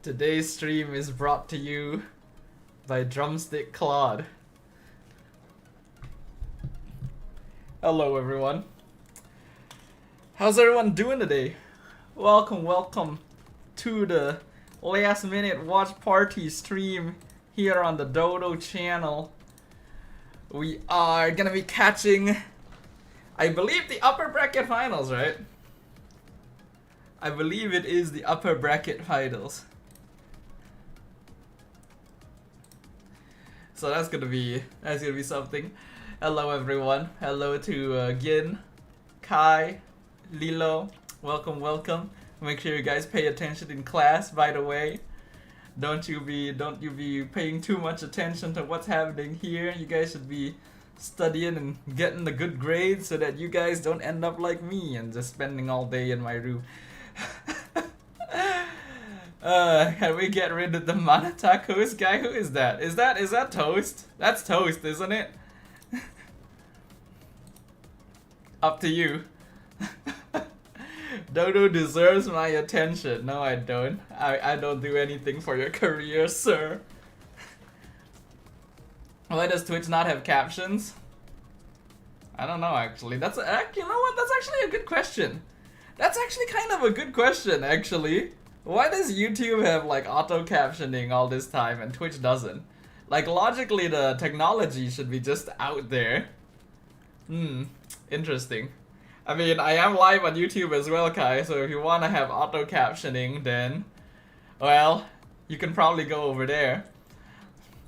Today's stream is brought to you by Drumstick Claude. Hello everyone. How's everyone doing today? Welcome to the last minute watch party stream here on the Dodo channel. We are gonna be catching, I believe, the upper bracket finals, right? I believe it is the upper bracket finals. So that's gonna be something. Hello everyone. Hello to Gin, Kai, Lilo. Welcome. Make sure you guys pay attention in class, by the way. Don't you be paying too much attention to what's happening here. You guys should be studying and getting the good grades so that you guys don't end up like me and just spending all day in my room. Can we get rid of the mana tacos guy? Who is that? Is that Toast? That's Toast, isn't it? Up to you. Dodo deserves my attention. No, I don't. I don't do anything for your career, sir. Why does Twitch not have captions? I don't know, actually. You know what? That's actually a good question. That's actually kind of a good question, actually. Why does YouTube have like auto captioning all this time and Twitch doesn't? Like, logically the technology should be just out there. Interesting. I mean, I am live on YouTube as well, Kai, so if you want to have auto captioning, then, well, you can probably go over there.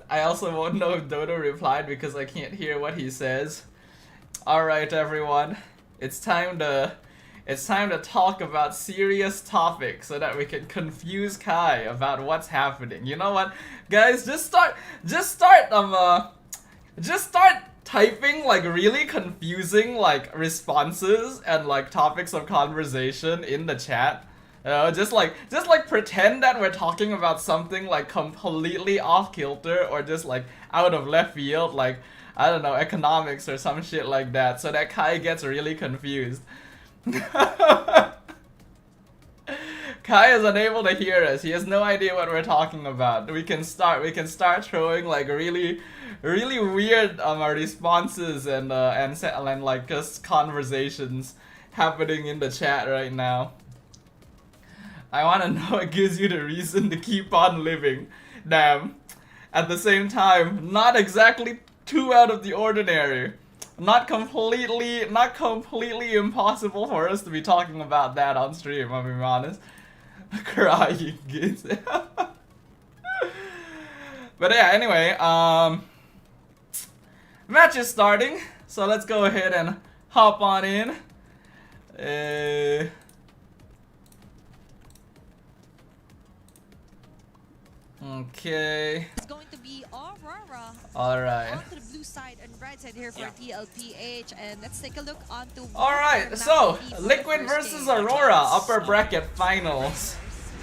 I also won't know if Dodo replied because I can't hear what he says. Alright everyone, it's time to talk about serious topics so that we can confuse Kai about what's happening. You know what, guys? Just start typing like really confusing like responses and like topics of conversation in the chat. Just like pretend that we're talking about something like completely off kilter or just like out of left field, like I don't know, economics or some shit like that, so that Kai gets really confused. Kai is unable to hear us. He has no idea what we're talking about. We can start throwing like really weird responses and like just conversations happening in the chat right now. I want to know what gives you the reason to keep on living. Damn. At the same time, not exactly too out of the ordinary. Not completely impossible for us to be talking about that on stream, I'll be honest. Crying kids. But yeah, anyway, match is starting, so let's go ahead and hop on in. Okay. It's going to be AURORA. Alright. On to the blue side and red side here for MPL PH, and let's take a look onto. Alright, so Liquid versus AURORA upper bracket finals.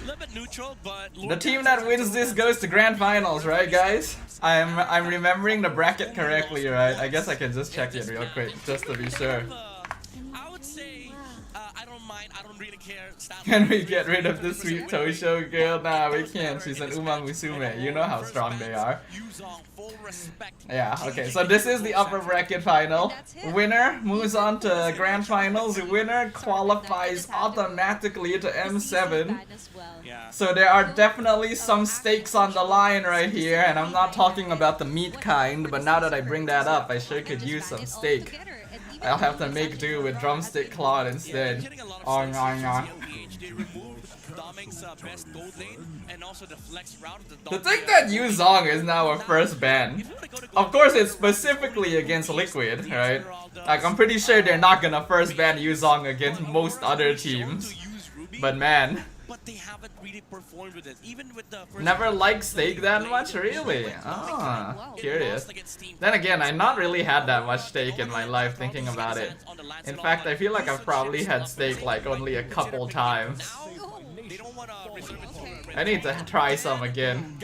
The team that wins this goes to grand finals, right, guys? I'm remembering the bracket correctly, right? I guess I can just check it real quick just to be sure. I would say I don't mind. I don't really care. Can we get rid of the sweet Tosho girl? Nah, we can't. She's an Uma Musume. You know how strong they are. Yeah, okay. So this is the upper bracket final. Winner moves on to grand finals. Winner qualifies automatically to M7. So there are definitely some stakes on the line right here. And I'm not talking about the meat kind, but now that I bring that up, I sure could use some steak. I'll have to make do with Drumstick Claude instead. Oh, nah. To think that Yu Zong is now a first ban. Of course, it's specifically against Liquid, right? Like, I'm pretty sure they're not gonna first ban Yu Zong against most other teams. But man. But they haven't really performed with it. Even with the never liked steak that much, really? Ah, curious. Then again, I not really had that much steak in my life thinking about it. In fact, I feel like I've probably had steak like only a couple times. I need to try some again.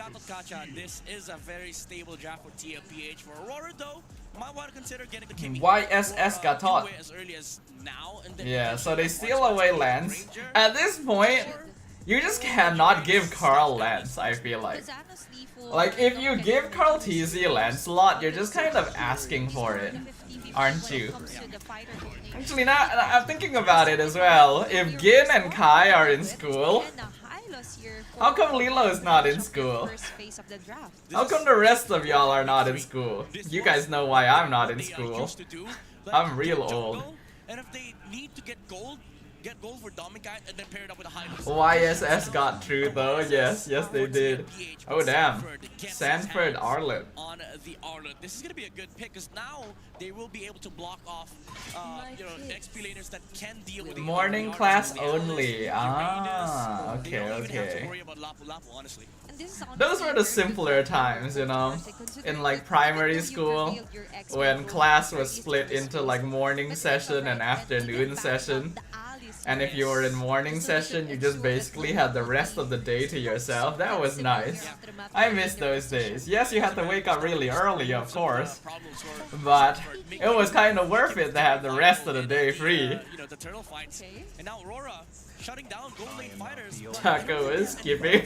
This is a very stable draft for TLPH. For AURORA though, might want to consider getting the king. YSS got taught. As early as now, and then yeah, so they steal away lands. At this point, You just cannot give Carl Lance, I feel like. Like, if you give Carl TZ Lancelot, you're just kind of asking for it, aren't you? Actually, now I'm thinking about it as well. If Gin and Kai are in school, how come Lilo is not in school? How come the rest of y'all are not in school? You guys know why I'm not in school. I'm real old. And if they need to get gold for Dominicite and then pair it up with a high YSS got through though, yes, they did. Oh damn, Sanford Arlet. On the Arlet. This is gonna be a good pick because now they will be able to block off, XP laners that can deal with the morning class only. Ah, okay, okay. Those were the simpler times, you know, in like primary school, when class was split into like morning session and afternoon session. And if you were in morning session, you just basically had the rest of the day to yourself. That was nice. I miss those days. Yes, you had to wake up really early, of course, but it was kind of worth it to have the rest of the day free. The turtle fights. And now Aurora shutting down gold lane fighters. Taco is skipping.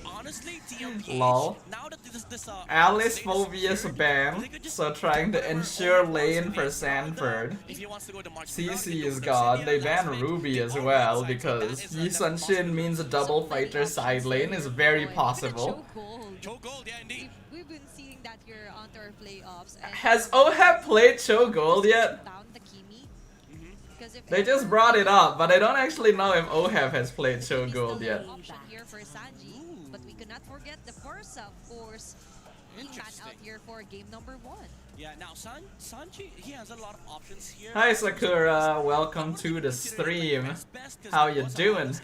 Honestly, TLPH, Lol. now that this Alice Phobia's ban, so trying to ensure lane for Sanford. if he wants to go to March CC is gone. They ban Ruby as well because Yi Sun Shin means a double fighter side lane is very possible. Choke gold, yeah indeed. We've been seeing that here on our playoffs. Has OHAP played Cho Gold yet? They just brought it up, but I don't actually know if OHAP has played Cho Gold yet. Here for Sanji, but we cannot forget the Forza, of course. Being banned out here for game number 1. Yeah, now Sanji, he has a lot of options here. Hi Sakura, welcome to the stream. How you doing?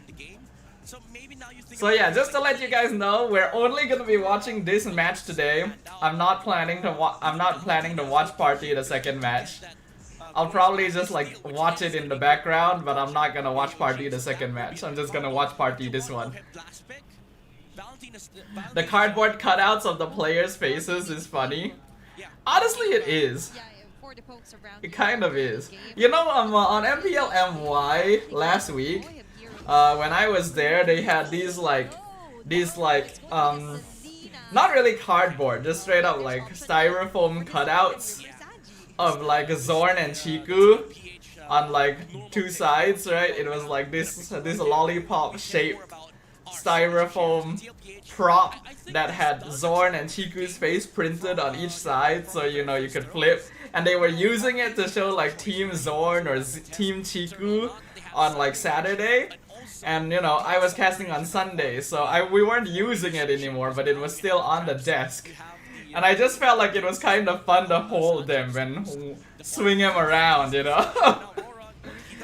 So yeah, just to let you guys know, we're only gonna be watching this match today. I'm not planning to watch Party the second match. I'll probably just like watch it in the background, but I'm not gonna watch Party the second match. I'm just gonna watch Party this one. The cardboard cutouts of the players' faces is funny. Honestly, it is. It kind of is. You know, on MPL MY last week, when I was there, they had these not really cardboard, just straight up like styrofoam cutouts of like Zorn and Chiku on like two sides, right? It was like this lollipop shaped styrofoam prop that had Zorn and Chiku's face printed on each side, so you know you could flip. And they were using it to show like Team Zorn or Team Chiku on like Saturday. And you know, I was casting on Sunday, so we weren't using it anymore, but it was still on the desk. And I just felt like it was kind of fun to hold them and swing them around, you know?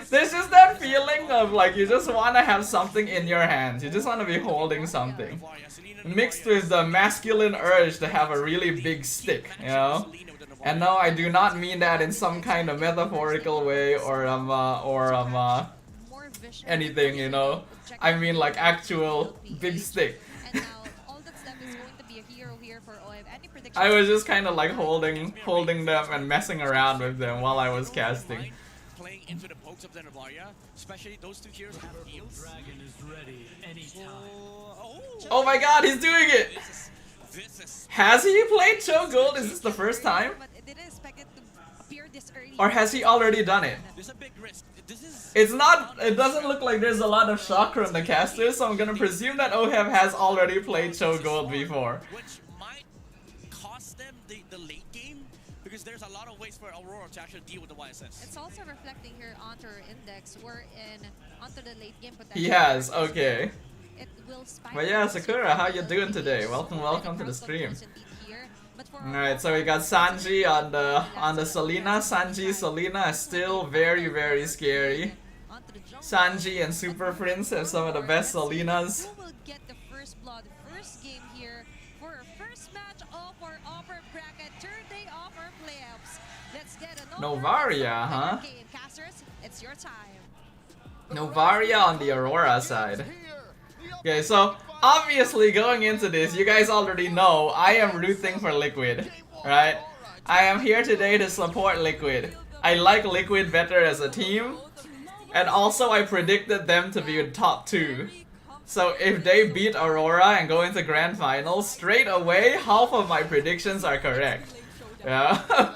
There's just that feeling of like you just want to have something in your hands. You just want to be holding something. Mixed with the masculine urge to have a really big stick, you know? And no, I do not mean that in some kind of metaphorical way or anything, you know? I mean like actual big stick. I was just kind of like holding them and messing around with them while I was casting. Playing into the pokes of the Navaria, especially those two heroes have heals. Oh my god, he's doing it! Has he played Cho Gold? Is this the first time? Or has he already done it? It's not, it doesn't look like there's a lot of chakra in the caster, so I'm gonna presume that OHEV has already played Cho Gold before. Which might cost them the late game, because there's a lot of ways for Aurora to actually deal with the YSS. It's also reflecting here onto our index. We're onto the late game potential. He has, okay. It will spike. But yeah, Sakura, how you doing today? Welcome to the stream. Alright, so we got Sanji on the Selena. Sanji Selena is still very scary. Sanji and Super Prince have some of the best Selenas. Who will get the first blood, first game here for our first match of our upper bracket, third day of our playoffs. Let's get an Novaria, huh? Casters, it's your time. Novaria on the Aurora side. Okay, so obviously going into this, you guys already know I am rooting for Liquid, right? I am here today to support Liquid. I like Liquid better as a team, and also I predicted them to be in top 2. So if they beat Aurora and go into grand finals, straight away, half of my predictions are correct. Yeah.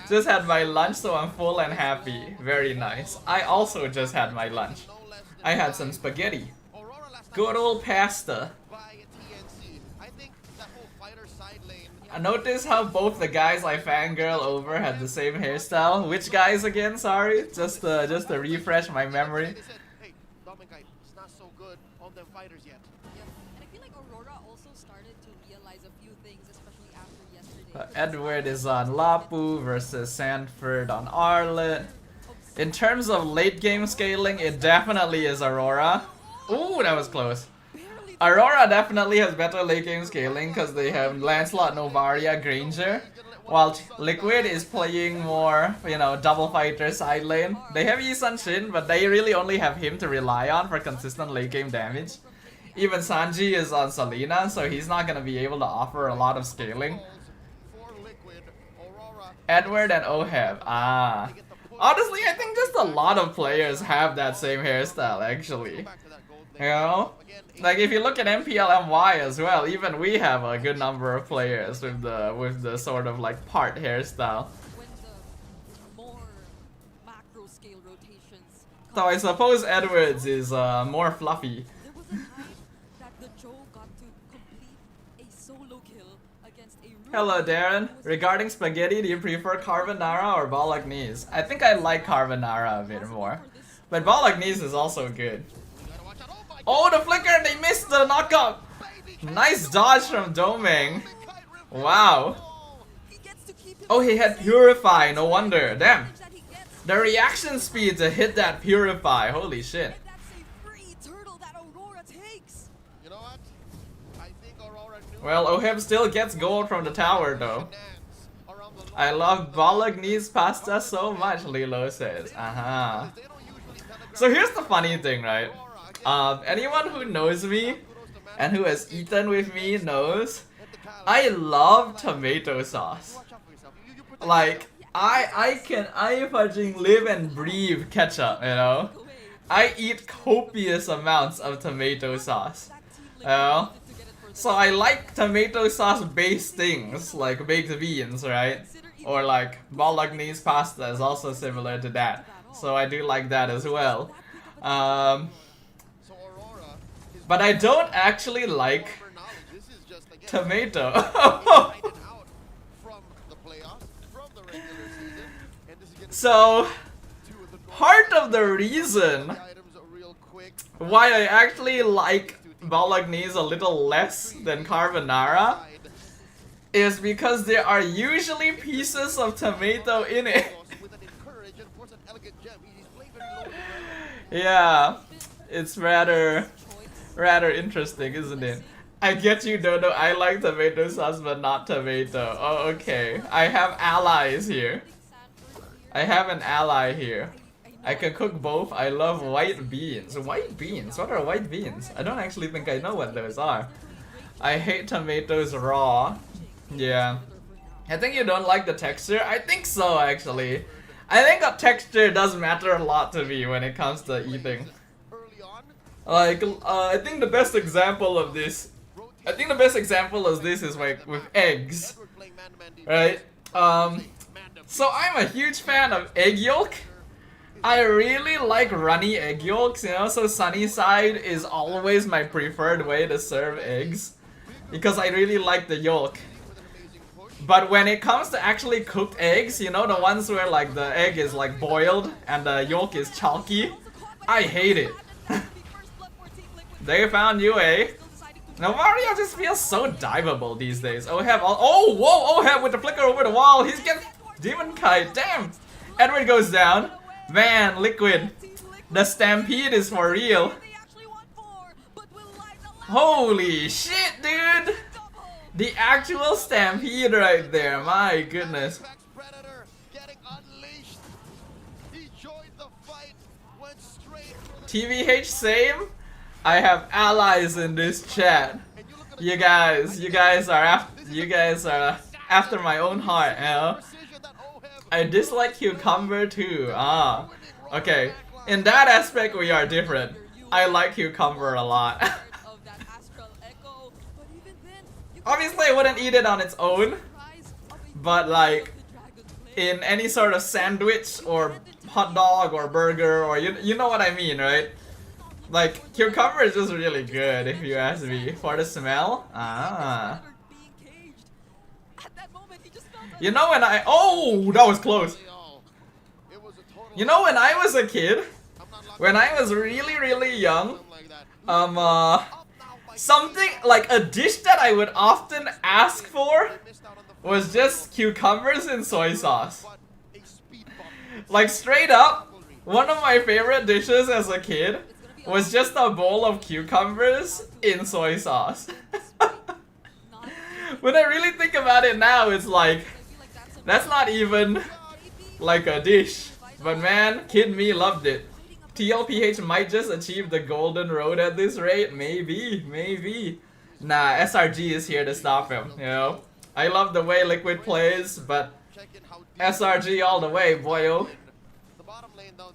Just had my lunch, so I'm full and happy. Very nice. I also just had my lunch. I had some spaghetti. Good old pasta. I noticed how both the guys I fangirl over had the same hairstyle. Which guys again? Sorry, just to refresh my memory. Edward is on Lapu versus Sanford on Arlet. In terms of late game scaling, it definitely is Aurora. Ooh, that was close. Aurora definitely has better late game scaling because they have Lancelot, Novaria, Granger. While Liquid is playing more, you know, double fighter side lane. They have Yi Sun Shin, but they really only have him to rely on for consistent late game damage. Even Sanji is on Selena, so he's not gonna be able to offer a lot of scaling. Edward and Oheb. Ah. Honestly, I think just a lot of players have that same hairstyle, actually. You know? Like, if you look at MPL MY as well, even we have a good number of players with the sort of like part hairstyle. So I suppose Edwards is more fluffy. Hello Darren, regarding spaghetti, do you prefer carbonara or bolognese? I think I like carbonara a bit more, but bolognese is also good. Oh, the flicker, they missed the knockup! Nice dodge from Doming. Wow. Oh, he had Purify, no wonder. Damn. The reaction speed to hit that Purify, holy shit. Well, Oheb still gets gold from the tower though. I love bolognese pasta so much, Lilo says. So here's the funny thing, right? Anyone who knows me and who has eaten with me knows I love tomato sauce. Like, I fucking live and breathe ketchup, you know? I eat copious amounts of tomato sauce, you know? So I like tomato sauce based things like baked beans, right? Or like bolognese pasta is also similar to that. So I do like that as well. But I don't actually like tomato. So part of the reason why I actually like bolognese a little less than carbonara is because there are usually pieces of tomato in it. Yeah, it's rather interesting, isn't it? I get you, Dodo. I like tomato sauce but not tomato. Oh, okay. I have allies here. I have an ally here. I can cook both. I love white beans. White beans? What are white beans? I don't actually think I know what those are. I hate tomatoes raw. Yeah. I think you don't like the texture? I think so, actually. I think the texture does matter a lot to me when it comes to eating. Like, I think the best example of this... is like with eggs. Right? So I'm a huge fan of egg yolk. I really like runny egg yolks, you know, so sunny side is always my preferred way to serve eggs. Because I really like the yolk. But when it comes to actually cooked eggs, you know, the ones where like the egg is like boiled and the yolk is chalky, I hate it. They found you, eh? Novaria just feels so diveable these days. Oheb, oh, whoa, Oheb with the flicker over the wall. He's getting Demon Kite, damn. Edward goes down. Man, Liquid, the stampede is for real. Holy shit, dude! The actual stampede right there, my goodness. TVH same? I have allies in this chat. You guys are after my own heart, you know? I dislike cucumber too. Ah, okay. In that aspect, we are different. I like Cucumber a lot. Obviously, I wouldn't eat it on its own, but like in any sort of sandwich or hot dog or burger, or you know what I mean, right? Like cucumber is just really good if you ask me. For the smell, you know when I that was close. You know when I was a kid, when I was really young, something like a dish that I would often ask for was just cucumbers and soy sauce. Like straight up, one of my favorite dishes as a kid was just a bowl of cucumbers in soy sauce. When I really think about it now, it's like, that's not even like a dish. But man, kid me loved it. TLPH might just achieve the golden road at this rate. Maybe. Nah, SRG is here to stop him, you know? I love the way Liquid plays, but SRG all the way, boyo.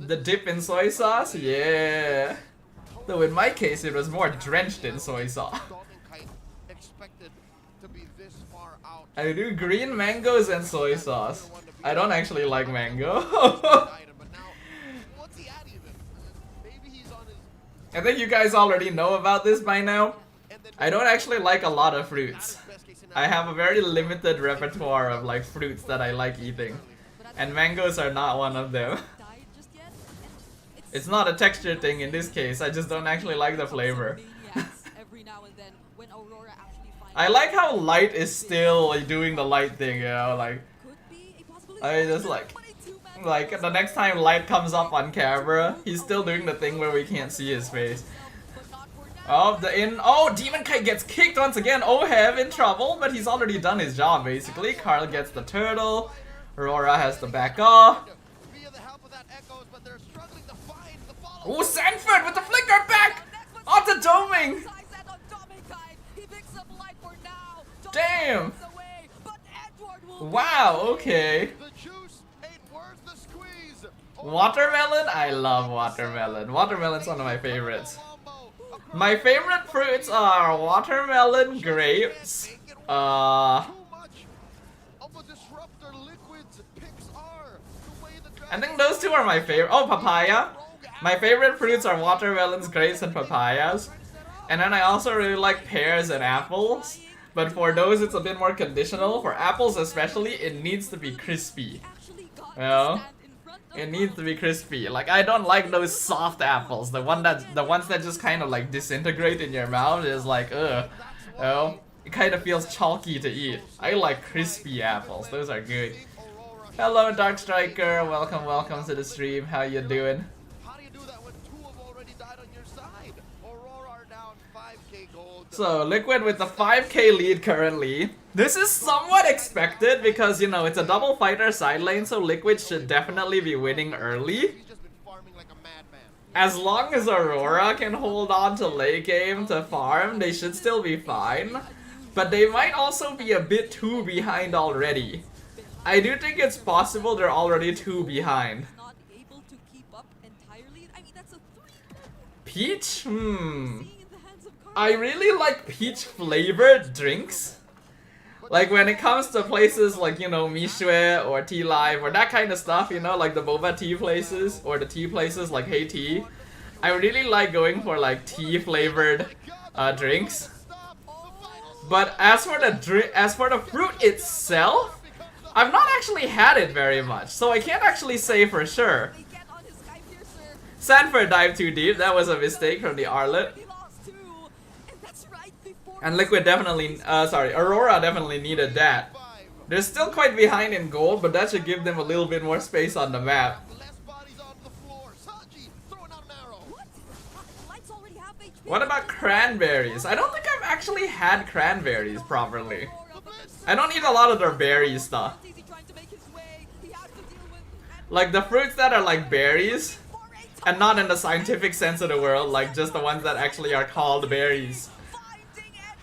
The dip in soy sauce? Yeah. Though in my case, it was more drenched in soy sauce. I do green mangoes and soy sauce. I don't actually like mango. I think you guys already know about this by now. I don't actually like a lot of fruits. I have a very limited repertoire of like fruits that I like eating. And mangoes are not one of them. It's not a texture thing in this case, I just don't actually like the flavor. I like how Light is still doing the Light thing, you know, like I just like the next time Light comes up on camera, he's still doing the thing where we can't see his face. Demon Kite gets kicked once again. Oheb in trouble, but he's already done his job basically. Carl gets the turtle. Aurora has to back off. Oh, Sanford with the flicker back onto Doming. Damn. Wow, okay. Watermelon? I love watermelon. Watermelon's one of my favorites. My favorite fruits are watermelon, grapes, I think those two are my favorite. Oh, papaya. My favorite fruits are watermelons, grapes, and papayas. And then I also really like pears and apples. But for those, it's a bit more conditional. For apples especially, it needs to be crispy. You know? It needs to be crispy. Like, I don't like those soft apples. The ones that just kind of like disintegrate in your mouth is like, ugh. You know? It kind of feels chalky to eat. I like crispy apples. Those are good. Hello, Dark Striker. Welcome to the stream. How you doing? So, Liquid with the 5k lead currently. This is somewhat expected because, you know, it's a double fighter side lane, so Liquid should definitely be winning early. As long as Aurora can hold on to late game to farm, they should still be fine. But they might also be a bit too behind already. I do think it's possible they're already too behind. Peach? I really like peach flavored drinks. Like when it comes to places like, you know, Mishue or Tea Live or that kind of stuff, you know, like the boba tea places or the tea places like Hey Tea. I really like going for like tea flavored drinks. But as for the fruit itself, I've not actually had it very much, so I can't actually say for sure. Sanford dived too deep, that was a mistake from the Arlet. And Liquid definitely, Aurora definitely needed that. They're still quite behind in gold, but that should give them a little bit more space on the map. What about cranberries? I don't think I've actually had cranberries properly. I don't eat a lot of their berry stuff. Like the fruits that are like berries, and not in the scientific sense of the world, like just the ones that actually are called berries.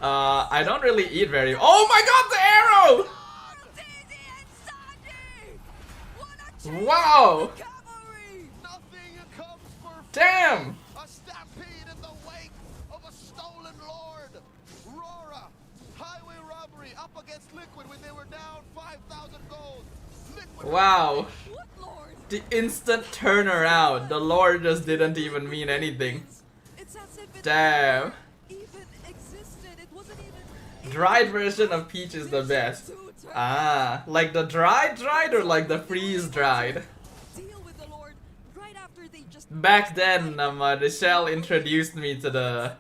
I don't really eat very. Oh my god, the arrow! Wow! Damn! against Liquid when they were down 5,000 gold. Liquid Wow. What Lord? The instant turnaround. The Lord just didn't even mean anything. It's as if it Damn. even existed. It wasn't even. Dried version of Peach is the best. Ah, like the dried or like the freeze dried? Deal with the Lord right after they just Back then, Michelle introduced me to the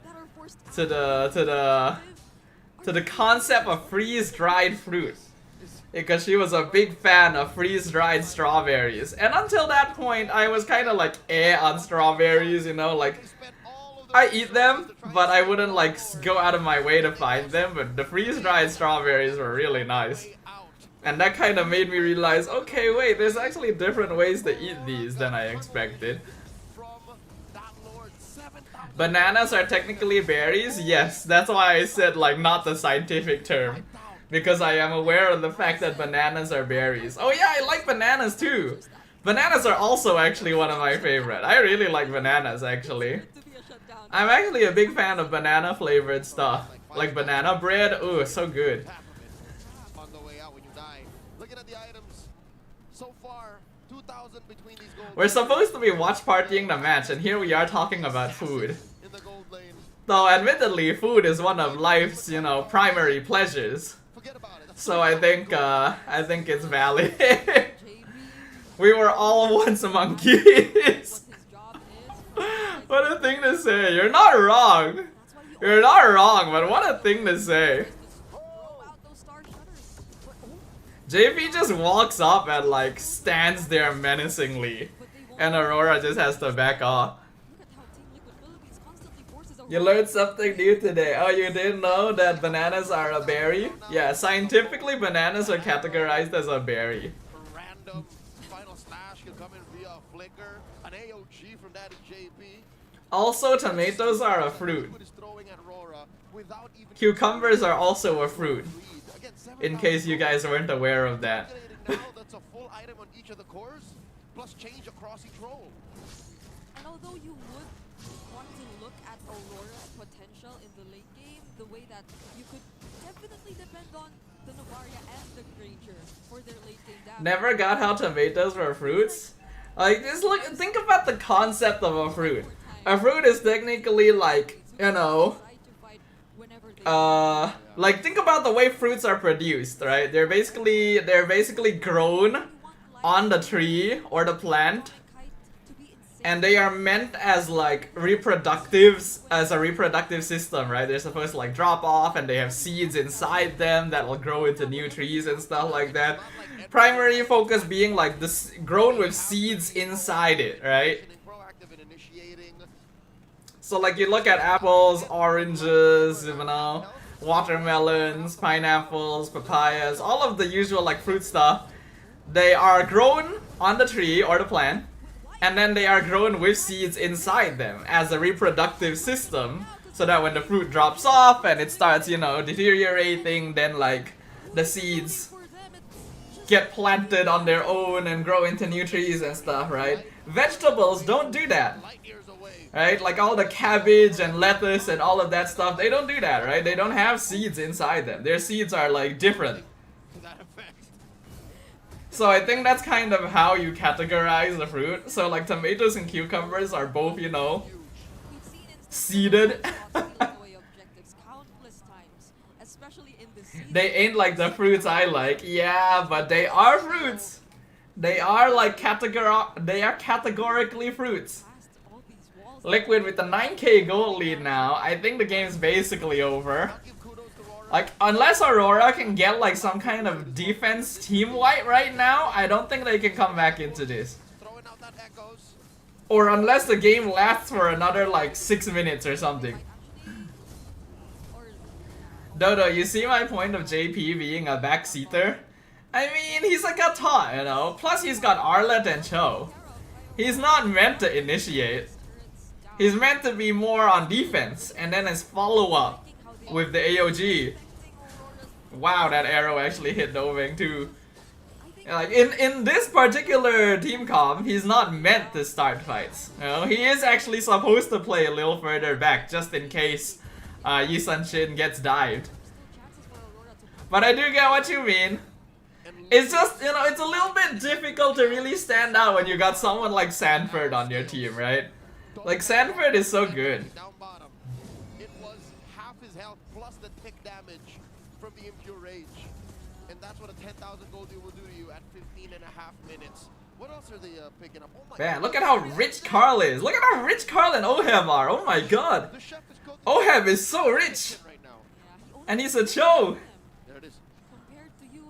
concept of freeze dried fruit, because she was a big fan of freeze dried strawberries, and until that point I was kind of like on strawberries, you know, like I eat them but I wouldn't like go out of my way to find them, but the freeze dried strawberries were really nice. And that kind of made me realize, okay, wait, there's actually different ways to eat these than I expected. Bananas are technically berries? Yes, that's why I said like not the scientific term. Because I am aware of the fact that bananas are berries. Oh yeah, I like bananas too! Bananas are also actually one of my favorite. I really like bananas actually. I'm actually a big fan of banana flavored stuff. Like banana bread, ooh, so good. on the way out when you die. Looking at the items so far, 2,000 between these gold. We're supposed to be watch partying the match, and here we are talking about food. In the gold lane. Though admittedly, food is one of life's, you know, primary pleasures. Forget about it. So I think it's valid. We were all once monkeys. What a thing to say. You're not wrong. You're not wrong, but what a thing to say. JP just walks up and like stands there menacingly, and Aurora just has to back off. You learned something new today. Oh, you didn't know that bananas are a berry? Yeah, scientifically bananas are categorized as a berry. Random final stash can come in via a flicker, an AOG from Daddy JP. Also, tomatoes are a fruit. Liquid is throwing at Aurora without even Cucumbers are also a fruit, lead. Again, in case you guys weren't aware of that. now that's a full item on each of the cores, plus change across each role. And although you would want to look at Aurora's potential in the late game, the way that you could definitely depend on the Novaria and the Granger for their late game damage. Never got how tomatoes were fruits? Like, just look, think about the concept of a fruit. A fruit is technically like, you know, like think about the way fruits are produced, right? They're basically grown on the tree or the plant, and they are meant as like as a reproductive system, right? They're supposed to like drop off, and they have seeds inside them that will grow into new trees and stuff like that. Primary focus being like this, grown with seeds inside it, right? Proactive in initiating. So like you look at apples, oranges, you know, watermelons, pineapples, papayas, all of the usual like fruit stuff. They are grown on the tree or the plant, and then they are grown with seeds inside them as a reproductive system, so that when the fruit drops off and it starts, you know, deteriorating, then like the seeds get planted on their own and grow into new trees and stuff, right? Vegetables don't do that, Light years away. right? Like all the cabbage and lettuce and all of that stuff, they don't do that, right? They don't have seeds inside them. Their seeds are like different. To that effect. So I think that's kind of how you categorize the fruit. So like tomatoes and cucumbers are both, you know, seeded. They ain't like the fruits I like. Yeah, but they are fruits. They are like categorically fruits. Liquid with the 9k gold lead now. I think the game's basically over. Give kudos to Aurora. Like, unless Aurora can get like some kind of defense team wipe right now, I don't think they can come back into this. Throwing out that echoes. Or unless the game lasts for another like 6 minutes or something. Dodo, you see my point of JP being a backseater? I mean, he's like a taunt, you know? Plus he's got Arlet and Cho. He's not meant to initiate. He's meant to be more on defense, and then his follow-up with the AOG. Wow, that arrow actually hit Doving too. Like in this particular team comp, he's not meant to start fights. You know, he is actually supposed to play a little further back just in case Yi Sun Shin gets dived. But I do get what you mean. It's just, you know, it's a little bit difficult to really stand out when you got someone like Sanford on your team, right? Like, Sanford is so good. Down bottom. It was half his health plus the tick damage from the Impure Rage. And that's what a 10,000 gold deal will do to you at 15 and a half minutes. What else are they picking up? Oh my Man, God. look at how rich Carl is. Look at how rich Carl and Oheb are. Oh my god. The chef is cooking Oheb is so rich. right now. Yeah, he only And he's a Cho. There it is. compared to you,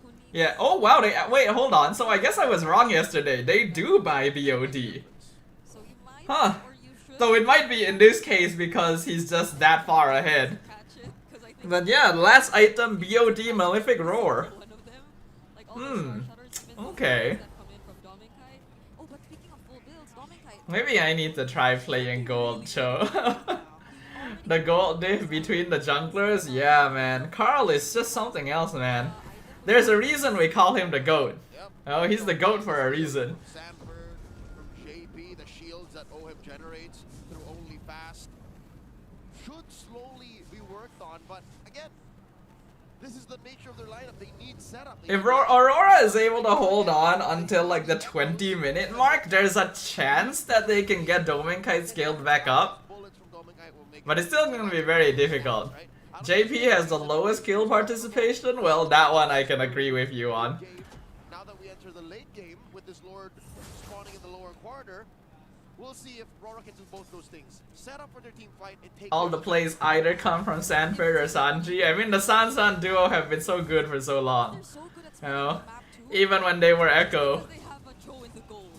who needs Yeah, oh wow, they, wait, hold on. So I guess I was wrong yesterday. They do buy BOD. so you might Huh. or you should So it might be in this case because he's just that far ahead. catch it, 'cause I think But yeah, last item, BOD Malefic Roar. one of them. Like all the star shutters, even the okay. ones that come in from Dominkai. Oh, but speaking of full builds, Dominkai. Maybe I need to try playing gold, Cho. The gold diff between the junglers? Yeah, man. Carl is just something else, man. There's a reason we call him the GOAT. Yep. Oh, he's the GOAT for a reason. Sanford from JP, the shields that OHIP generates through Only Fast should slowly be worked on, but again, this is the nature of their lineup. They need setup. They If need- Aurora is able to hold on until like the 20-minute mark, there's a chance that they can get Dominkite scaled back up. Bullets from Dominkite will make But it's still gonna be very difficult. right? I don't JP has the lowest kill participation. Well, that one I can agree with you on. game. Now that we enter the late game with this Lord spawning in the lower quarter, we'll see if Aurora can do both those things. Set up for their team fight and take All the plays either come from Sanford or Sanji. I mean, the San duo have been so good for so long. They're so good at You spreading know, the map too. even when they were Echo. Because they have a Cho in the goal.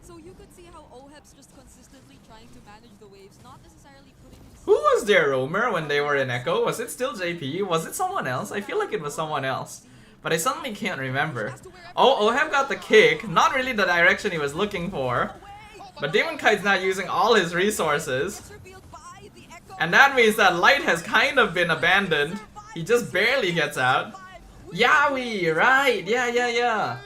So you could see how Oheb's just consistently trying to manage the waves, not necessarily putting himself. Who was their roamer when they were in Echo? Was it still JP? Was it someone else? I feel like it was someone else. But I suddenly can't remember. Oh, Oheb got the kick. Not really the direction he was looking for. But Demon Kite's not using all his resources. It's revealed by the Echo. And that means that Light has kind of been abandoned. He just barely gets out. Yaoi, right. Yeah.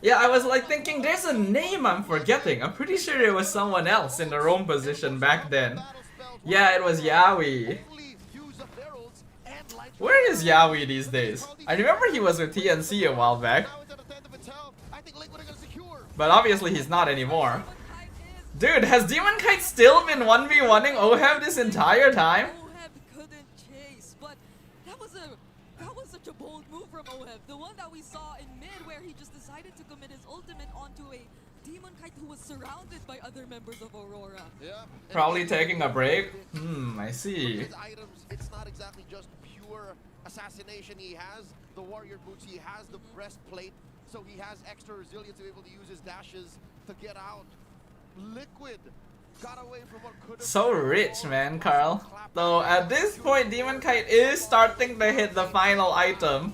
Yeah, I was like thinking there's a name I'm forgetting. I'm pretty sure there was someone else in the roam position back then. Yeah, it was Yaoi. Only use of barrels and light. Where is Yaoi these days? I remember he was with TNC a while back. Now it's at the end of its health. I think Liquid are gonna secure. But obviously he's not anymore. Kite is. Dude, has Demon Kite still been 1v1ing Oheb this entire time? Oheb couldn't chase, but that was such a bold move from Oheb. The one that we saw in mid where he just decided to commit his ultimate onto a Demon Kite who was surrounded by other members of Aurora. Yeah. Probably taking a break? I Look see. at his items, it's not exactly just pure assassination. He has the warrior boots, he has the breastplate, so he has extra resilience to be able to use his dashes to get out. Liquid got away from what could have So been a rich, war. man, Carl. Though at this point, Demon Kite is starting to hit the final item.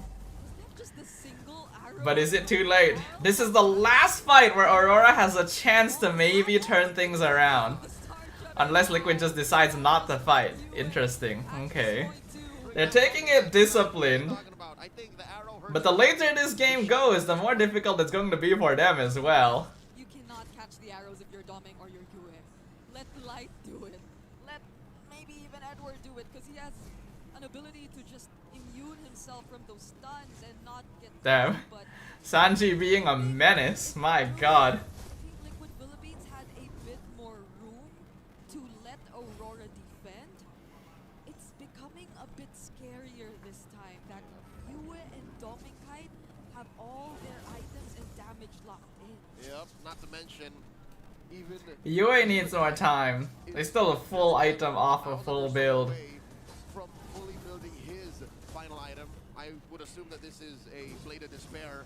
Just a single arrow. But is it too late? This is the last fight where Aurora has a chance to maybe turn things around. The star shutter Unless Liquid just decides not to fight. Interesting. Okay. going to- They're taking it disciplined. Talking about. I think the arrow hurts But the later this game goes, the more difficult it's going to be for them as well. You cannot catch the arrows if you're Doming or you're Yue. Let Light do it. Let maybe even Edward do it, because he has an ability to just immune himself from those stuns and not get Damn. killed, but Sanji being a menace. My god. I think Liquid Philippines had a bit more room to let Aurora defend. It's becoming a bit scarier this time that Yue and Dominkai have all their items and damage locked in. Yep, not to mention even Yue needs more time. He's still a full item off a full build. away from fully building his final item. I would assume that this is a Blade of Despair.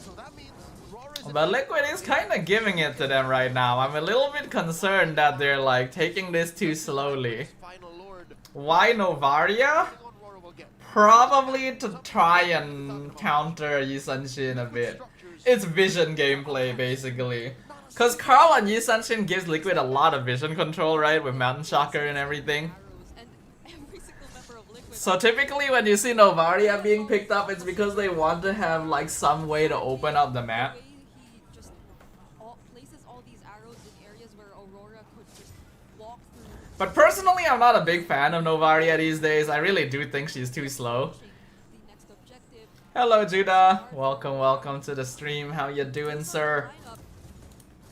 So that means Aurora is But Liquid is kind of giving it to them right now. I'm a little bit concerned that they're like taking this too slowly. final Lord. Why Novaria? Everything on Aurora will get Probably to try and counter Yi Sun-shin a bit. It's vision gameplay basically. Cause Carl on Yi Sun-shin gives Liquid a lot of vision control, right? With Mountain Shocker and everything. Arrows and every single member of Liquid. So typically when you see Novaria being picked up, it's because they want to have like some way to open up the map. The way he just places all these arrows in areas where Aurora could just walk through. But personally, I'm not a big fan of Novaria these days. I really do think she's too slow. Hello, Judah. Welcome, welcome to the stream. How you doing, sir?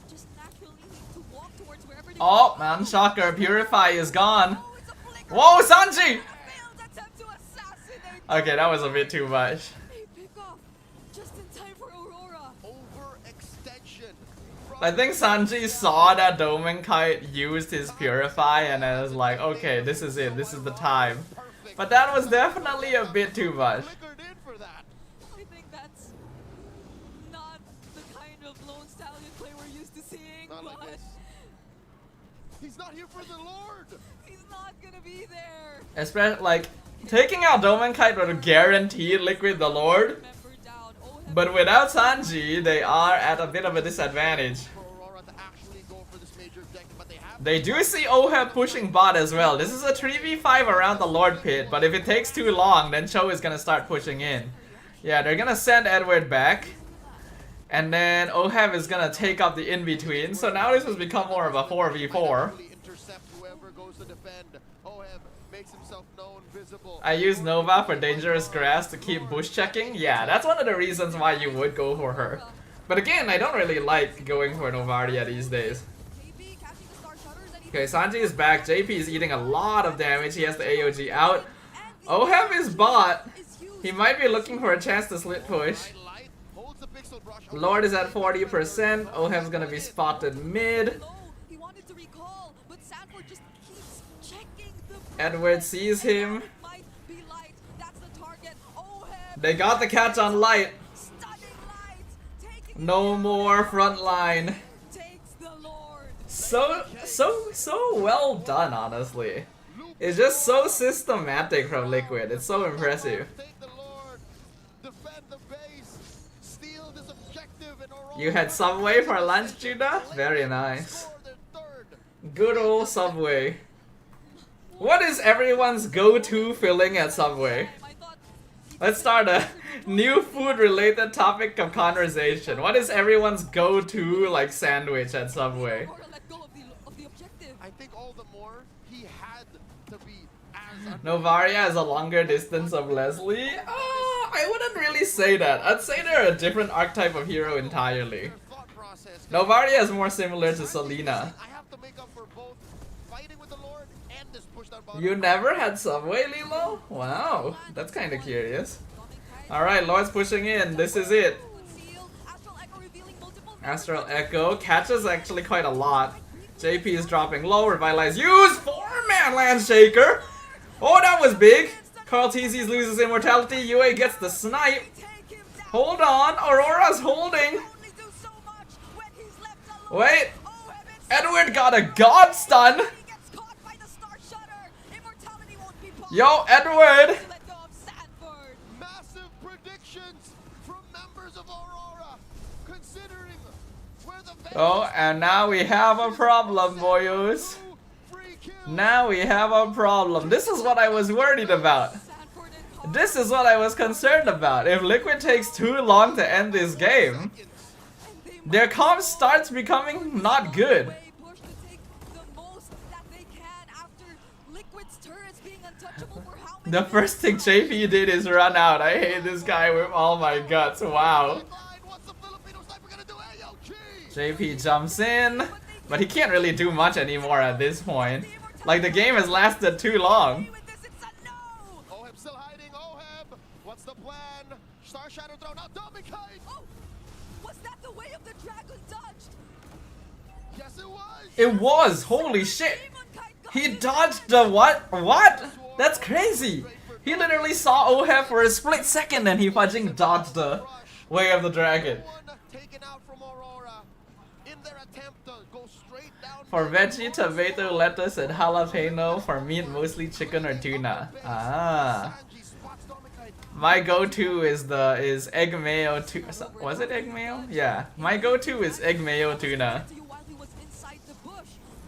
Just naturally need to walk towards wherever they Oh, want. man, shocker. Purify is gone. Oh, it's a flicker. Whoa, Sanji! Failed attempt to assassinate. Okay, that was a bit too much. They pick off just in time for Aurora. Overextension. I think Sanji saw that Domen Kite used his Purify and then was like, okay, this is it. This is the time. But that was definitely a bit too much. Flickered in for that. I think that's not the kind of lone stallion play we're used to seeing, Not like but this. He's not here for the Lord. he's not gonna be there. Especially, like, taking out Domen Kite would guarantee Liquid the Lord. Member down. Oh, But without Sanji, they are at a bit of a disadvantage. For Aurora to actually go for this major objective, but they have They do see Oheb pushing bot as well. This is a 3v5 around the Lord Pit, but if it takes too long, then Cho is gonna start pushing in. Yeah, they're gonna send Edward back. And then Oheb is gonna take up the in-between. So now this has become more of a 4v4. actually intercept whoever goes to defend. Oheb makes himself known, visible. I use Nova for dangerous grass to keep bush checking. Yeah, that's one of the reasons why you would go for her. But again, I don't really like going for Novardia these days. JP catching the star shutters and he Okay, Sanji is back. JP is eating a lot of damage. He has the AOG out. Oheb is bot. is huge. He might be looking for a chance to split push. Light holds the pixel brush. Lord is at 40%. Oheb's gonna be spotted mid. Low. He wanted to recall, but Sanford just keeps checking the Edward sees him. might be light. That's the target. Oheb. They got the catch on light. Stunning light. Taking No more frontline. takes the Lord. So well done, honestly. It's just so systematic from Liquid. It's so impressive. Take the Lord. Defend the base. Steal this objective and Aurora You had Subway for lunch, Judah? Very nice. score their third. Good old Subway. What is everyone's go-to filling at Subway? I thought Let's start a new food-related topic of conversation. What is everyone's go-to like sandwich at Subway? Aurora let go of the objective. I think all the more he had to be as Novaria has a longer distance of Leslie? I wouldn't really say that. I'd say they're a different archetype of hero entirely. their thought process. Novaria is more similar to Selena. I have to make up for both fighting with the Lord and this push down bottom. You never had Subway, Lilo? Wow, that's kinda curious. Alright, Lord's pushing in. This is it. Seal, Astral Echo revealing multiple Astral Echo catches actually quite a lot. JP is dropping low. Revitalize. Use 4-man Landshaker. Oh, that was big. Carl Teasies loses immortality. UA gets the snipe. take him down. Hold on. Aurora's holding. Only do so much when he's left alone. Wait. Oheb and Edward got a god stun. he gets caught by the star shutter. Immortality won't be possible. Yo, Edward. To let go of Sanford. Massive predictions from members of Aurora, considering where the Oh, and now we have a problem, boyos. free kill. Now we have a problem. This is what I was worried about. Sanford and Carl. This is what I was concerned about. If Liquid takes too long to end this game, And they their comp starts becoming not good. way push to take the most that they can after Liquid's turrets being untouchable for how many The first thing JP did is run out. I hate this guy with all my guts. Wow. Line, what's the Filipino sniper gonna do? AOG! JP jumps in, but he can't really do much anymore at this point. Like, the game has lasted too long. with this, it's a no! Oheb still hiding. Oheb, what's the plan? Star Shadow thrown out. Domikite! Oh! Was that the way of the dragon dodged? Yes, it was. It was! Holy shit! Demon Kite got He it. dodged the what? What? That's crazy! He literally saw Oheb for a split second and he fudging dodged the way of the dragon. One taken out from Aurora in their attempt to go straight down. For veggie, tomato, lettuce, and jalapeno. For meat, mostly chicken or tuna. Ah. Sanji spots Domikite. My go-to is egg mayo tuna. Was it egg mayo? Yeah. My go-to is egg mayo tuna. To you while he was inside the bush.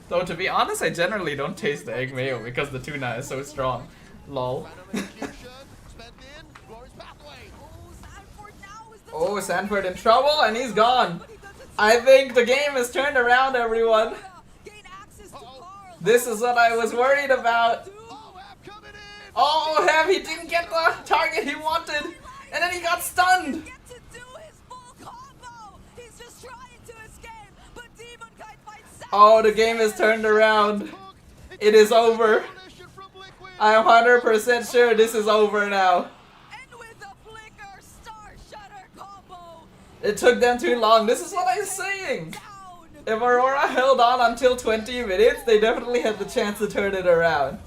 Though to be honest, I generally don't taste the egg mayo because the tuna is so strong. Lol. Plan of execution, spent in, Glorious Pathway. Oh, Sanford now is the Oh, Sanford in trouble and he's gone. but he doesn't I think the game has turned around, everyone. gain access to Carl. This is what I was worried about. Oheb coming in. Oh, Oheb, he didn't get the target he wanted. And then he got stunned! Get to do his full combo! He's just trying to escape, but Demon Kite finds Oh, the game is turned around. It is over. I'm 100% sure this is over now. And with the flicker star shutter combo, It took them too long. This is what I'm saying. down. If Aurora held on until 20 minutes, they definitely had the chance to turn it around.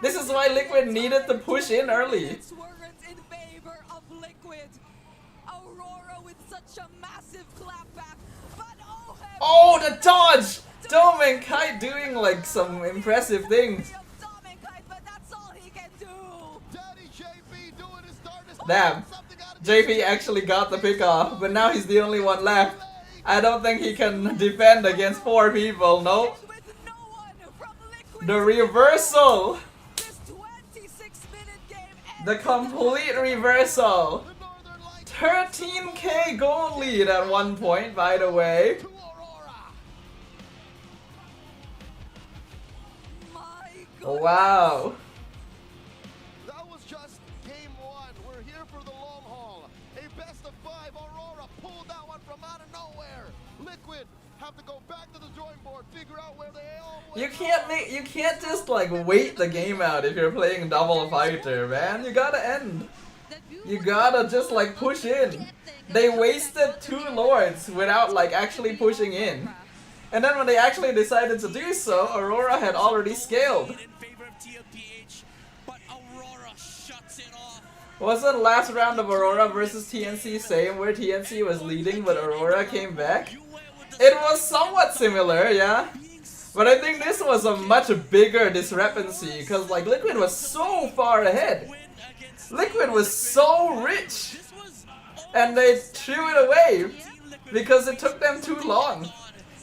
This is why Liquid needed to push in early. It's warrants in favor of Liquid. Aurora with such a massive clapback, but oh heaven. Oh, the dodge! Dome and Kite doing like some impressive things. But that's all he can do. Daddy JP doing his darndest. Damn. JP actually got the pick off, but now he's the only one left. I don't think he can defend against 4 people, no. With no one from Liquid. The reversal! This 26-minute game The complete reversal! 13k gold lead at one point, by the way. To Aurora. My God. Wow. That was just game 1. We're here for the long haul. A best of 5. Aurora pulled that one from out of nowhere. Liquid have to go back to the drawing board, figure out where they all went. You can't just like wait the game out if you're playing double fighter, man. You gotta end. You gotta just like push in. They wasted 2 lords without like actually pushing in. And then when they actually decided to do so, Aurora had already scaled. In favor of TL PH, but Aurora shuts it off. Wasn't last round of Aurora versus TNC same where TNC was leading but Aurora came back? It was somewhat similar, yeah. But I think this was a much bigger discrepancy because like Liquid was so far ahead. Liquid was so rich. And they threw it away because it took them too long.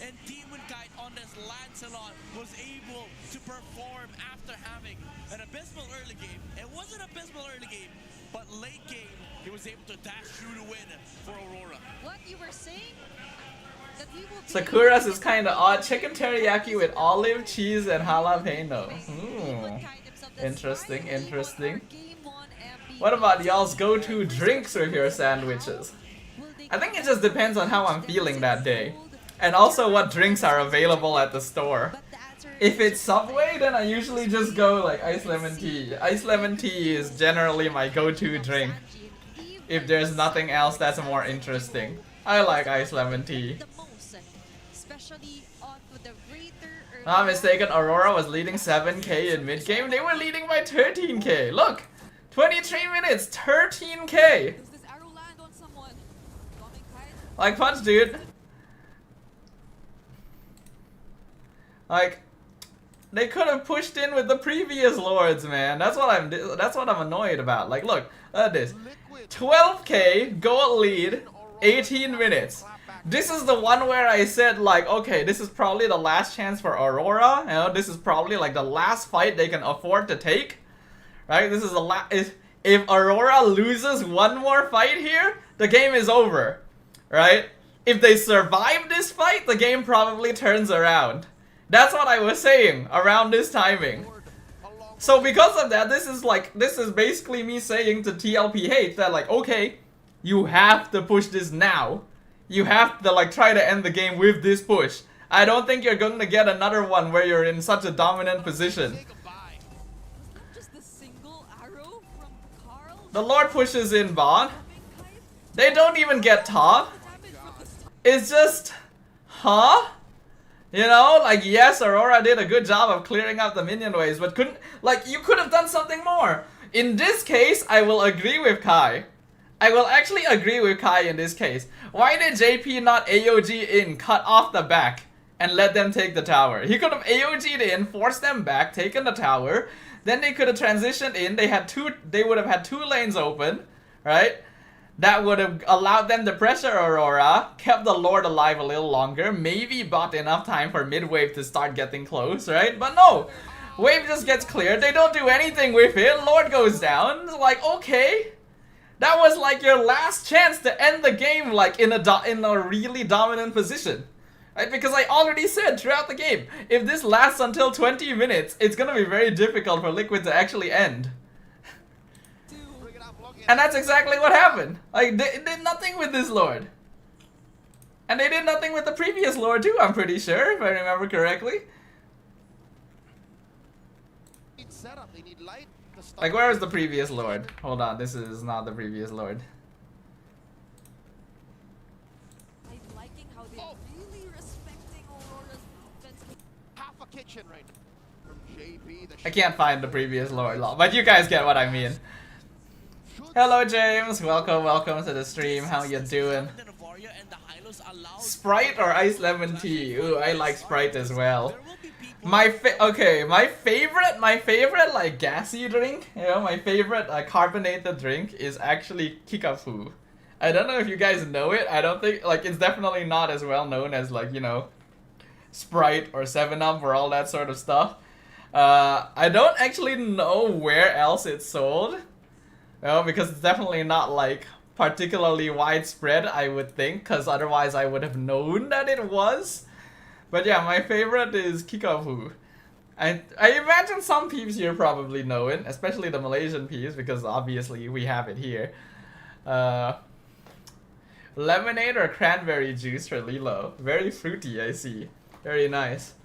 And Demon Kite on this Lancelot was able to perform after having an abysmal early game. It wasn't an abysmal early game, but late game he was able to dash through to win for Aurora. What you were saying? That we will be Sakura's is kinda odd. Chicken teriyaki with olive, cheese, and jalapeno. Interesting, interesting. What about y'all's go-to drinks with your sandwiches? I think it just depends on how I'm feeling that day. And also what drinks are available at the store. If it's Subway, then I usually just go like ice lemon tea. Ice lemon tea is generally my go-to drink. If there's nothing else that's more interesting. I like ice lemon tea. Not mistaken, Aurora was leading 7k in mid-game. They were leading by 13k. Look! 23 minutes, 13k! Does this arrow land on someone? Bombing Kite? Like, punch, dude. Like, they could have pushed in with the previous lords, man. That's what I'm annoyed about. Like, look at this. 12k gold lead, 18 minutes. This is the one where I said like, okay, this is probably the last chance for Aurora. You know, this is probably like the last fight they can afford to take. Right? This is the if Aurora loses one more fight here, the game is over. Right? If they survive this fight, the game probably turns around. That's what I was saying around this timing. So because of that, this is basically me saying to TLPH that like, okay, you have to push this now. You have to like try to end the game with this push. I don't think you're going to get another one where you're in such a dominant position. Just the single arrow from Carl? The Lord pushes in bot. They don't even get top. It's just, huh? You know, like yes, Aurora did a good job of clearing up the minion waves, but you could have done something more. In this case, I will agree with Kai. I will actually agree with Kai in this case. Why did JP not AOG in, cut off the back, and let them take the tower? He could have AOG'd in, forced them back, taken the tower, then they could have transitioned in, they would have had 2 lanes open, right? That would have allowed them to pressure Aurora, kept the Lord alive a little longer, maybe bought enough time for mid-wave to start getting close, right? But no! Wave just gets cleared, they don't do anything with it, Lord goes down, it's like, okay. That was like your last chance to end the game like in a really dominant position. Right? Because I already said throughout the game, if this lasts until 20 minutes, it's gonna be very difficult for Liquid to actually end. And that's exactly what happened. Like, they did nothing with this Lord. And they did nothing with the previous Lord too, I'm pretty sure, if I remember correctly. Setup. They need light. Like, where is the previous Lord? Hold on, this is not the previous Lord. I'm liking how they're really respecting Aurora's defense. Half a kitchen right from JP. I can't find the previous Lord, but you guys get what I mean. Hello James, welcome to the stream. How you doing? Sprite or iced lemon tea? Ooh, I like Sprite as well. My favorite like gassy drink, you know, my favorite carbonated drink is actually Kikafu. I don't know if you guys know it. I don't think, like, it's definitely not as well known as, like, you know, Sprite or 7-Up or all that sort of stuff. I don't actually know where else it's sold. No, because it's definitely not like particularly widespread, I would think, because otherwise I would have known that it was. But yeah, my favorite is Kikafu. I imagine some peeps here probably know it, especially the Malaysian peeps, because obviously we have it here. Lemonade or cranberry juice for Lilo. Very fruity, I see. Very nice.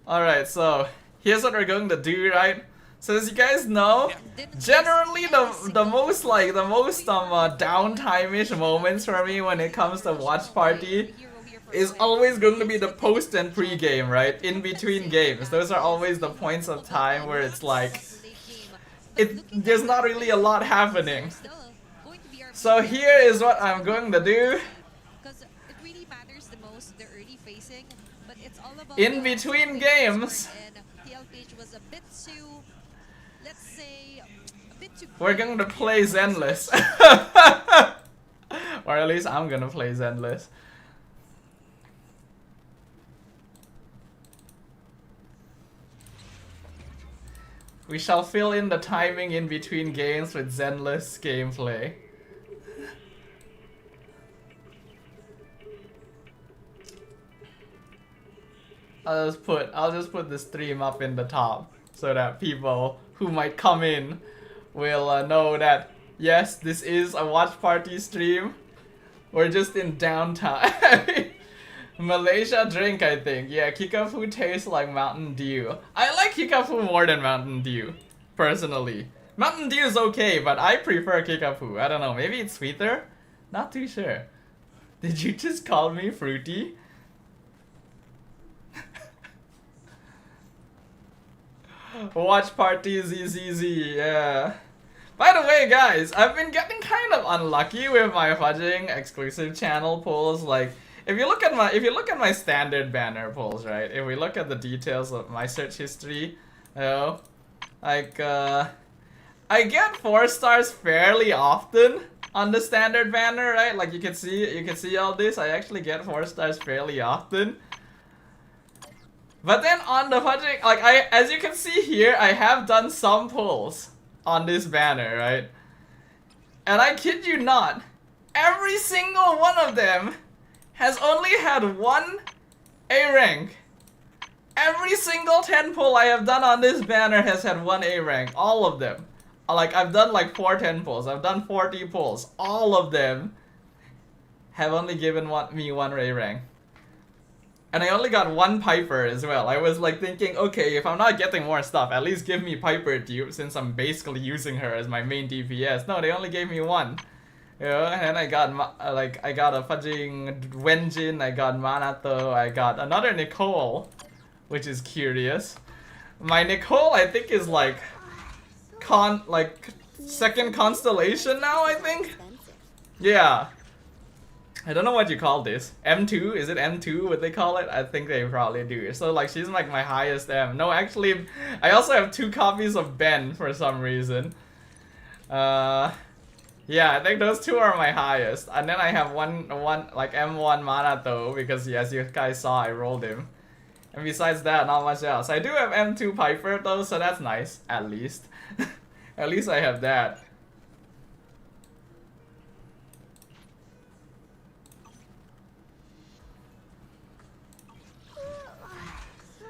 Alright, so here's what we're going to do, right? So as you guys know, generally the most downtime-ish moments for me when it comes to watch party is always going to be the post and pre-game, right? In between games. Those are always the points of time where it's like there's not really a lot happening. So here is what I'm going to do. In between games, we're going to play Zenless. Or at least I'm gonna play Zenless. We shall fill in the timing in between games with Zenless gameplay. I'll just put the stream up in the top so that people who might come in will know that yes, this is a watch party stream. We're just in downtime. Malaysia drink, I think. Yeah, Kikafu tastes like Mountain Dew. I like Kikafu more than Mountain Dew, personally. Mountain Dew is okay, but I prefer Kikafu. I don't know, maybe it's sweeter? Not too sure. Did you just call me fruity? Watch party ZZZ, yeah. By the way, guys, I've been getting kind of unlucky with my fudging exclusive channel polls. Like, if you look at my standard banner polls, right? If we look at the details of my search history, you know, like I get 4 stars fairly often on the standard banner, right? Like you can see all this. I actually get 4 stars fairly often. But then on the fudging, like as you can see here, I have done some polls on this banner, right? And I kid you not, every single one of them has only had 1 A rank. Every single 10 poll I have done on this banner has had 1 A rank. All of them. Like, I've done like 4 10 polls. I've done 40 polls. All of them have only given me 1 A rank. And I only got 1 Piper as well. I was like thinking, okay, if I'm not getting more stuff, at least give me Piper dupe since I'm basically using her as my main DPS. No, they only gave me 1. You know, and then I got I got a fudging Wenjin, I got Manato, I got another Nicole, which is curious. My Nicole I think is like second constellation now, I think. Yeah. I don't know what you call this. M2? Is it M2 what they call it? I think they probably do. So like she's like my highest M. No, actually I also have 2 copies of Ben for some reason. Yeah, I think those 2 are my highest. And then I have one like M1 Manato because as you guys saw I rolled him. And besides that, not much else. I do have M2 Piper though, so that's nice, at least. At least I have that.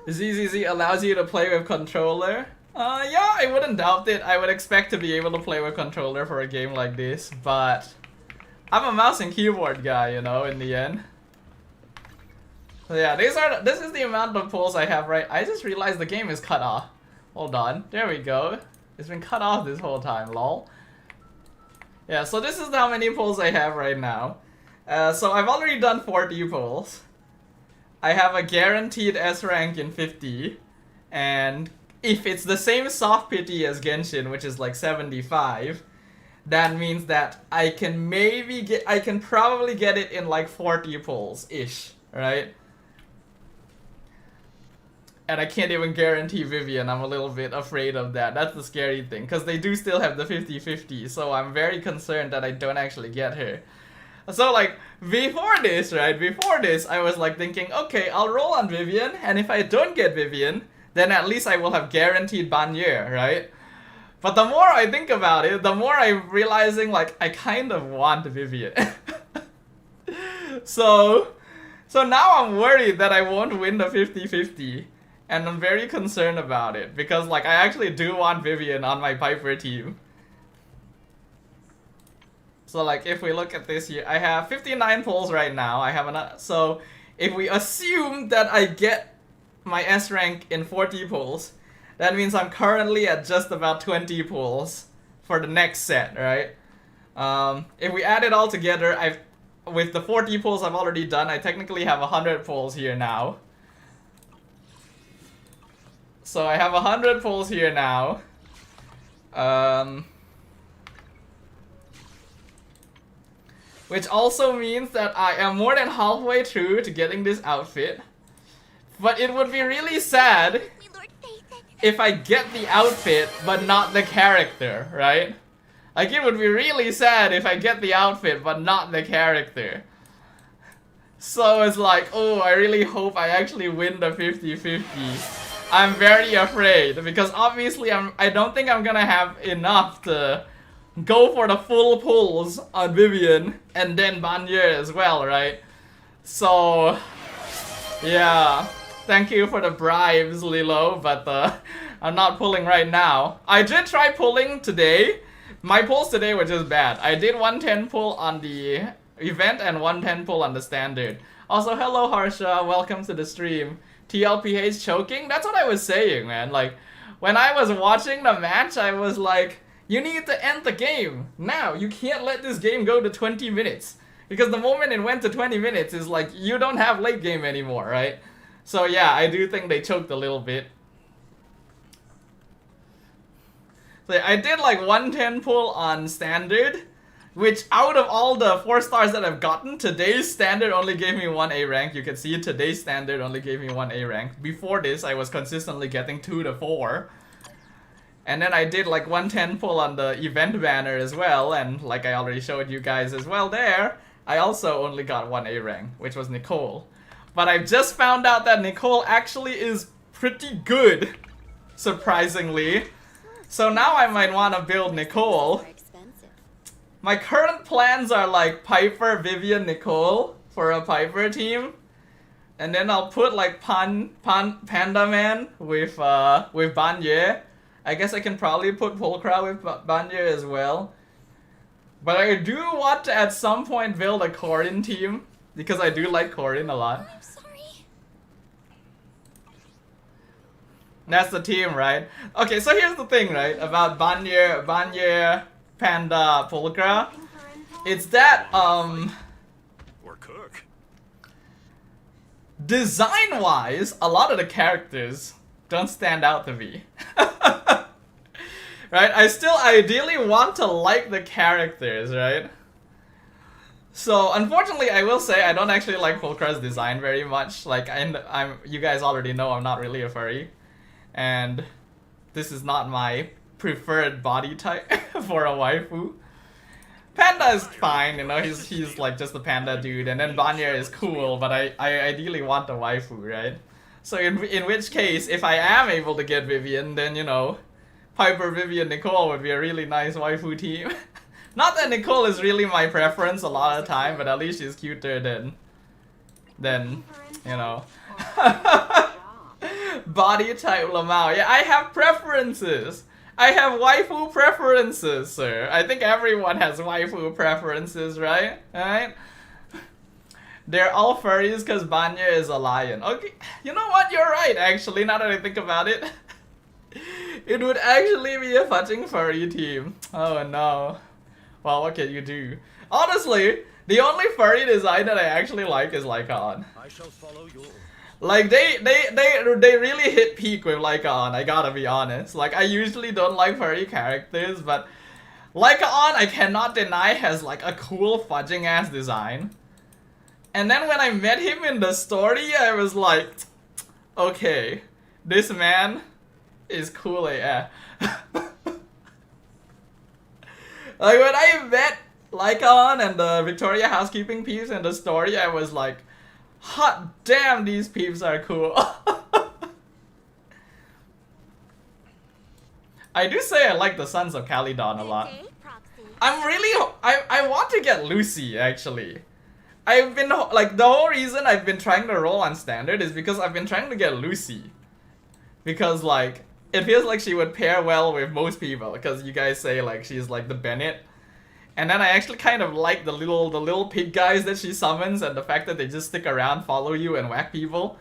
ZZZ allows you to play with controller. Yeah, I wouldn't doubt it. I would expect to be able to play with controller for a game like this, but I'm a mouse and keyboard guy, you know, in the end. So yeah, this is the amount of pulls I have, right? I just realized the game is cut off. Hold on, there we go. It's been cut off this whole time, lol. Yeah, so this is how many pulls I have right now. So I've already done 40 pulls. I have a guaranteed S rank in 50, and if it's the same soft pity as Genshin, which is like 75, that means that I can probably get it in like 40 pulls-ish, right? And I can't even guarantee Vivian. I'm a little bit afraid of that. That's the scary thing, because they do still have the 50-50, so I'm very concerned that I don't actually get her. So like, before this, right, I was like thinking, okay, I'll roll on Vivian, and if I don't get Vivian, then at least I will have guaranteed Bannier, right? But the more I think about it, the more I'm realizing, like, I kind of want Vivian. So now I'm worried that I won't win the 50-50, and I'm very concerned about it, because, like, I actually do want Vivian on my Piper team. So, like, if we look at this here, I have 59 pulls right now. I have enough. So, if we assume that I get my S rank in 40 pulls, that means I'm currently at just about 20 pulls for the next set, right? If we add it all together, with the 40 pulls I've already done, I technically have 100 pulls here now. So I have 100 pulls here now. Which also means that I am more than halfway through to getting this outfit. But it would be really sad if I get the outfit but not the character, right? Like, it would be really sad if I get the outfit but not the character. So it's like, oh, I really hope I actually win the 50-50. I'm very afraid, because obviously I don't think I'm gonna have enough to go for the full pulls on Vivian and then Bannier as well, right? So yeah, thank you for the bribes, Lilo, but I'm not pulling right now. I did try pulling today. My pulls today were just bad. I did 110 pull on the event and 110 pull on the standard. Also, hello Harsha, welcome to the stream. TLPH choking? That's what I was saying, man. Like, when I was watching the match, I was like, you need to end the game now. You can't let this game go to 20 minutes. Because the moment it went to 20 minutes is like, you don't have late game anymore, right? So yeah, I do think they choked a little bit. So I did like 110 pull on standard, which out of all the 4 stars that I've gotten, today's standard only gave me 1 A rank. You can see today's standard only gave me 1 A rank. Before this, I was consistently getting 2 to 4. And then I did like 110 pull on the event banner as well, and like I already showed you guys as well there, I also only got 1 A rank, which was Nicole. But I've just found out that Nicole actually is pretty good, surprisingly. So now I might want to build Nicole. My current plans are like Piper, Vivian, Nicole for a Piper team. And then I'll put like Panda Man with Bannier. I guess I can probably put Pulcra with Bannier as well. But I do want to at some point build a Corrin team, because I do like Corrin a lot. I'm sorry. That's the team, right? Okay, so here's the thing, right, about Bannier, Panda, Pulcra. It's that, Or cook. design-wise, a lot of the characters don't stand out to me. Right? I still ideally want to like the characters, right? So, unfortunately, I will say I don't actually like Pulcra's design very much. Like, you guys already know I'm not really a furry. And this is not my preferred body type for a waifu. Panda is fine, you know, he's like just a panda dude, and then Bannier is cool, but I ideally want the waifu, right? So in which case, if I am able to get Vivian, then, you know, Piper, Vivian, Nicole would be a really nice waifu team. Not that Nicole is really my preference a lot of the time, but at least she's cuter than you know. Body type Lamau. Yeah, I have preferences. I have waifu preferences, sir. I think everyone has waifu preferences, right? Alright? They're all furries because Banya is a lion. Okay, you know what? You're right, actually, now that I think about it. It would actually be a fudging furry team. Oh no. Well, what can you do? Honestly, the only furry design that I actually like is Lycaon. I shall follow your orders. Like they really hit peak with Lycaon, I gotta be honest. Like I usually don't like furry characters, but Lycaon I cannot deny has like a cool fudging ass design. And then when I met him in the story, I was like, okay, this man is cool AF. Like when I met Lycaon and the Victoria housekeeping peeps in the story, I was like, hot damn, these peeps are cool. I do say I like the Sons of Calydon a lot. I want to get Lucy actually. I've been like the whole reason I've been trying to roll on standard is because I've been trying to get Lucy. Because like it feels like she would pair well with most people because you guys say like she's like the Bennett. And then I actually kind of like the little pig guys that she summons and the fact that they just stick around, follow you, and whack people.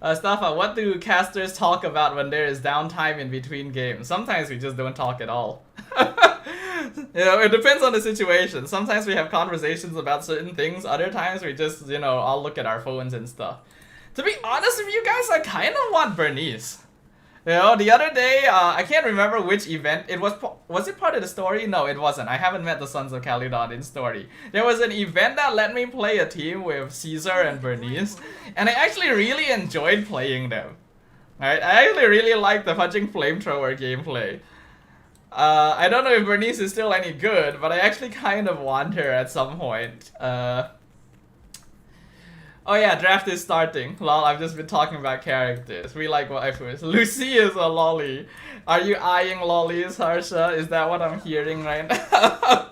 Staffa, what do casters talk about when there is downtime in between games? Sometimes we just don't talk at all. You know, it depends on the situation. Sometimes we have conversations about certain things, other times we just, you know, all look at our phones and stuff. To be honest with you guys, I kind of want Bernice. You know, the other day, I can't remember which event, it was it part of the story? No, it wasn't. I haven't met the Sons of Calydon in story. There was an event that let me play a team with Caesar and Bernice, and I actually really enjoyed playing them. Right? I actually really liked the fudging flamethrower gameplay. I don't know if Bernice is still any good, but I actually kind of want her at some point. Oh yeah, draft is starting. Lol, I've just been talking about characters. We like waifus. Lucy is a lolly. Are you eyeing lollies, Harsha? Is that what I'm hearing right now?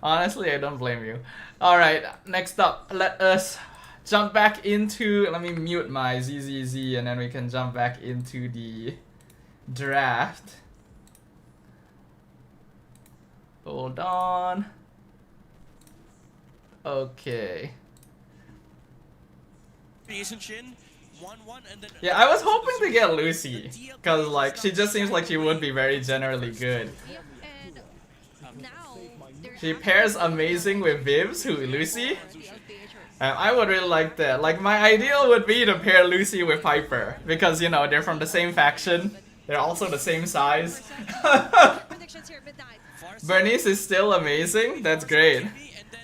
Honestly, I don't blame you. Alright, next up, let us jump back into... Let me mute my ZZZ and then we can jump back into the draft. Hold on. Okay. Yeah, I was hoping to get Lucy, cause like she just seems like she would be very generally good. She pairs amazing with Vivs, who Lucy. I would really like that. Like my ideal would be to pair Lucy with Piper, because you know they're from the same faction. They're also the same size. Bernice is still amazing. That's great.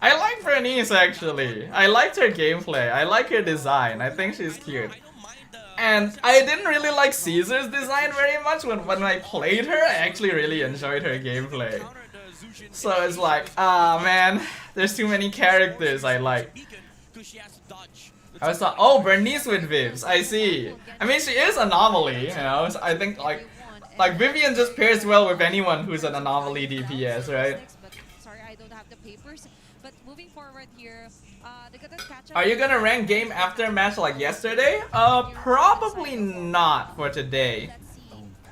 I like Bernice actually. I liked her gameplay. I like her design. I think she's cute. And I didn't really like Caesar's design very much. When I played her, I actually really enjoyed her gameplay. So it's like, ah man, there's too many characters I like. I was like, oh, Bernice with Vivs. I see. I mean, she is anomaly, you know. So I think like Vivian just pairs well with anyone who's an anomaly DPS, right? Sorry, I don't have the papers. But moving forward here, they got to catch up. Are you gonna rank game after a match like yesterday? Probably not for today.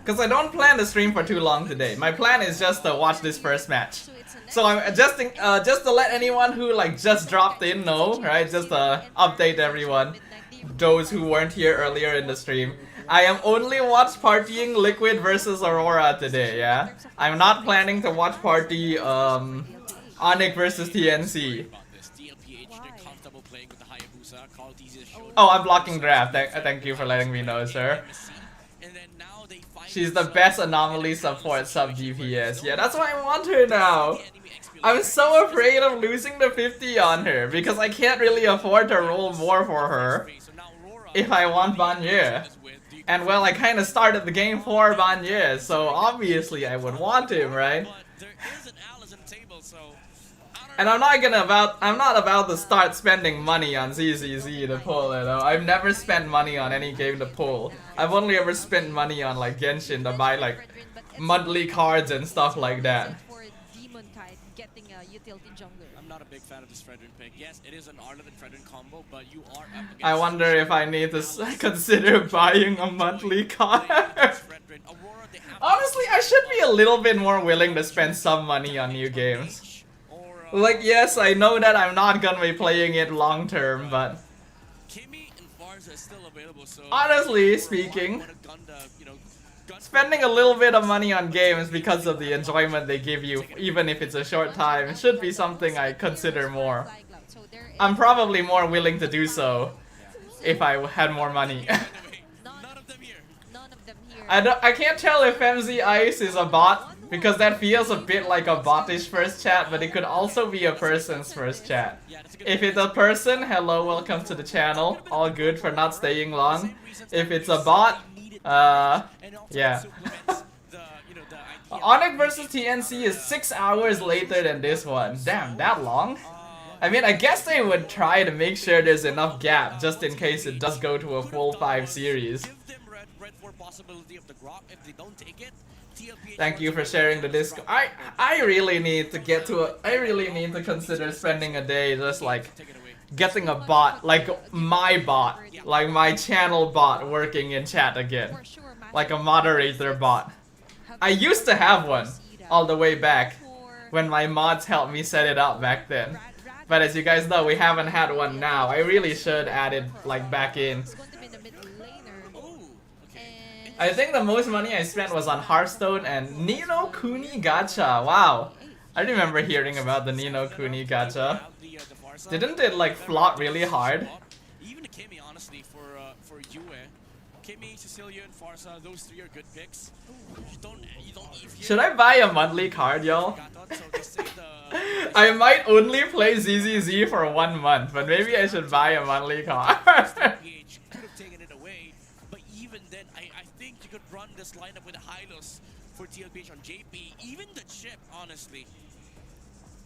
Because I don't plan to stream for too long today. My plan is just to watch this first match. So I'm adjusting, just to let anyone who like just dropped in know, right? Just to update everyone, those who weren't here earlier in the stream. I am only watch partying Liquid versus Aurora today, yeah? I'm not planning to watch party, Onyx versus TNC. Oh, I'm blocking draft. Thank you for letting me know, sir. She's the best anomaly support sub DPS. Yeah, that's why I want her now. I'm so afraid of losing the 50 on her because I can't really afford to roll more for her if I want Banye. And well, I kind of started the game for Banye, so obviously I would want him, right? And I'm not about to start spending money on ZZZ to pull, you know. I've never spent money on any game to pull. I've only ever spent money on like Genshin to buy like monthly cards and stuff like that. utility jungler. I'm not a big fan of this Fredrin pick. Yes, it is an Arlen and Fredrin combo, but you are up against I wonder if I need to consider buying a monthly card. Fredrin. Aurora, they have Honestly, I should be a little bit more willing to spend some money on new games. Like, yes, I know that I'm not gonna be playing it long term, but Kimmy and Farza is still available, so honestly speaking, spending a little bit of money on games because of the enjoyment they give you, even if it's a short time, should be something I consider more. I'm probably more willing to do so if I had more money. none of them here. None of them here. I can't tell if MZ Ice is a bot, because that feels a bit like a botish first chat, but it could also be a person's first chat. If it's a person, hello, welcome to the channel. All good for not staying long. If it's a bot, yeah. Onyx versus TNC is 6 hours later than this one. Damn, that long? I mean, I guess they would try to make sure there's enough gap just in case it does go to a full 5 series. Thank you for sharing the disc. I really need to get to a, I really need to consider spending a day just like getting a bot, like my bot, like my channel bot working in chat again. Like a moderator bot. I used to have one all the way back when my mods helped me set it up back then. But as you guys know, we haven't had one now. I really should add it like back in. I think the most money I spent was on Hearthstone and Nino Kuni Gacha. Wow. I remember hearing about the Nino Kuni Gacha. Didn't it like flop really hard? Even Kimmy, honestly, for Yue. Kimmy, Cecilia, and Farsa, those three are good picks. Should I buy a monthly card, y'all? I might only play ZZZ for 1 month, but maybe I should buy a monthly card. You could run this lineup with Hylos for TLPH on JP, even the chip, honestly.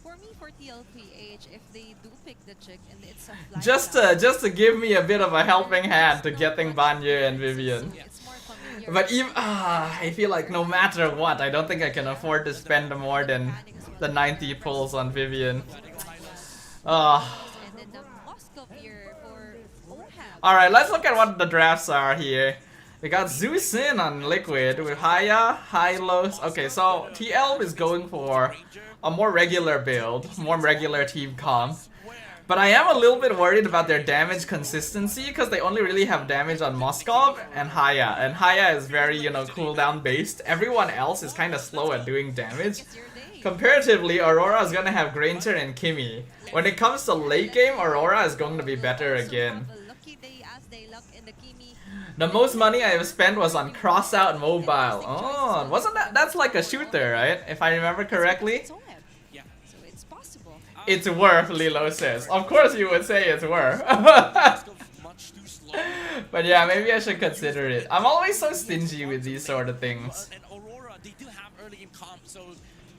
For me, for TLPH, if they do pick the chick and it's a just to give me a bit of a helping hand to getting Banyo and Vivian. But even I feel like no matter what, I don't think I can afford to spend more than the 90 pulls on Vivian. Alright, let's look at what the drafts are here. We got Zeusin on Liquid with Haya, Hylos. Okay, so TL is going for a more regular build, more regular team comp. But I am a little bit worried about their damage consistency because they only really have damage on Moskov and Haya. And Haya is very, you know, cooldown based. Everyone else is kind of slow at doing damage. Comparatively, Aurora is going to have Granger and Kimmy. When it comes to late game, Aurora is going to be better again. The most money I have spent was on Crossout Mobile. Oh, wasn't that's like a shooter, right? If I remember correctly. Yeah, so it's possible. It's worth, Lilo says. Of course you would say it's worth. But yeah, maybe I should consider it. I'm always so stingy with these sort of things.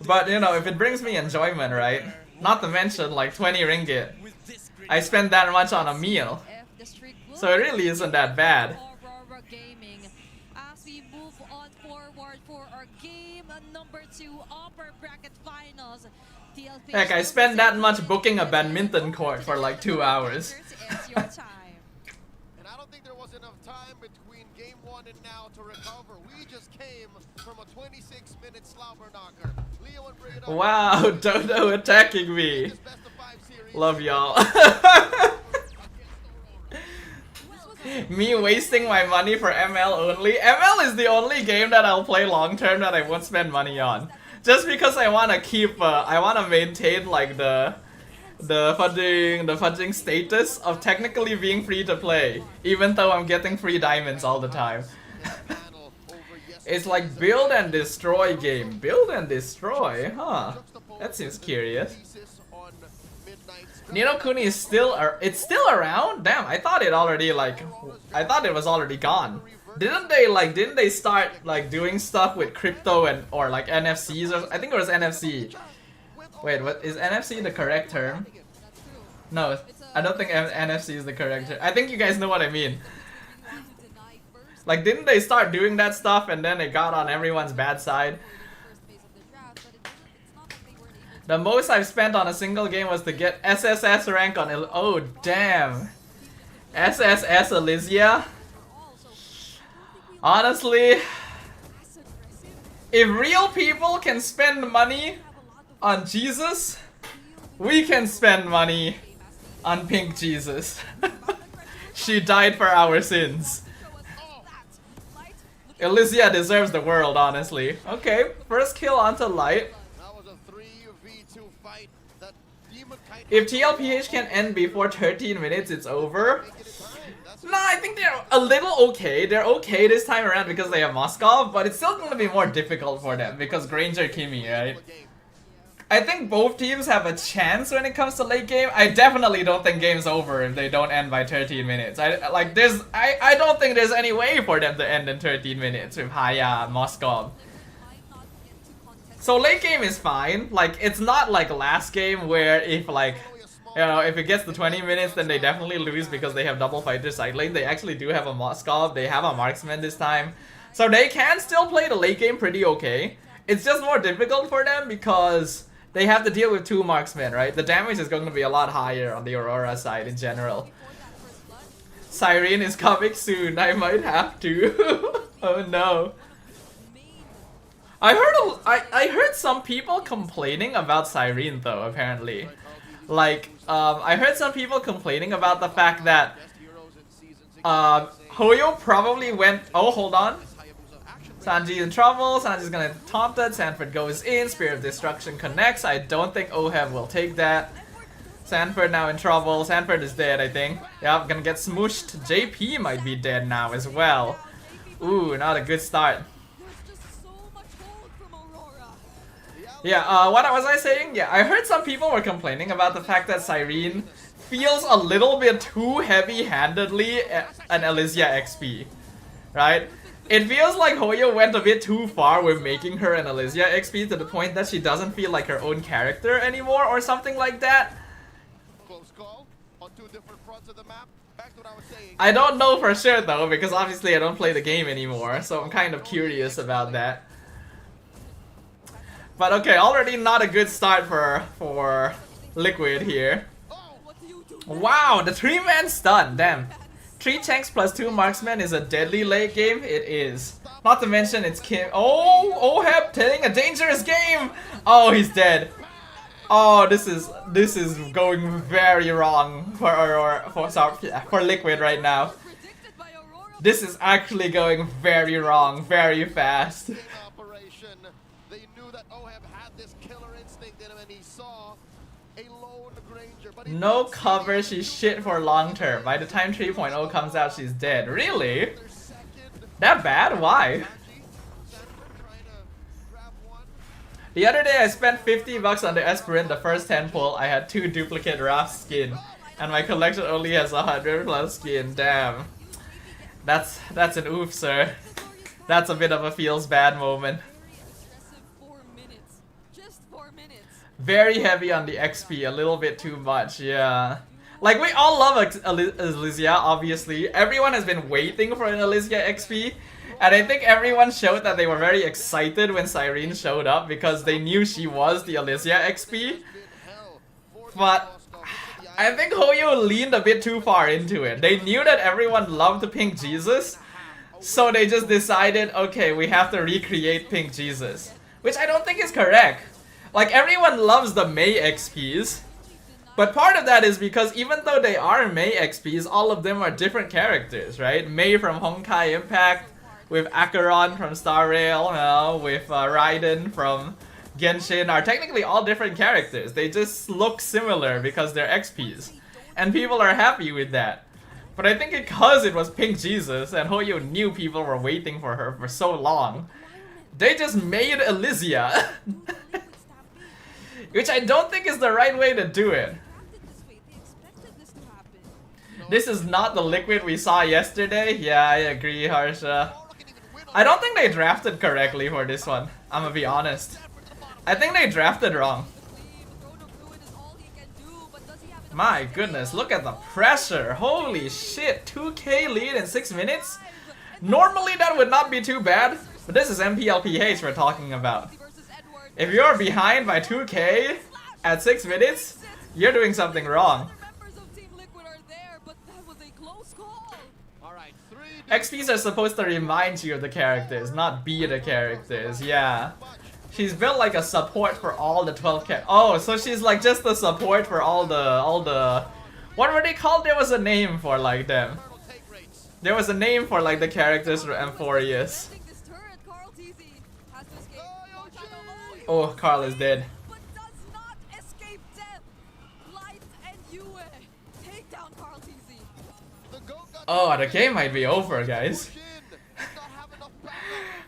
But you know, if it brings me enjoyment, right? Not to mention like 20 ringgit. I spend that much on a meal. So it really isn't that bad. As we move on forward for our game number 2 upper bracket finals. Heck, I spent that much booking a badminton court for like 2 hours. It's your time. And I don't think there was enough time between game 1 and now to recover. We just came from a 26-minute slobber knocker. Leo and Brady. Wow, Dodo attacking me. Love y'all. Me wasting my money for ML only. ML is the only game that I'll play long term that I won't spend money on. Just because I want to keep, I want to maintain like the fudging status of technically being free to play, even though I'm getting free diamonds all the time. It's like build and destroy game. Build and destroy, huh? That seems curious. Nino Kuni is still, it's still around? Damn, I thought it already like, I thought it was already gone. Didn't they start like doing stuff with crypto and, or like NFCs or, I think it was NFC. Wait, what, is NFC the correct term? No, I don't think NFC is the correct term. I think you guys know what I mean. Like, didn't they start doing that stuff and then it got on everyone's bad side? The most I've spent on a single game was to get SSS rank on oh damn. SSS Elysia? Honestly, if real people can spend money on Jesus, we can spend money on Pink Jesus. She died for our sins. Elysia deserves the world, honestly. Okay, first kill onto Light. If TLPH can end before 13 minutes, it's over. Nah, I think they're a little okay. They're okay this time around because they have Moskov, but it's still going to be more difficult for them because Granger Kimi, right? I think both teams have a chance when it comes to late game. I definitely don't think game's over if they don't end by 13 minutes. I don't think there's any way for them to end in 13 minutes with Haya and Moskov. So late game is fine. Like, it's not like last game where if like, you know, if it gets to 20 minutes then they definitely lose because they have double fighter side lane. They actually do have a Moskov. They have a marksman this time. So they can still play the late game pretty okay. It's just more difficult for them because they have to deal with two marksmen, right? The damage is going to be a lot higher on the Aurora side in general. Siren is coming soon. I might have to. Oh no. I heard some people complaining about Siren though, apparently. Like, I heard some people complaining about the fact that Hoyo probably went... Oh, hold on. Sanji in trouble. Sanji's gonna taunt it. Sanford goes in. Spirit of Destruction connects. I don't think Oheb will take that. Sanford now in trouble. Sanford is dead, I think. Yeah, I'm gonna get smooshed. JP might be dead now as well. Ooh, not a good start. Yeah, what was I saying? Yeah, I heard some people were complaining about the fact that Siren feels a little bit too heavy-handedly an Elysia XP, right? It feels like Hoyo went a bit too far with making her an Elysia XP to the point that she doesn't feel like her own character anymore or something like that. I don't know for sure though, because obviously I don't play the game anymore, so I'm kind of curious about that. But okay, already not a good start for Liquid here. Wow, the 3-man stun, damn. 3 tanks plus 2 marksmen is a deadly late game. It is. Not to mention it's Kim. Oh, Oheb playing a dangerous game. Oh, he's dead. Oh, this is going very wrong for Liquid right now. This is actually going very wrong, very fast. No cover, she's shit for long term. By the time 3.0 comes out, she's dead. Really? That bad? Why? The other day I spent 50 bucks on the Esperin, the first 10 pull. I had 2 duplicate Raph skin. And my collection only has 100 plus skin. Damn. That's an oof, sir. That's a bit of a feels bad moment. Very heavy on the XP, a little bit too much, yeah. Like, we all love Elysia, obviously. Everyone has been waiting for an Elysia XP. And I think everyone showed that they were very excited when Siren showed up because they knew she was the Elysia XP. But I think Hoyo leaned a bit too far into it. They knew that everyone loved Pink Jesus. So they just decided, okay, we have to recreate Pink Jesus. Which I don't think is correct. Like, everyone loves the Mei XPs, but part of that is because even though they are Mei XPs, all of them are different characters, right? Mei from Honkai Impact, with Acheron from Star Rail, with Raiden from Genshin are technically all different characters. They just look similar because they're XPs, and people are happy with that. But I think because it was Pink Jesus and Hoyo knew people were waiting for her for so long, they just made Elysia. Which I don't think is the right way to do it. This is not the Liquid we saw yesterday. Yeah, I agree, Harsha. I don't think they drafted correctly for this one. I'm gonna be honest. I think they drafted wrong. My goodness, look at the pressure. Holy shit, 2k lead in 6 minutes? Normally that would not be too bad, but this is MPL PH we're talking about. If you're behind by 2k, at 6 minutes, you're doing something wrong. Other members of Team Liquid are there, but that was a close call. All right, 3 XPs are supposed to remind you of the characters, not be the characters. Yeah. She's built like a support for all the 12 Oh, so she's like just the support for all the what were they called? There was a name for like them. turtle take rates. There was a name for like the characters for Amphorius. Defending this turret, Carl TZ has to escape. Oh, Carl is dead. But does not escape death. Light and Yue take down Carl TZ. The goat got Oh, the game might be over, guys. push in. Does not have enough backup.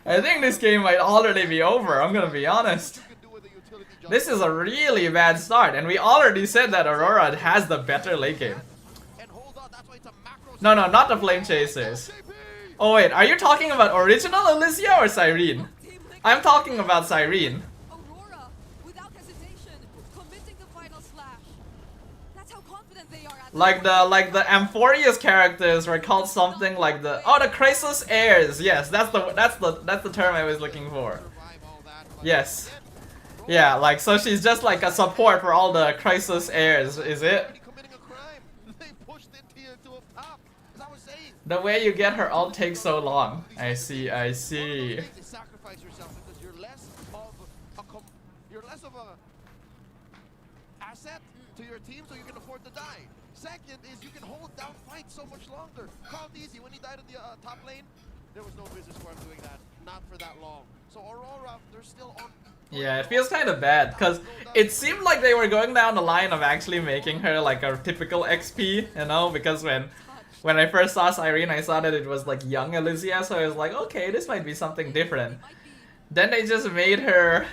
I think this game might already be over, I'm gonna be honest. You can do with a utility jump. This is a really bad start, and we already said that Aurora has the better late game. And hold on, that's why it's a macro. No, no, not the Flame Chasers. Oh wait, are you talking about original Elysia or Cyrene? Team Liquid I'm talking about Cyrene. Aurora, without hesitation, committing the final slash. That's how confident they are at Like the Amphorius characters were called something like the Crisis Heirs. Yes, that's the term I was looking for. Survive all that, but Yes. Yeah, like so she's just like a support for all the Crisis Heirs, is it? already committing a crime. They pushed into a top. As I was saying, The way you get her ult takes so long. I see, I see. one of those things is sacrifice yourself because you're less of a asset to your team, so you can afford to die. Second is you can hold down fights so much longer. Carl Deasy, when he died in the top lane, there was no business for him doing that. Not for that long. So Aurora, they're still on. Yeah, it feels kind of bad because it seemed like they were going down the line of actually making her like a typical XP, you know, because when I first saw Cyrene, I saw that it was like young Elysia, so I was like, okay, this might be something different. Then they just made her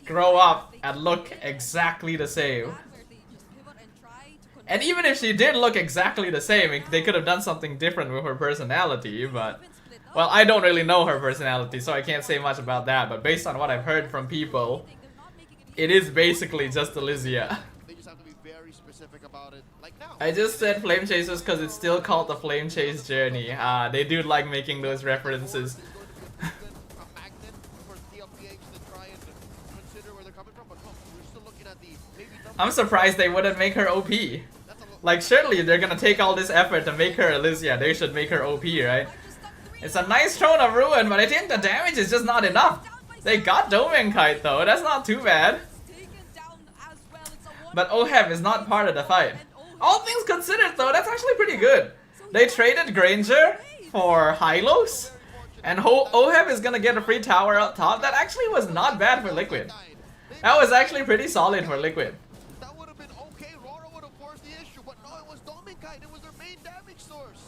grow up and look exactly the same. where they just pivot and try to connect. And even if she did look exactly the same, they could have done something different with her personality, but... Well, I don't really know her personality, so I can't say much about that, but based on what I've heard from people, They're not making it it is basically just Elysia. They just have to be very specific about it. Like now. I just said Flame Chasers because it's still called the Flame Chase Journey. They do like making those references. Is going to be a magnet for MPL PH to try and consider where they're coming from, but no, we're still looking at the maybe number. I'm surprised they wouldn't make her OP. That's a Like, surely they're gonna take all this effort to make her Elysia. They should make her OP, right? It's a nice Throne of Ruin, but I think the damage is just not enough. They got Doming Kite though, that's not too bad. taken down as well. It's a But Oheb is not part of the fight. All things considered though, that's actually pretty good. They traded Granger for Hylos, and Oheb is gonna get a free tower up top. That actually was not bad for Liquid. That was actually pretty solid for Liquid. That would have been okay. Rora would have forced the issue, but no, it was Dominkite. It was their main damage source.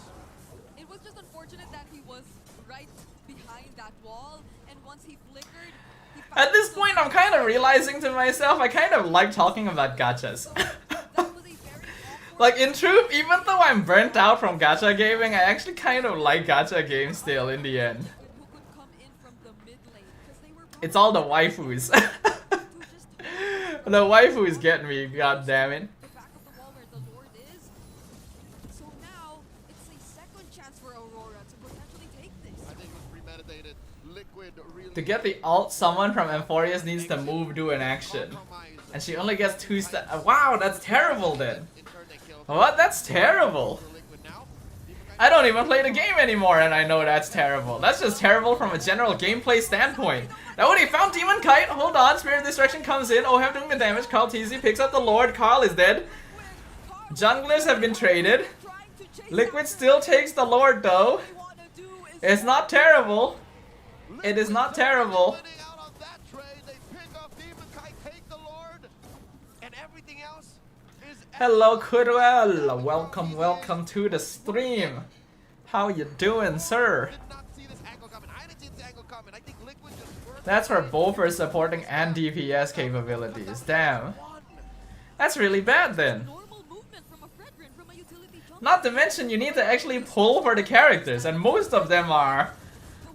It was just unfortunate that he was right behind that wall, and once he flickered, he At this point, I'm kind of realizing to myself, I kind of like talking about gachas. that was a very awkward Like, in truth, even though I'm burnt out from gacha gaming, I actually kind of like gacha games still in the end. who could come in from the mid lane, because they were It's all the waifus. to just The waifus get me, god damn it. the back of the wall where the Lord is. So now it's a second chance for Aurora to potentially take this. I think it was premeditated. Liquid really. To get the ult, someone from Amphorius needs to move, do an action. And she only gets 2 Wow, that's terrible then. In turn, they killed What? That's terrible. Liquid now. I don't even play the game anymore and I know that's terrible. That's just terrible from a general gameplay standpoint. Now when he found Demon Kite, hold on, Spirit of Destruction comes in, Oheb doing the damage, Carl TZ picks up the Lord, Carl is dead. Junglers have been traded. Trying to chase Liquid still takes the Lord though. what they want to do is It's not terrible. It is not terrible. Winning out on that trade, they pick up Demon Kite, take the Lord, and everything else is. Hello Kudwell, welcome to the stream. How you doing, sir? Did not see this angle coming. I didn't see this angle coming. I think Liquid just worked. That's for both her supporting and DPS capabilities. Damn. That's really bad then. normal movement from a Fredrin, from a utility jump. Not to mention you need to actually pull for the characters, and most of them are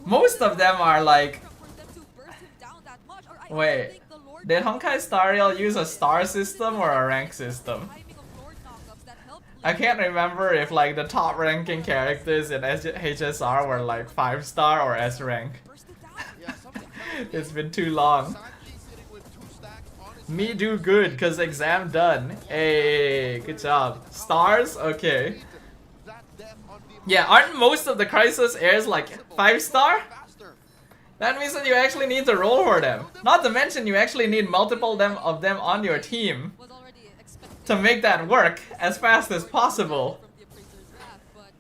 like, For them to burst him down that much, or I wait, think the Lord did Honkai Star Rail use a star system or a rank system? timing of Lord knockups that helped I can't remember if like the top ranking characters in HSR were like 5-star or S rank. burst it down. Yeah, something. It's been too long. Sanji sitting with 2 stacks on Me do good, cause exam done. Hey, good job. Stars? Okay. That death on the Yeah, aren't most of the Crisis airs like 5-star? faster. That means that you actually need to roll for them. Not to mention you actually need multiple of them on your team Was already expected to make that work as fast as possible. from the Appraiser's wrath, but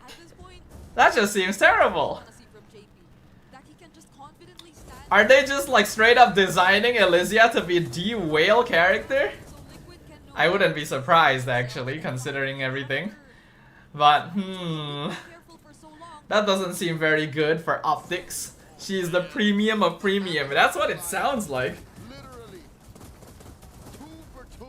at this point, That just seems terrible. I want to see from JP that he can just confidently stand. Are they just like straight up designing Elysia to be the whale character? So Liquid can no I wouldn't be surprised actually, considering everything. But careful for so long. that doesn't seem very good for optics. She's the premium of premium. That's what it sounds like. Literally. 2 for 2.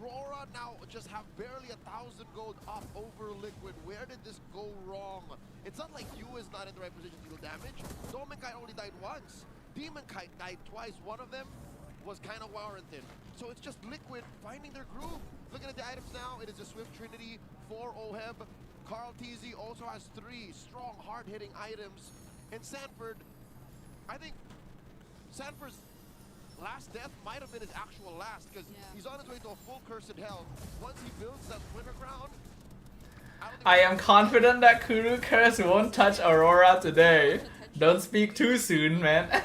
Aurora now just have barely 1,000 gold up over Liquid. Where did this go wrong? It's not like Yu is not in the right position to deal damage. Domin Kite only died once. Demon Kite died twice. One of them was kind of warranted. So it's just Liquid finding their groove. Looking at the items now, it is a Swift Trinity for Oheb. Carl TZ also has 3 strong, hard-hitting items. And Sanford, I think Sanford's last death might have been his actual last, because he's on his way to a full cursed hell. Once he builds that winter crown, I am confident that Kuru Curse won't touch Aurora today. Don't speak too soon, man.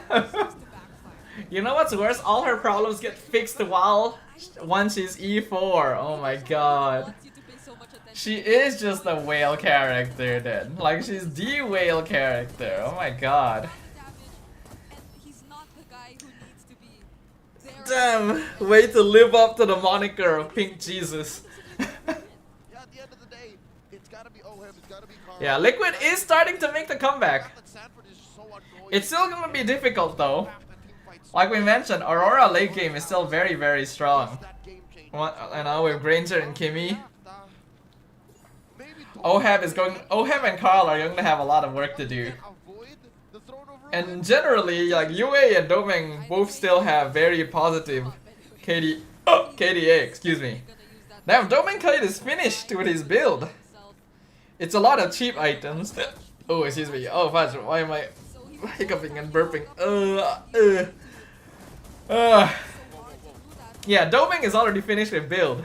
You know what's worse? All her problems get fixed once she's E4. Oh my god. Wants you to pay so much attention. She is just a whale character then. Like she's the whale character. Oh my god. Damage, and he's not the guy who needs to be there. Damn, way to live up to the moniker of Pink Jesus. yeah, at the end of the day, it's gotta be Oheb, it's gotta be Carl. Yeah, Liquid is starting to make the comeback. That Sanford is so annoying. It's still gonna be difficult though. Half the team fights Like we mentioned, Aurora late game is still very, very strong. that game changer. You know, with Granger and Kimmy. Maybe Oheb and Carl are going to have a lot of work to do. avoid the throne of ruin. And generally, like Yue and Domeng both still have very positive KDA, excuse me. Damn, Domeng Kite is finished with his build. It's a lot of cheap items. Oh, excuse me. Oh, fudge, why am I hiccuping and burping? Yeah, Domeng is already finished with build.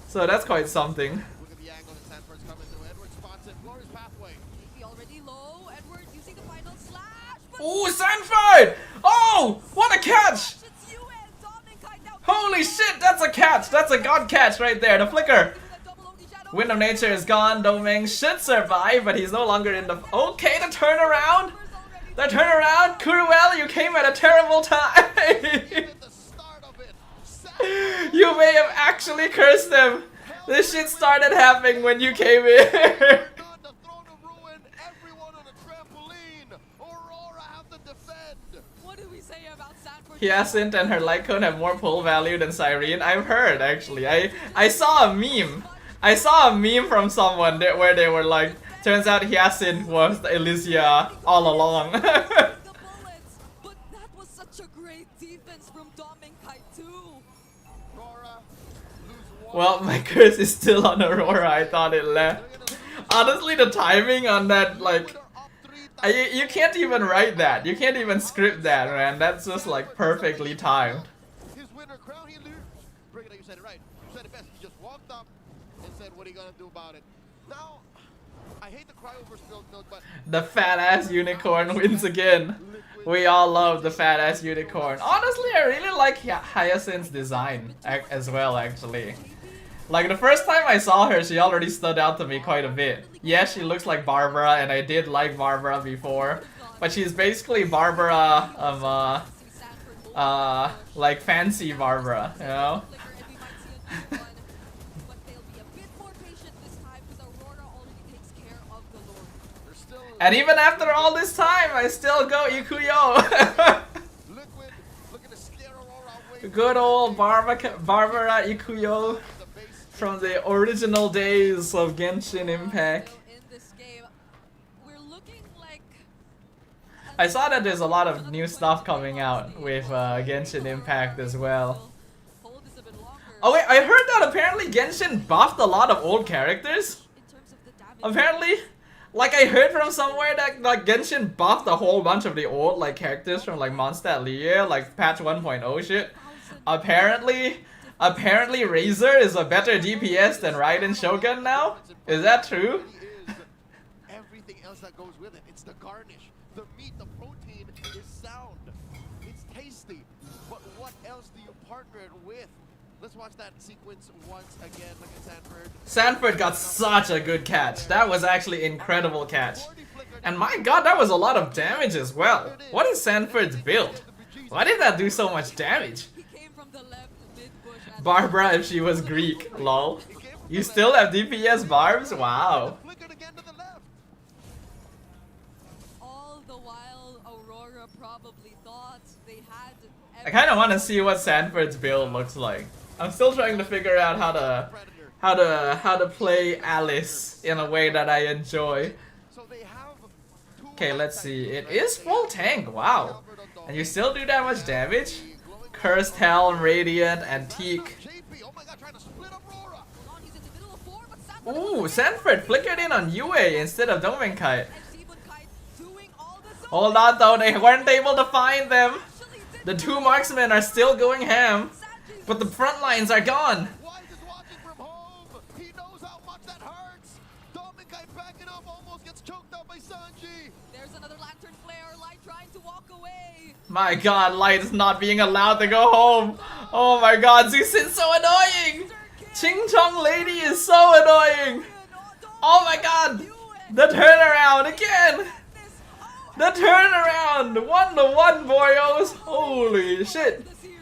So that's quite something. Look at the angle that Sanford's coming through. Edward spots it. Glory's pathway. He already low. Edward using the final slash. But Ooh, Sanford! Oh, what a catch! it's you and Dominic Kite now. Holy shit, that's a catch! That's a god catch right there, the flicker! With a double OD shadow. Wind of Nature is gone, Domeng should survive, but he's no longer in the... Okay, the turnaround! The turnaround! Kuruel, you came at a terrible time! At the start of it, Sanford You may have actually cursed him! This shit started happening when you came in! done the throne of ruin. Everyone on a trampoline. Aurora have to defend. What do we say about Sanford? Hyacinth and her light cone have more pull value than Cyrene. I've heard, actually. I saw a meme. I saw a meme from someone where they were like, turns out Hyacinth was Elysia all along. The bullets, but that was such a great defense from Dominic Kite too. Aurora lose one. Well, my curse is still on Aurora. I thought it left. Honestly, the timing on that, like, They're up 3,000. you can't even write that. You can't even script that, man. That's just like perfectly timed. His winner crown, he loses. Brigadier, you said it right. You said it best. He just walked up and said, what are you gonna do about it? Now, I hate to cry over spilled milk, but The fat ass unicorn wins again. We all love the fat ass unicorn. Honestly, I really like Hyacinth's design as well, actually. Like, the first time I saw her, she already stood out to me quite a bit. Yes, she looks like Barbara, and I did like Barbara before. But she's basically Barbara, See Sanford move like fancy Barbara, you know? flicker, and we might see a new one. But they'll be a bit more patient this time because Aurora already takes care of the Lord. there's still And even after all this time, I still go Ikuyo! Liquid looking to scare Aurora away. Good old Barbara Ikuyo The base. from the original days of Genshin Impact. In this game, we're looking like I saw that there's a lot of new stuff coming out with Genshin Impact as well. hold this a bit longer. Oh wait, I heard that apparently Genshin buffed a lot of old characters. In terms of the damage. Apparently, like I heard from somewhere that like Genshin buffed a whole bunch of the old like characters from like Mondstadt Lier, like patch 1.0 shit. Apparently Razor is a better DPS than Raiden Shogun now? Is that true? Everything else that goes with it. It's the garnish, the meat, the protein is sound. It's tasty. But what else do you partner it with? Let's watch that sequence once again. Look at Sanford. Sanford got such a good catch. That was actually incredible catch. And my god, that was a lot of damage as well. What is Sanford's build? Why did that do so much damage? He came from the left mid bush and Barbara if she was Greek, lol. You still have DPS barbs? Wow. Flickered again to the left. all the while Aurora probably thought they had I kind of want to see what Sanford's build looks like. I'm still trying to figure out how to play Alice in a way that I enjoy. So they have two Okay, let's see. It is full tank. Wow. And you still do that much damage? Cursed Helm, Radiant, and Teak. JP, oh my god, trying to split up Aurora. on. He's in the middle of four, but Sanford Ooh, Sanford flickered in on Yue instead of Domenkite. and Simon Kite doing all the Hold on though, they weren't able to find them. actually did The two marksmen are still going ham, Sanji's but the front lines are gone. White is watching from home. He knows how much that hurts. Dominicai backing up, almost gets choked out by Sanji. There's another lantern flare, Light trying to walk away. My god, Light is not being allowed to go home. Oh my god, Zeus is so annoying. Ching Chong Lady is so annoying. Oh my god, the turnaround again. The turnaround, 1-1 boyos. Holy shit. The series.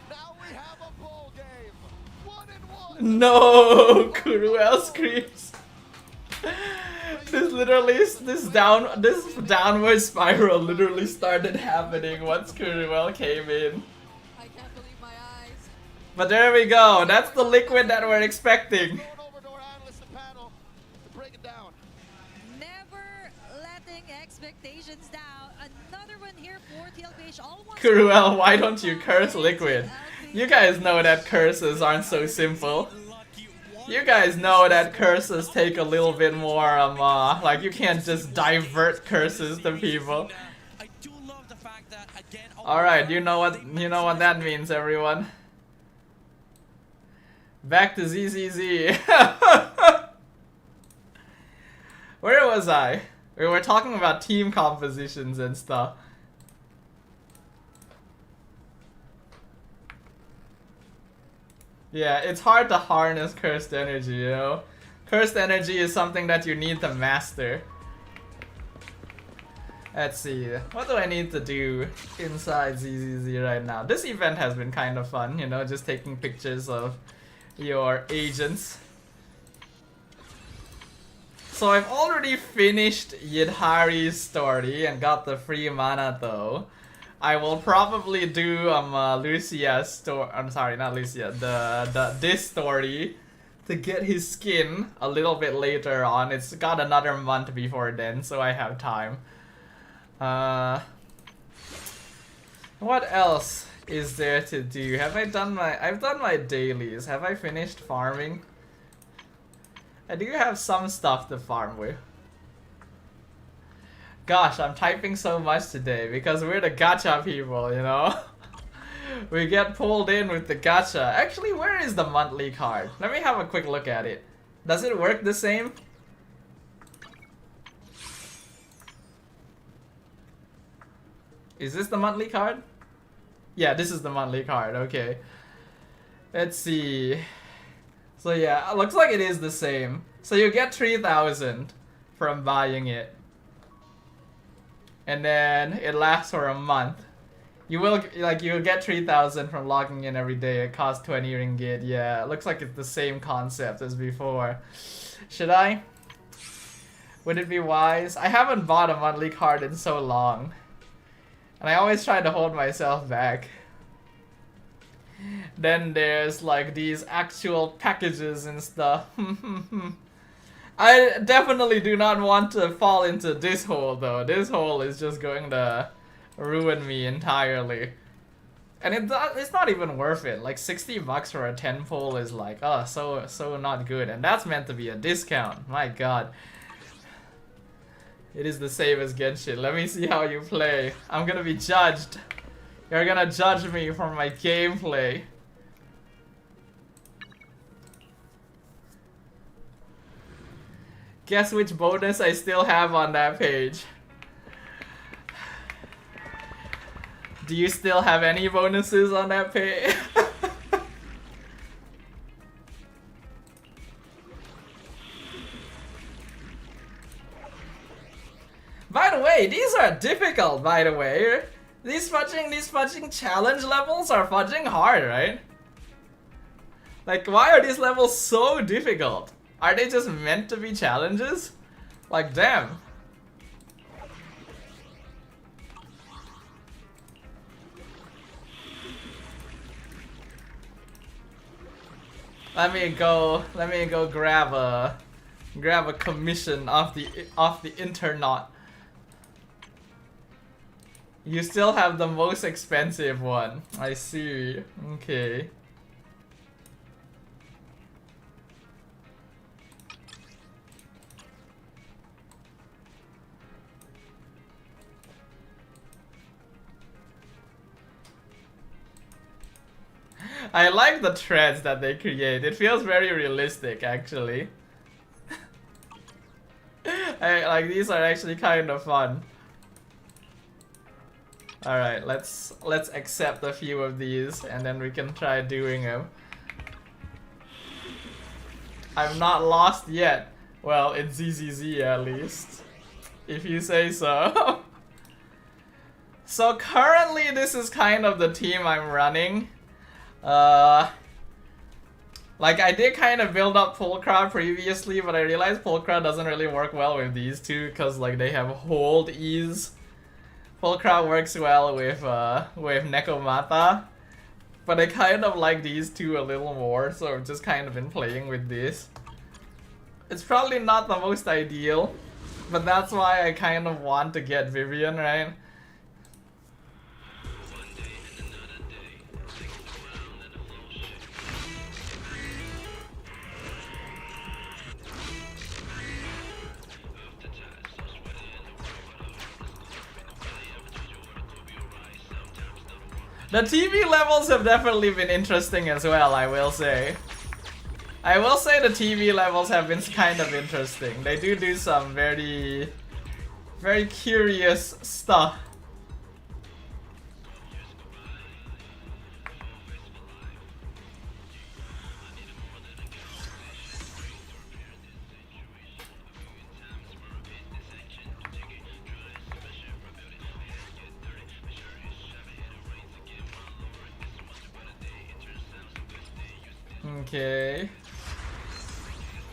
Now we have a ball game. 1-1. No, Kuruel screams. This downward spiral literally started happening once Kuruel came in. I can't believe my eyes. But there we go. That's the liquid that we're expecting. Going over to our analyst and panel to break it down. Never letting expectations down. Another one here for TLPH. All one Kuruel, why don't you curse liquid? You guys know that curses aren't so simple. You guys know that curses take a little bit more, like you can't just divert curses to people. I do love the fact that again. Alright, you know what that means, everyone. Back to ZZZ. Where was I? We were talking about team compositions and stuff. Yeah, it's hard to harness cursed energy, you know? Cursed energy is something that you need to master. Let's see, what do I need to do inside ZZZ right now? This event has been kind of fun, you know, just taking pictures of your agents. So I've already finished Yidhari's story and got the free mana though. I will probably do Lucia's story. I'm sorry, not Lucia. This story to get his skin a little bit later on. It's got another month before then, so I have time. What else is there to do? I've done my dailies. Have I finished farming? I do have some stuff to farm with. Gosh, I'm typing so much today because we're the gacha people, you know? We get pulled in with the gacha. Actually, where is the monthly card? Let me have a quick look at it. Does it work the same? Is this the monthly card? Yeah, this is the monthly card, okay. Let's see. So yeah, it looks like it is the same. So you get 3,000 from buying it. And then it lasts for a month. You'll get 3,000 from logging in every day. It costs 20 ringgit. Yeah, it looks like it's the same concept as before. Should I? Would it be wise? I haven't bought a monthly card in so long. And I always try to hold myself back. Then there's like these actual packages and stuff. I definitely do not want to fall into this hole though. This hole is just going to ruin me entirely. And it's not even worth it. Like 60 bucks for a 10 pull is like, oh, so not good. And that's meant to be a discount. My god. It is the same as Genshin. Let me see how you play. I'm gonna be judged. You're gonna judge me for my gameplay. Guess which bonus I still have on that page. Do you still have any bonuses on that page? By the way, these are difficult, by the way. These fudging challenge levels are fudging hard, right? Like, why are these levels so difficult? Are they just meant to be challenges? Like, damn. Let me go grab a commission off the internet. You still have the most expensive one. I see. Okay. I like the threads that they create. It feels very realistic, actually. Like, these are actually kind of fun. Alright, let's accept a few of these and then we can try doing them. I'm not lost yet. Well, it's ZZZ at least. If you say so. So currently this is kind of the team I'm running. Like, I did kind of build up Pulcra previously, but I realized Pulcra doesn't really work well with these two because, like, they have hold ease. Pulcra works well with Nekomata, but I kind of like these two a little more, so I've just kind of been playing with this. It's probably not the most ideal, but that's why I kind of want to get Vivian, right? The TV levels have definitely been interesting as well, I will say. I will say the TV levels have been kind of interesting. They do some very curious stuff. Okay.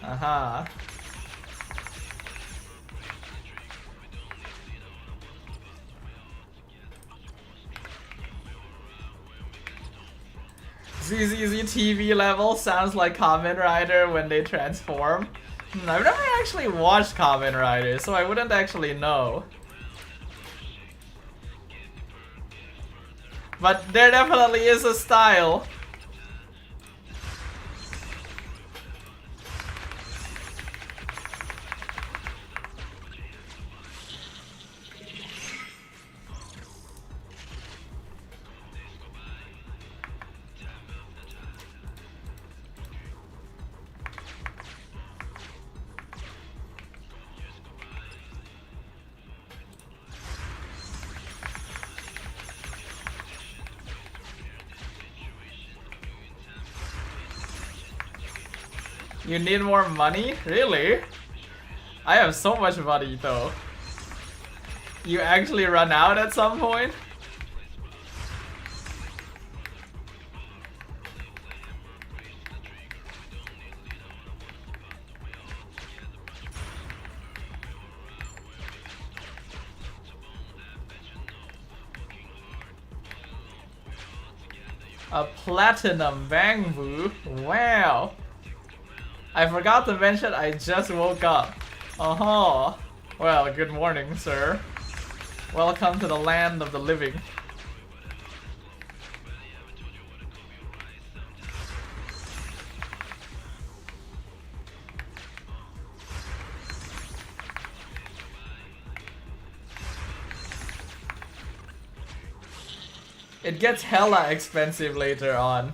Aha. ZZZ TV level sounds like Kamen Rider when they transform. I've never actually watched Kamen Rider, so I wouldn't actually know. But there definitely is a style. You need more money? Really? I have so much money though. You actually run out at some point? A platinum bamboo? Wow. I forgot to mention I just woke up. Well, good morning, sir. Welcome to the land of the living. It gets hella expensive later on.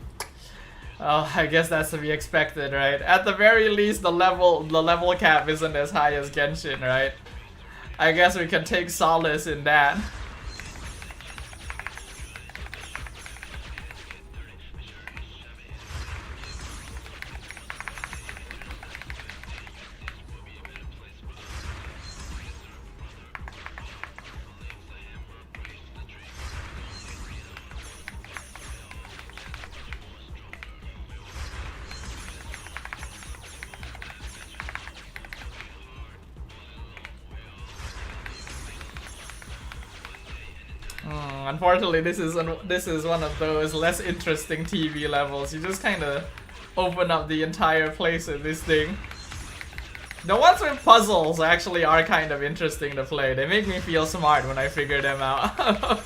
Oh, I guess that's to be expected, right? At the very least, the level cap isn't as high as Genshin, right? I guess we can take solace in that. Unfortunately, this is one of those less interesting TV levels. You just kind of open up the entire place with this thing. The ones with puzzles actually are kind of interesting to play. They make me feel smart when I figure them out.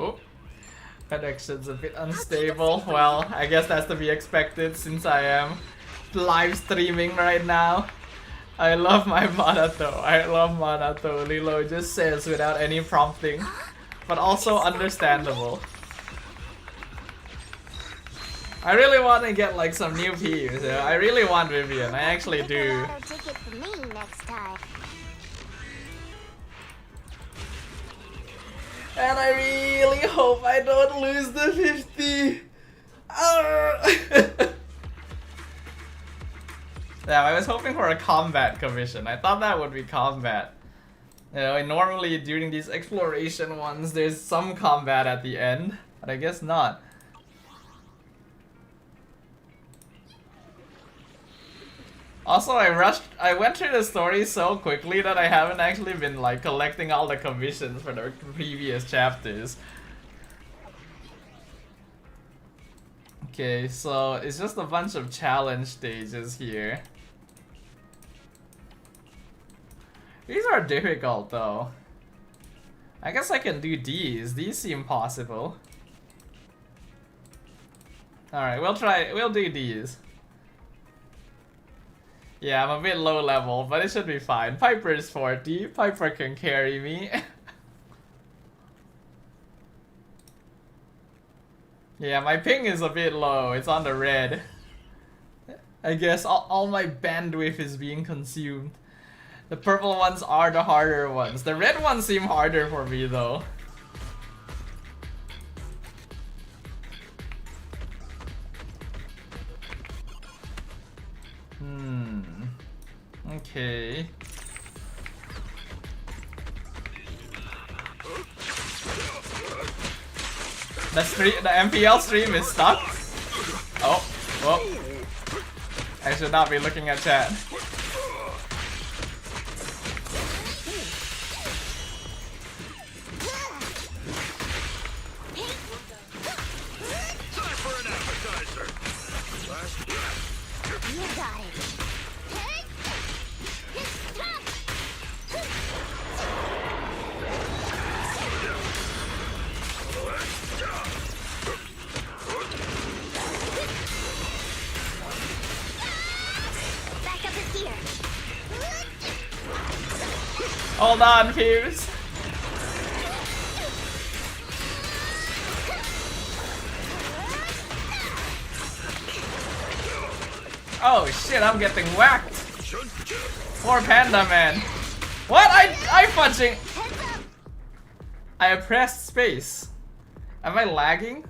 Oh, connection's a bit unstable. Well, I guess that's to be expected since I am live streaming right now. I love my Manato. I love Manato. Lilo just says without any prompting, but also understandable. I really want to get like some new peeps. I really want Vivian. I actually do. Ticket for me next time. And I really hope I don't lose the 50. Yeah, I was hoping for a combat commission. I thought that would be combat. You know, and normally during these exploration ones, there's some combat at the end, but I guess not. Also, I went through the story so quickly that I haven't actually been like collecting all the commissions for the previous chapters. Okay, so it's just a bunch of challenge stages here. These are difficult though. I guess I can do these. These seem possible. Alright, we'll do these. Yeah, I'm a bit low level, but it should be fine. Piper is 40. Piper can carry me. Yeah, my ping is a bit low. It's on the red. I guess all my bandwidth is being consumed. The purple ones are the harder ones. The red ones seem harder for me though. Okay. The MPL stream is stuck. Oh, well. I should not be looking at chat. You got it. Backup is here. Hold on, peeps. Oh shit, I'm getting whacked. Poor Panda Man. What? I fudging. I pressed space. Am I lagging?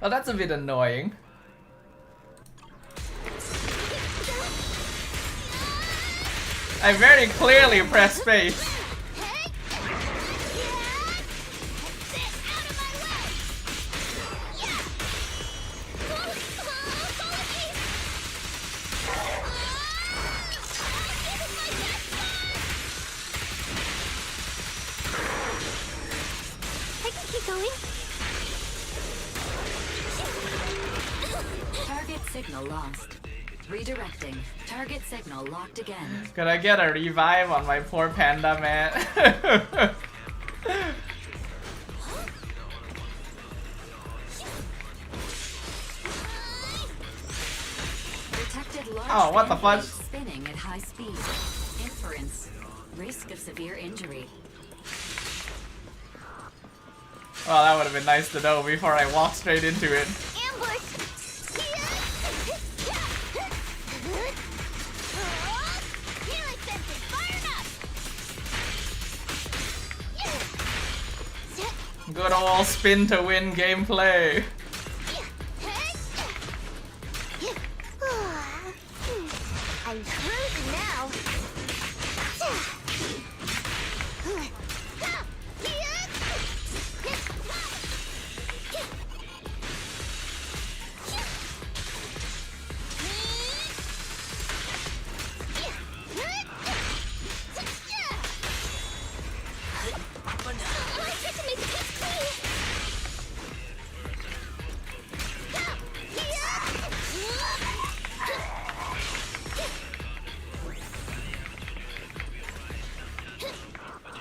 Oh, that's a bit annoying. I very clearly pressed space. I can keep going. Target signal lost. Redirecting. Target signal locked again. Could I get a revive on my poor panda, man? Detected large Oh, what the fan fudge? spinning at high speed. Inference. Risk of severe injury. Well, that would have been nice to know before I walk straight into it. Ambush. Healing sensor fired up. Good old spin to win gameplay. I'm cruising now.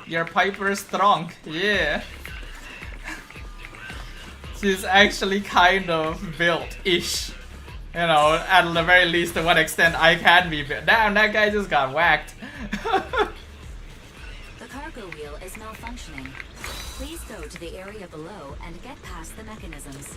Your Piper's strong, yeah. She's actually kind of built-ish. You know, at the very least to what extent I can be built. Damn, that guy just got whacked. The cargo wheel is malfunctioning. Please go to the area below and get past the mechanisms.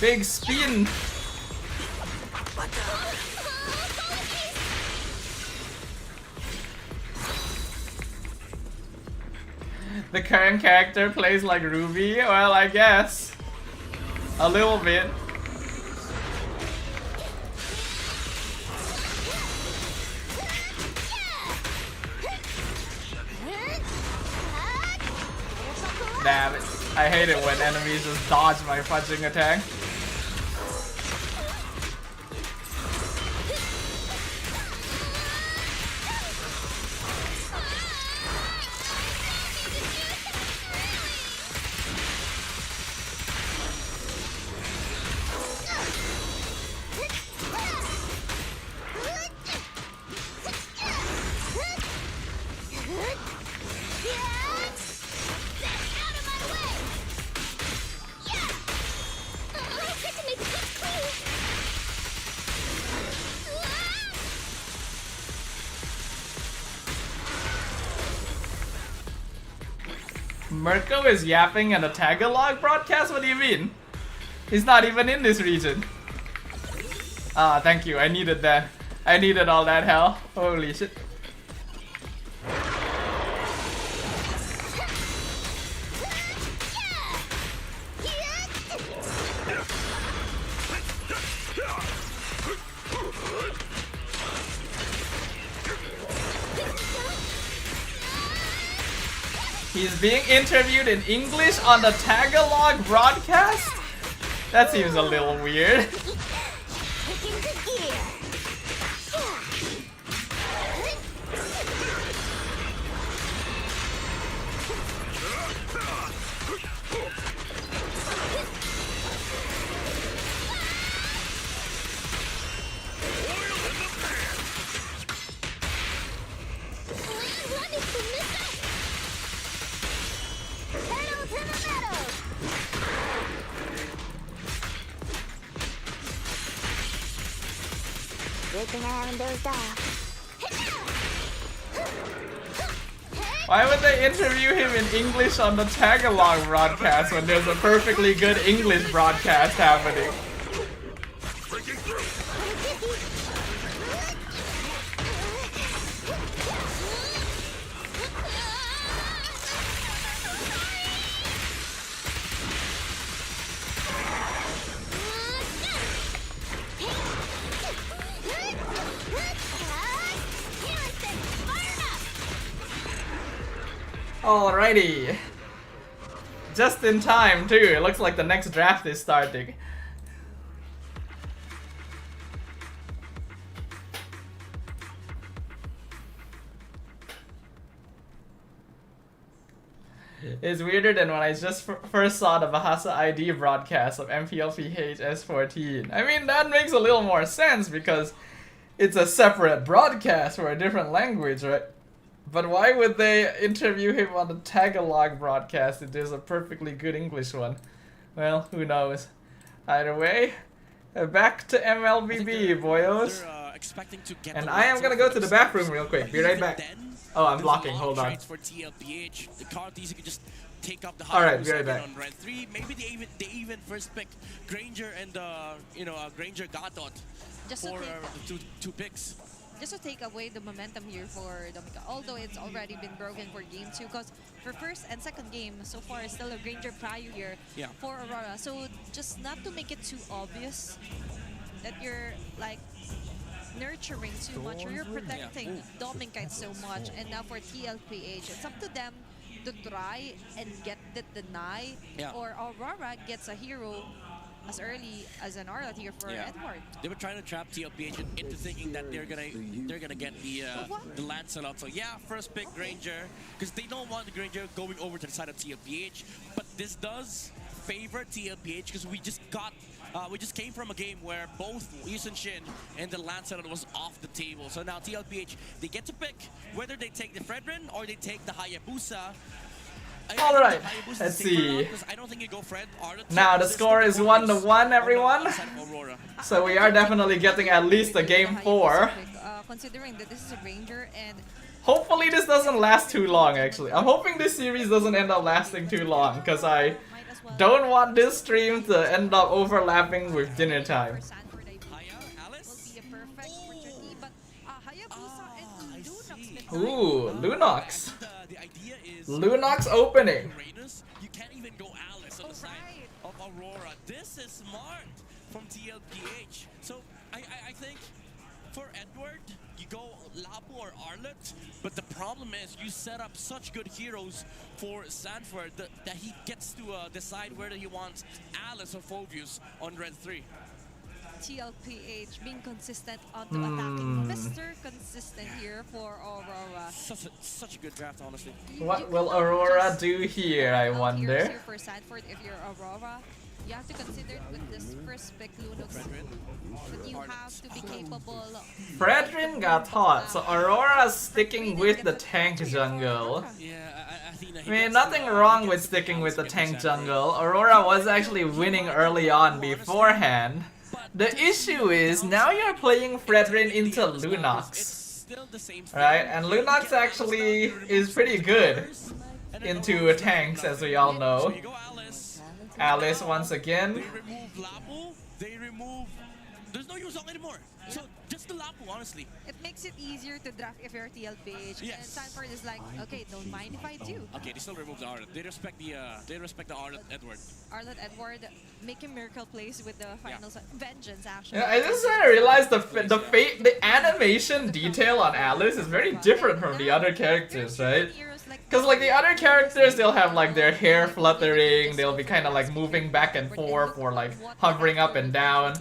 Big spin. The current character plays like Ruby? Well, I guess. A little bit. Damn it. I hate it when enemies just dodge my fudging attack. Mirko is yapping in a Tagalog broadcast? What do you mean? He's not even in this region. Ah, thank you. I needed that. I needed all that hell. Holy shit. He's being interviewed in English on the Tagalog broadcast? That seems a little weird. Good thing I haven't dozed off. Why would they interview him in English on the Tagalog broadcast when there's a perfectly good English broadcast happening? Alrighty. Just in time too, it looks like the next draft is starting. It's weirder than when I just first saw the Bahasa ID broadcast of MPL PH S14. I mean, that makes a little more sense because it's a separate broadcast for a different language, right? But why would they interview him on the Tagalog broadcast if there's a perfectly good English one? Well, who knows. Either way, back to MLBB, boyos. And I am gonna go to the bathroom real quick. Be right back. Oh, I'm blocking. Hold on. Alright, be right back. On red 3. Maybe they even first pick Granger and Granger Gatot for two picks. Just to take away the momentum here for Dominica, although it's already been broken for game 2, because for first and second game so far is still a Granger Prio here for Aurora. So just not to make it too obvious that you're like nurturing too much or you're protecting Dominica so much, and now for TLPH, it's up to them to try and get the deny, or Aurora gets a hero as early as an Arlet here for Edward. They were trying to trap TLPH into thinking that they're gonna get the Lancelot. So yeah, first pick Granger because they don't want the Granger going over to the side of TLPH. But this does favor TLPH because we just came from a game where both Yusun Shin and the Lancelot was off the table. So now TLPH, they get to pick whether they take the Fredrin or they take the Hayabusa. Alright, let's see. I don't think you go Fred, now the score is 1-1, everyone. So we are definitely getting at least a game 4. Considering that this is a Ranger, and hopefully this doesn't last too long, actually. I'm hoping this series doesn't end up lasting too long, because I don't want this stream to end up overlapping with dinner time. Ooh, Lunox. Lunox opening. You can't even go Alice on the side of Aurora. This is smart from TLPH. So I think for Edward, you go Lapu or Arlet, but the problem is you set up such good heroes for Sanford that he gets to decide whether he wants Alice or Phobius on red 3. TLPH being consistent onto attacking. Mr. Consistent here for Aurora. Such a good draft, honestly. What will Aurora do here, I wonder? Here for Sanford, if you're Aurora, you have to consider with this first pick Lunox that you have to be capable. Fredrin got hot, so Aurora's sticking with the tank jungle. I mean, nothing wrong with sticking with the tank jungle. Aurora was actually winning early on beforehand. The issue is, now you're playing Fredrin into Lunox, right? And Lunox actually is pretty good into tanks, as we all know. Alice once again. They remove... There's no Yuzong anymore. So just the Lapu, honestly. It makes it easier to draft if you're TLPH. And Sanford is like, okay, don't mind if I do. Okay, they still remove the Arlet. They respect the Arlet Edward. Arlet Edward making miracle plays with the final vengeance, actually. Yeah, I just realized the animation detail on Alice is very different from the other characters, right? Because like the other characters, they'll have like their hair fluttering, they'll be kind of like moving back and forth or like hovering up and down.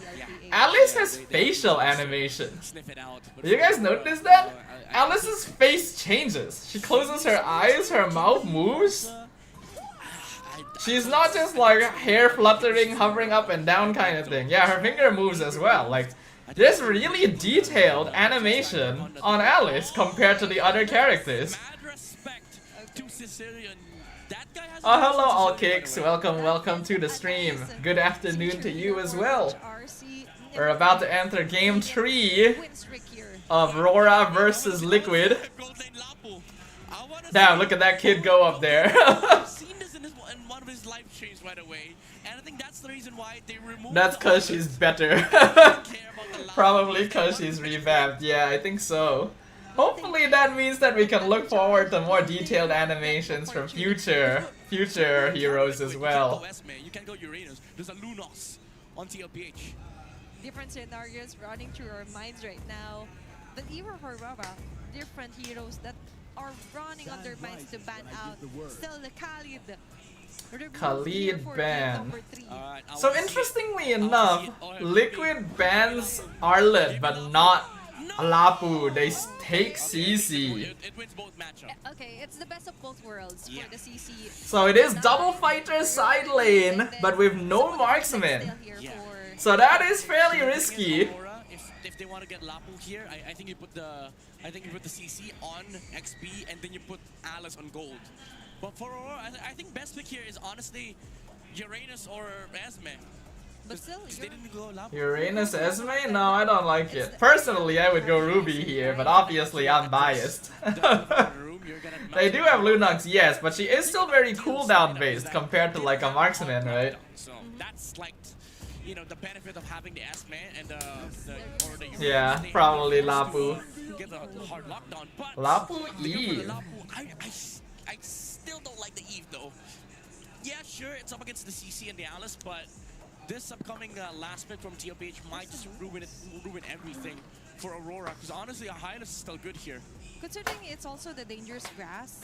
Alice has facial animation. Did you guys notice that? Alice's face changes. She closes her eyes, her mouth moves. She's not just like hair fluttering, hovering up and down kind of thing. Yeah, her finger moves as well. Like, there's really detailed animation on Alice compared to the other characters. Oh, hello all kicks. Welcome to the stream. Good afternoon to you as well. We're about to enter game 3 of Aurora versus Liquid. Damn, look at that kid go up there. I've seen this in one of his live streams right away, and I think that's the reason why they removed. That's cause she's better. Probably cause she's revamped. Yeah, I think so. Hopefully that means that we can look forward to more detailed animations from future heroes as well. You can go Uranus. There's a Lunos on TLPH. Different scenarios running through our minds right now. But even for Aurora, different heroes that are running on their minds to ban out. Still the Khalid ban. Alright, So interestingly enough, Liquid bans Arlet but not Lapu. They take CC. It wins both matchups. Okay, it's the best of both worlds for the CC. So it is double fighter side lane, but with no marksman. Still here Yeah. for So that is fairly risky. Aurora, if they want to get Lapu here, I think you put the CC on XP and then you put Alice on gold. But for Aurora, I think best pick here is honestly Uranus or Esme. but still, They didn't go Lapu. Uranus Esme? No, I don't like it. Personally, I would go Ruby here, but obviously I'm biased. They do have Lunox, yes, but she is still very cooldown based compared to like a marksman, right? So that's like, you know, the benefit of having the Esme and the Yeah, probably Lapu. Get the hard lockdown, but Lapu they go for the Eve. Lapu. I still don't like the Eve though. Yeah, sure, it's up against the CC and the Alice, but this upcoming last pick from TLPH might just ruin everything for Aurora. Because honestly, a Hylas is still good here. considering it's also the dangerous grass.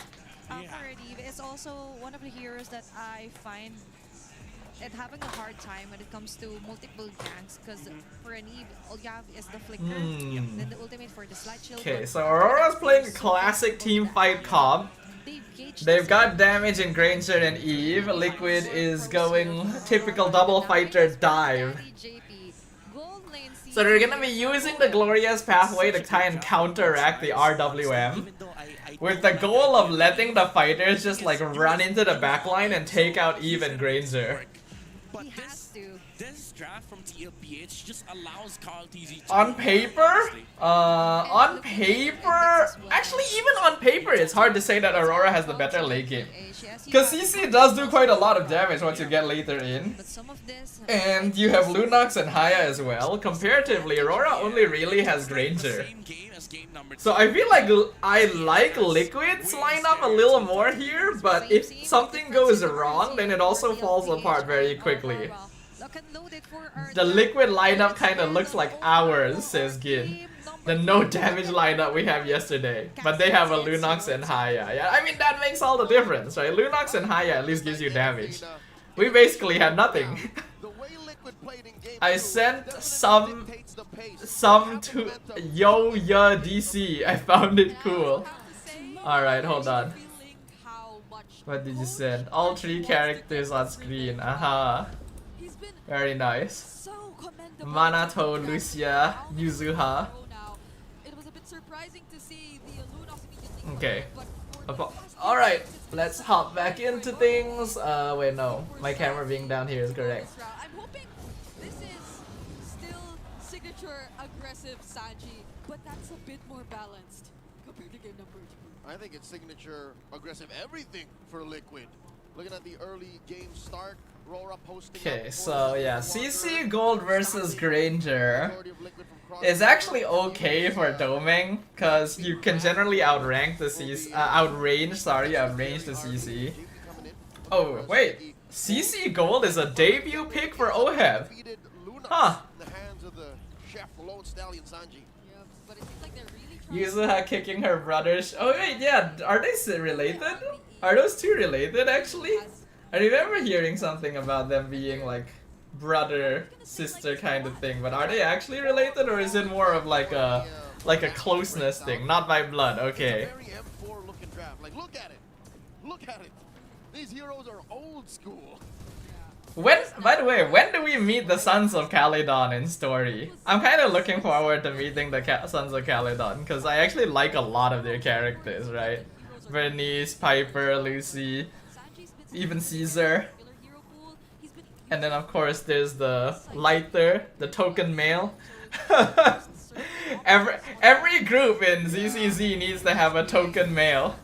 Yeah. For Eve, it's also one of the heroes that I find it having a hard time when it comes to multiple ganks. Because for an Eve, all you have is the flicker, then the ultimate for the slide shield. Okay, but so Aurora's playing a classic team fight comp. They've got damage in Granger and Eve. Liquid is going typical double fighter dive. So they're gonna be using the Glorious Pathway to try and counteract the RWM, with the goal of letting the fighters just like run into the backline and take out Eve and Granger. But He has to. this draft from TLPH just allows Carl TZ to On paper, actually even on paper, it's hard to say that Aurora has the better late game. Because CC does do quite a lot of damage once you get later in. But some of this, And you have Lunox and Haya as well. Comparatively, Aurora only really has Granger. same game as game number 2. So I feel like I like Liquid's lineup a little more here, but if something goes wrong, then it also falls apart very quickly. The Liquid lineup kinda looks like ours, says Gin. The no damage lineup we have yesterday. But they have a Lunox and Haya. Yeah, I mean that makes all the difference, right? Lunox and Haya at least gives you damage. We basically had nothing. I sent some to Yo DC. I found it cool. Alright, hold on. What did you send? All 3 characters on screen. Aha. Very nice. Manato, Lucia, Yuzuha. It was a bit surprising to see the Lunos immediately. Okay. Alright, let's hop back into things. Wait, no. My camera being down here is correct. I'm hoping this is still signature aggressive Sanji, but that's a bit more balanced compared to game number 2. I think it's signature aggressive everything for Liquid. Looking at the early game start, Aurora posting. Okay, so yeah, CC Gold versus Granger is actually okay for doming, because you can generally outrank the CC, outrange the CC. Oh, wait, CC Gold is a debut pick for OHEB. Huh. But it seems like they're really Yuzuha kicking her brothers. Oh wait, yeah, are they related? Are those two related actually? I remember hearing something about them being like brother sister kind of thing, but are they actually related, or is it more of like a closeness thing, not by blood? Okay. Very M4 looking draft. Like, look at it. Look at it. These heroes are old school. When, by the way, when do we meet the Sons of Caledon in story? I'm kind of looking forward to meeting the Sons of Caledon, because I actually like a lot of their characters, right? Bernice, Piper, Lucy, even Caesar. And then of course there's the lighter, the token male. every group in ZCZ needs to have a token male.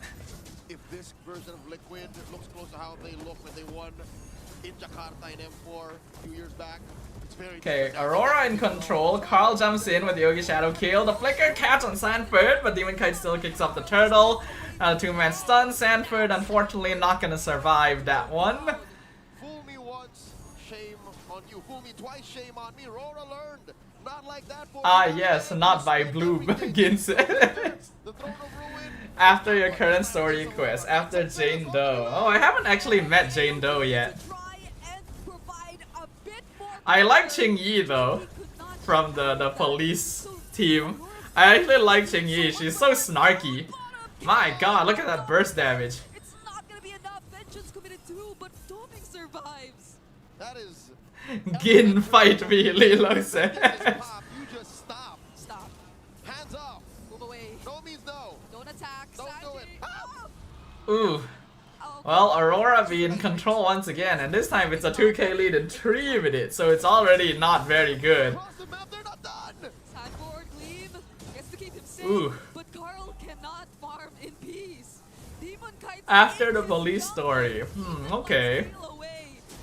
if this version of Liquid looks close to how they look when they won in Jakarta in M4 a few years back, it's very Okay, Aurora in control. Carl jumps in with Yogi Shadow kill. The flicker catch on Sanford, but Demon Kite still kicks off the turtle. Two-man stun. Sanford unfortunately not gonna survive that one. Fool me once, shame on you. Fool me twice, shame on me. Aurora learned. Not like that. Yes, not by Bloom. Gin says. The throne of ruin. After your current story quest, after Jane Doe. Oh, I haven't actually met Jane Doe yet. I like Ching Yi though, from the police team. I actually like Ching Yi, she's so snarky. My god, look at that burst damage. It's not gonna be enough. Vengeance committed too, but Doming survives. That is. Gin fight me, Lilo says. You just stop. Stop. Hands up. Move away. No means no. Don't attack. Don't do it. Oh! Ooh. Well, Aurora be in control once again, and this time it's a 2k lead in 3 minutes, so it's already not very good. Across the map, they're not done. Sandboard clean. Gets to keep him safe. Ooh. But Carl cannot farm in peace. Demon Kite After the police story. Okay.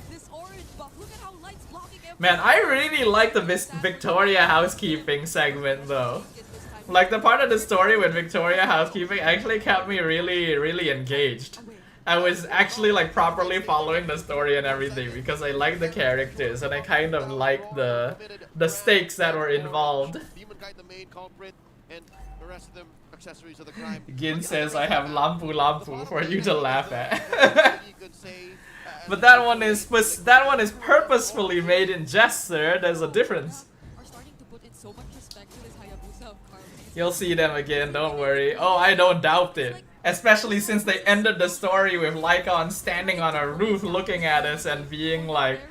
This orange buff. Look at how light's blocking everything. Man, I really like the Victoria housekeeping segment though. Like the part of the story with Victoria housekeeping actually kept me really engaged. I was actually like properly following the story and everything because I like the characters and I kind of like the stakes that were involved. Demon Kite the main culprit and the rest of them accessories of the crime. Gin says I have lampu for you to laugh at. But that one is purposefully made in jest, sir. There's a difference. Are starting to put in so much respect to this Hayabusa of Carl. You'll see them again, don't worry. Oh, I don't doubt it. Especially since they ended the story with Lycon standing on a roof looking at us and being like,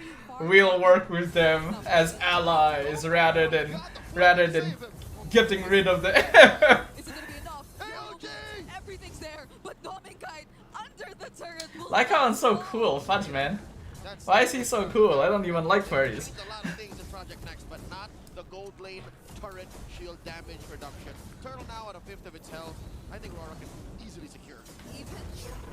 we'll work with them as allies rather than getting rid of the Is it gonna be enough? Everything's there, but Domingkite under the turret will Lycon's so cool, fudge man. Why is he so cool? I don't even like furries. A lot of things in Project Next, but not the gold lane turret shield damage reduction. Turtle now at a fifth of its health. I think Aurora can easily secure. even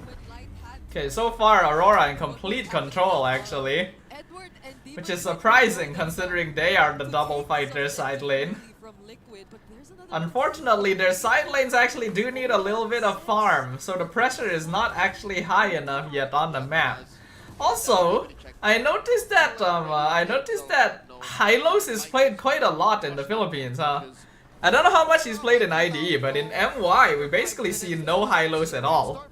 when Light had Okay, so far Aurora in complete control actually. Edward and Demon Which is Kite surprising were considering they are the double fighter side lane. from Liquid, but there's another Unfortunately, their side lanes actually do need a little bit of farm, so the pressure is not actually high enough yet on the map. Also, I noticed that Hylos is played quite a lot in the Philippines, huh? I don't know how much he's played in IDE, but in MY we basically see no Hylos at all.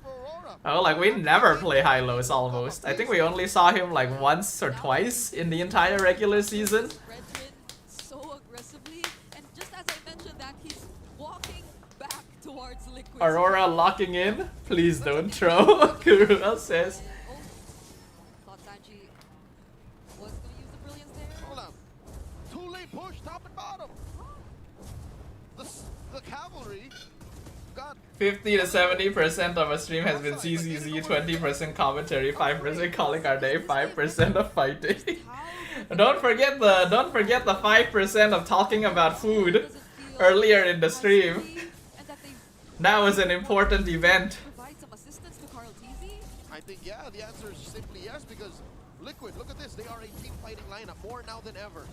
Oh, like we never play Hylos almost. I think we only saw him like once or twice in the entire regular season. Redrin so aggressively, and just as I mentioned that, he's walking back towards Liquid. Aurora locking in. Please don't throw. Kurua says. Thought Sanji was gonna use the brilliance there. Hold on. Too late push, top and bottom. The cavalry got 50 to 70% of a stream has been CCZ, 20% commentary, 5% calling our day, 5% of fighting. Don't forget the 5% of talking about food earlier in the stream. And that they That was an important event. provide some assistance to Carl TZ. I think, yeah, the answer is simply yes, because Liquid, look at this, they are a team fighting lineup, more now than ever.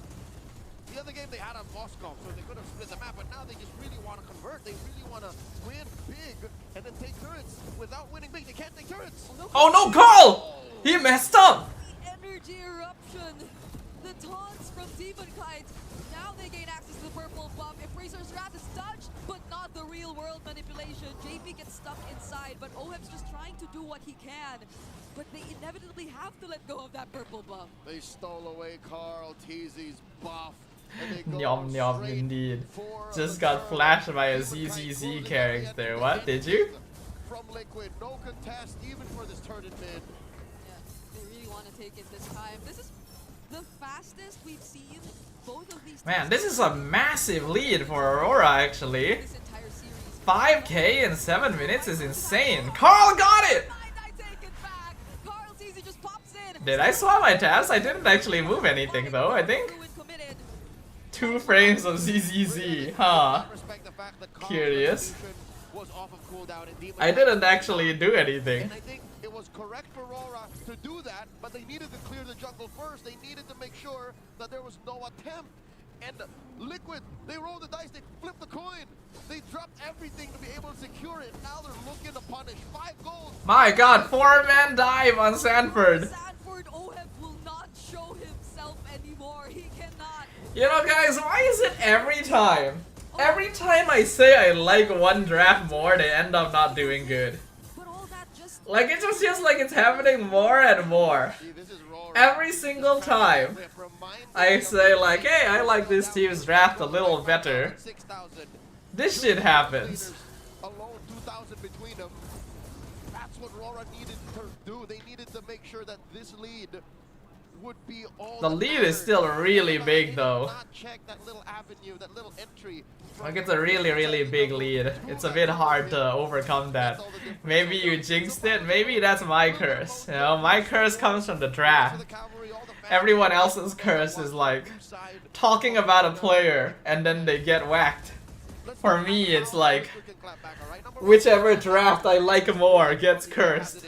The other game they had on Moscow, so they could have split the map, but now they just really want to convert. They really want to win big and then take turrets. Without winning big, they can't take turrets. Oh no, Carl! He messed up! The energy eruption, the taunts from Demon Kite. Now they gain access to the purple buff. If Razor's Wrath is touched, but not the real world manipulation. JP gets stuck inside, but Oheb's just trying to do what he can. But they inevitably have to let go of that purple buff. They stole away Carl Teasy's buff. And they go Nyom nyom straight indeed. for Just the got turret. flashed by a Demon Kite ZZZ will character. get What? Did you? From Liquid, no contest even for this turret mid. Yeah, they really want to take it this time. This is the fastest we've seen both of these Man, teams this is a massive lead for Aurora actually. this entire series. 5k in 7 minutes is insane. Carl got it! I take it back. Carl TZ just pops in. Did I swap my tabs? I didn't actually move anything though, I think. Ruin committed. 2 frames of ZZZ, huh? Respect the fact that Carl's Curious. reputation was off of cooldown. And Demon I didn't actually do anything. And I think it was correct for Aurora to do that, but they needed to clear the jungle first. They needed to make sure that there was no attempt. And Liquid, they rolled the dice, they flipped the coin. They dropped everything to be able to secure it. Now they're looking to punish 5 goals. My god, 4-man dive on Sanford. Sanford Oheb will not show himself anymore. He cannot. You know, guys, why is it every time? Every time I say I like one draft more, they end up not doing good. But all that just Like, it just feels like it's happening more and more. See, this is Aurora. Every single time I say like, hey, I like this team's draft a little better, 6,000. this shit happens. Alone 2,000 between them. That's what Aurora needed to do. They needed to make sure that this lead would be all The that lead is mattered. still really They big did though. not check that little avenue, that little entry from Like, it's a really big lead. It's a bit hard to overcome that. Maybe you jinxed it, maybe that's my curse. You know, my curse comes from the draft. Everyone else's curse is like talking about a player and then they get whacked. For me, it's like whichever draft I like more gets cursed.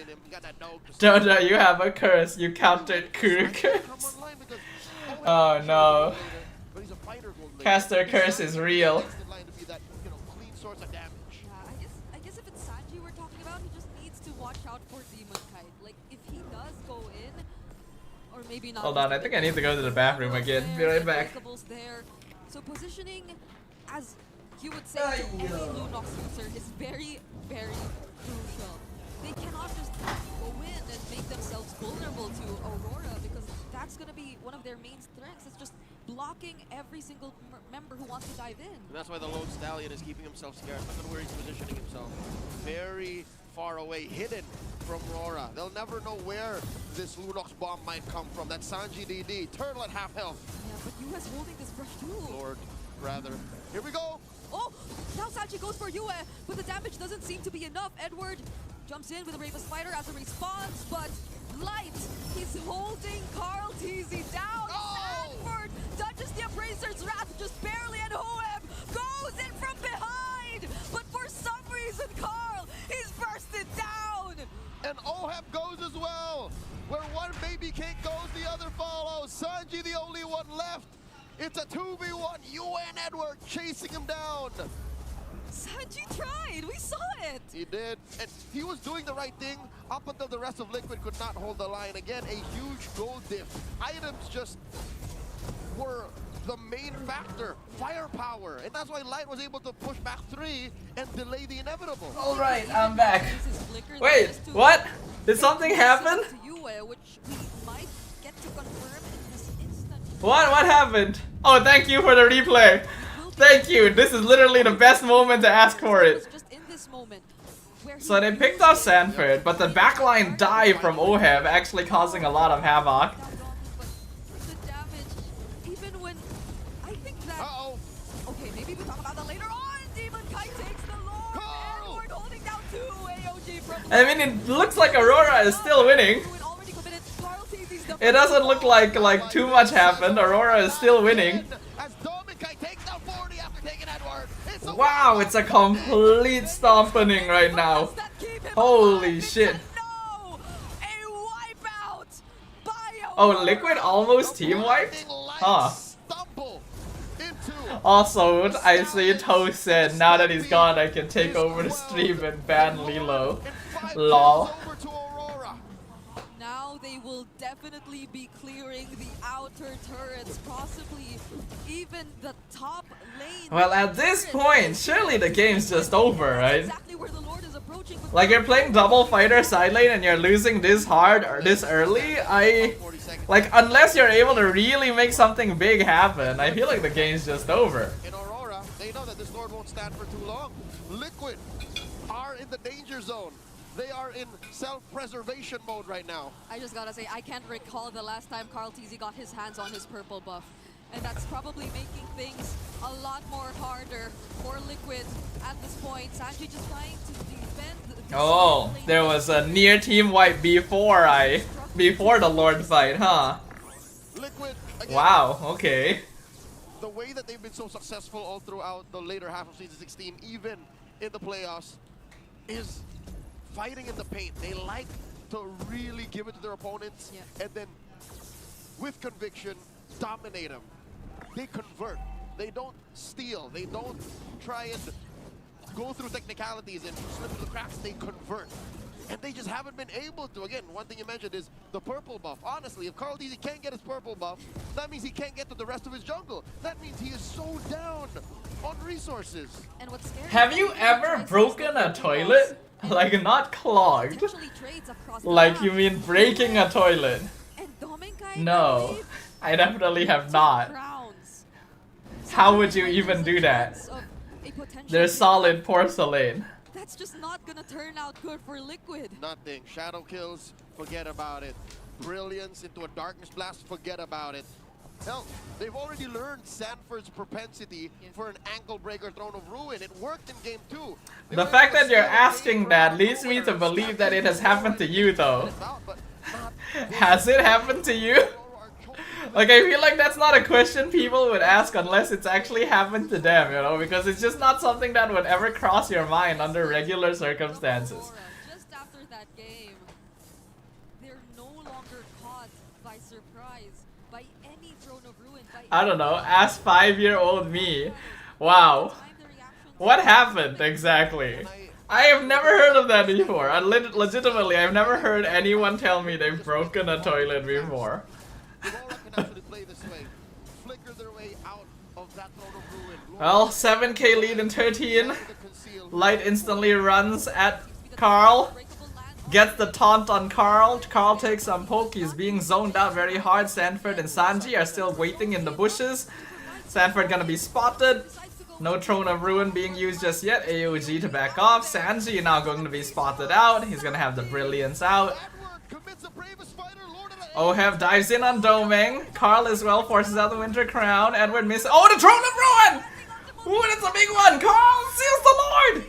Dodo, you have a curse. You countered Kuru curse. Oh no. Caster curse is real. I guess if it's Sanji we're talking about, he just needs to watch out for Demon Kite. Like if he does go in, or maybe not. Hold on, I think I need to go to the bathroom again. Be right back. There. So positioning, as you would say, to any Lunox user is very crucial. They cannot just go in and make themselves vulnerable to Aurora because that's going to be one of their main strengths. It's just blocking every single member who wants to dive in. And that's why the Lone Stallion is keeping himself scared. Look at where he's positioning himself. Very far away, hidden from Aurora. They'll never know where this Lunox bomb might come from. That's Sanji DD. Turtle at half health. Yeah, but US holding this brush too. Lord, rather. Here we go. Oh, now Sanji goes for Yue, but the damage doesn't seem to be enough. Edward jumps in with a Raven Spider as a response, but Light, he's holding Carl TZ down. Oh! Sanford touches the Appraiser's Wrath just barely, and Hoeb goes in from behind, but for some reason, Carl, he's bursted down. And Oheb goes as well. Where one baby cake goes, the other follows. Sanji the only one left. It's a 2v1. Yue and Edward chasing him down. Sanji tried, we saw it. He did, and he was doing the right thing up until the rest of Liquid could not hold the line. Again, a huge gold diff. Items just were the main factor, firepower, and that's why Light was able to push back 3 and delay the inevitable. Alright, I'm back. Wait, what? Did something happen? To Yue, which we might get to confirm in this instant. What happened? Oh, thank you for the replay. Thank you. This is literally the best moment to ask for it. Just in this moment, where So they picked off Sanford, but the backline dive from Oheb actually causing a lot of havoc. the damage, even when I think that. Uh-oh. Okay, maybe we talk about that later on. Demon Kite takes the Lord. Edward holding down 2 AOG from. I mean, it looks like Aurora is still winning. It doesn't look like too much happened. Aurora is still winning. As Domikai takes down 40 after taking Edward. It's a Wow, it's a complete stompening right now. Holy shit. No! A wipeout by Oh, Liquid almost team wiped? Huh. Stumble into Also, I see Toe said, now that he's gone, I can take over the stream and ban Lilo. Lol. over to Aurora. Now they will definitely be clearing the outer turrets, possibly even the top lane. Well, at this point, surely the game's just over, right? Exactly where the Lord is approaching. Like, you're playing double fighter side lane and you're losing this hard or this early, like, unless you're able to really make something big happen, I feel like the game's just over. In Aurora, they know that this Lord won't stand for too long. Liquid are in the danger zone. They are in self-preservation mode right now. I just gotta say, I can't recall the last time Carl TZ got his hands on his purple buff. And that's probably making things a lot more harder for Liquid at this point. Sanji just trying to defend. Oh, there was a near team wipe before the Lord fight, huh? Liquid, again, Wow, okay. the way that they've been so successful all throughout the later half of Season 16, even in the playoffs is fighting in the paint. They like to really give it to their opponents and then with conviction dominate them. They convert. They don't steal. They don't try and go through technicalities and slip through the cracks. They convert. And they just haven't been able to. Again, one thing you mentioned is the purple buff. Honestly, if Carl DZ can't get his purple buff, that means he can't get to the rest of his jungle. That means he is so down on resources. And what's scary, Have you ever broken a toilet? Like, not clogged. potentially trades across the Like, map. you mean breaking a toilet? And Dominkai, No, I definitely have not. crowns. How would you even do that? Of a potential They're win. solid porcelain. That's just not gonna turn out good for Liquid. Nothing. Shadow kills, forget about it. Brilliance into a darkness blast, forget about it. Hell, they've already learned Sanford's propensity for an ankle breaker Throne of Ruin. It worked in game 2. They The were fact able that to you're steal the game asking from that out leads me nowhere to believe and that it has happened to you, though. but not Has it happened to you? Like, I feel like that's not a question people would ask unless it's actually happened to them, you know? Because it's just not something that would ever cross your mind under regular circumstances. Aurora, just after that game, they're no longer caught by surprise by any Throne of Ruin. I don't know, ask 5-year-old me. Wow. What happened exactly? I have never heard of that before. Legitimately, I've never heard anyone tell me they've broken a toilet before. AURORA can actually play this way. Flicker their way out of that Throne of Ruin. Well, 7k lead in 13. Light instantly runs at Carl. Gets the taunt on Carl. Carl takes some poke. He's being zoned out very hard. Sanford and Sanji are still waiting in the bushes. Sanford gonna be spotted. No Throne of Ruin being used just yet. AOG to back off. Sanji now going to be spotted out. He's gonna have the Brilliance out. Ohev dives in on Domeng. Carl as well forces out the Winter Crown. Edward misses. Oh, the Throne of Ruin! Ooh, that's a big one. Carl seals the Lord!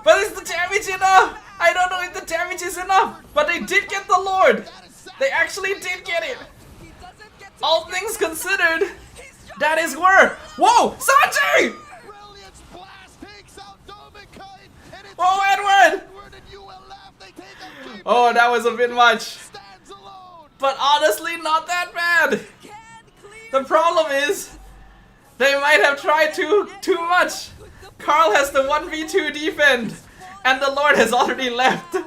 But is the damage enough? I don't know if the damage is enough. But they did get the Lord. They actually did get it. All things considered, that is worth. Whoa, Sanji! Whoa, Edward! Oh, that was a bit much. But honestly, not that bad. The problem is, they might have tried too much. Carl has the 1v2 defend, and the Lord has already left. And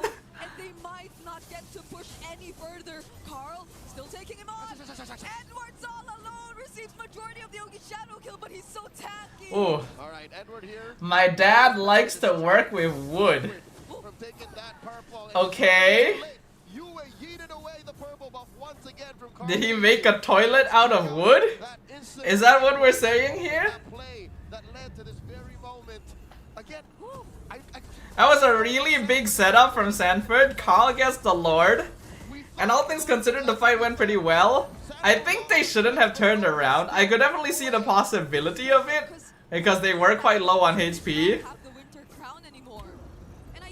they might not get to push any further. Carl still taking him on. Edward's all alone, receives majority of the Ogi shadow kill, but he's so tanky. Ooh. All right, Edward here. My dad likes to work with wood. From taking that purple. Okay. Did he make a toilet out of wood? Is that what we're saying here? That was a really big setup from Sanford. Carl gets the Lord. And all things considered, the fight went pretty well. I think they shouldn't have turned around. I could definitely see the possibility of it, because they were quite low on HP. Have the Winter Crown anymore. And I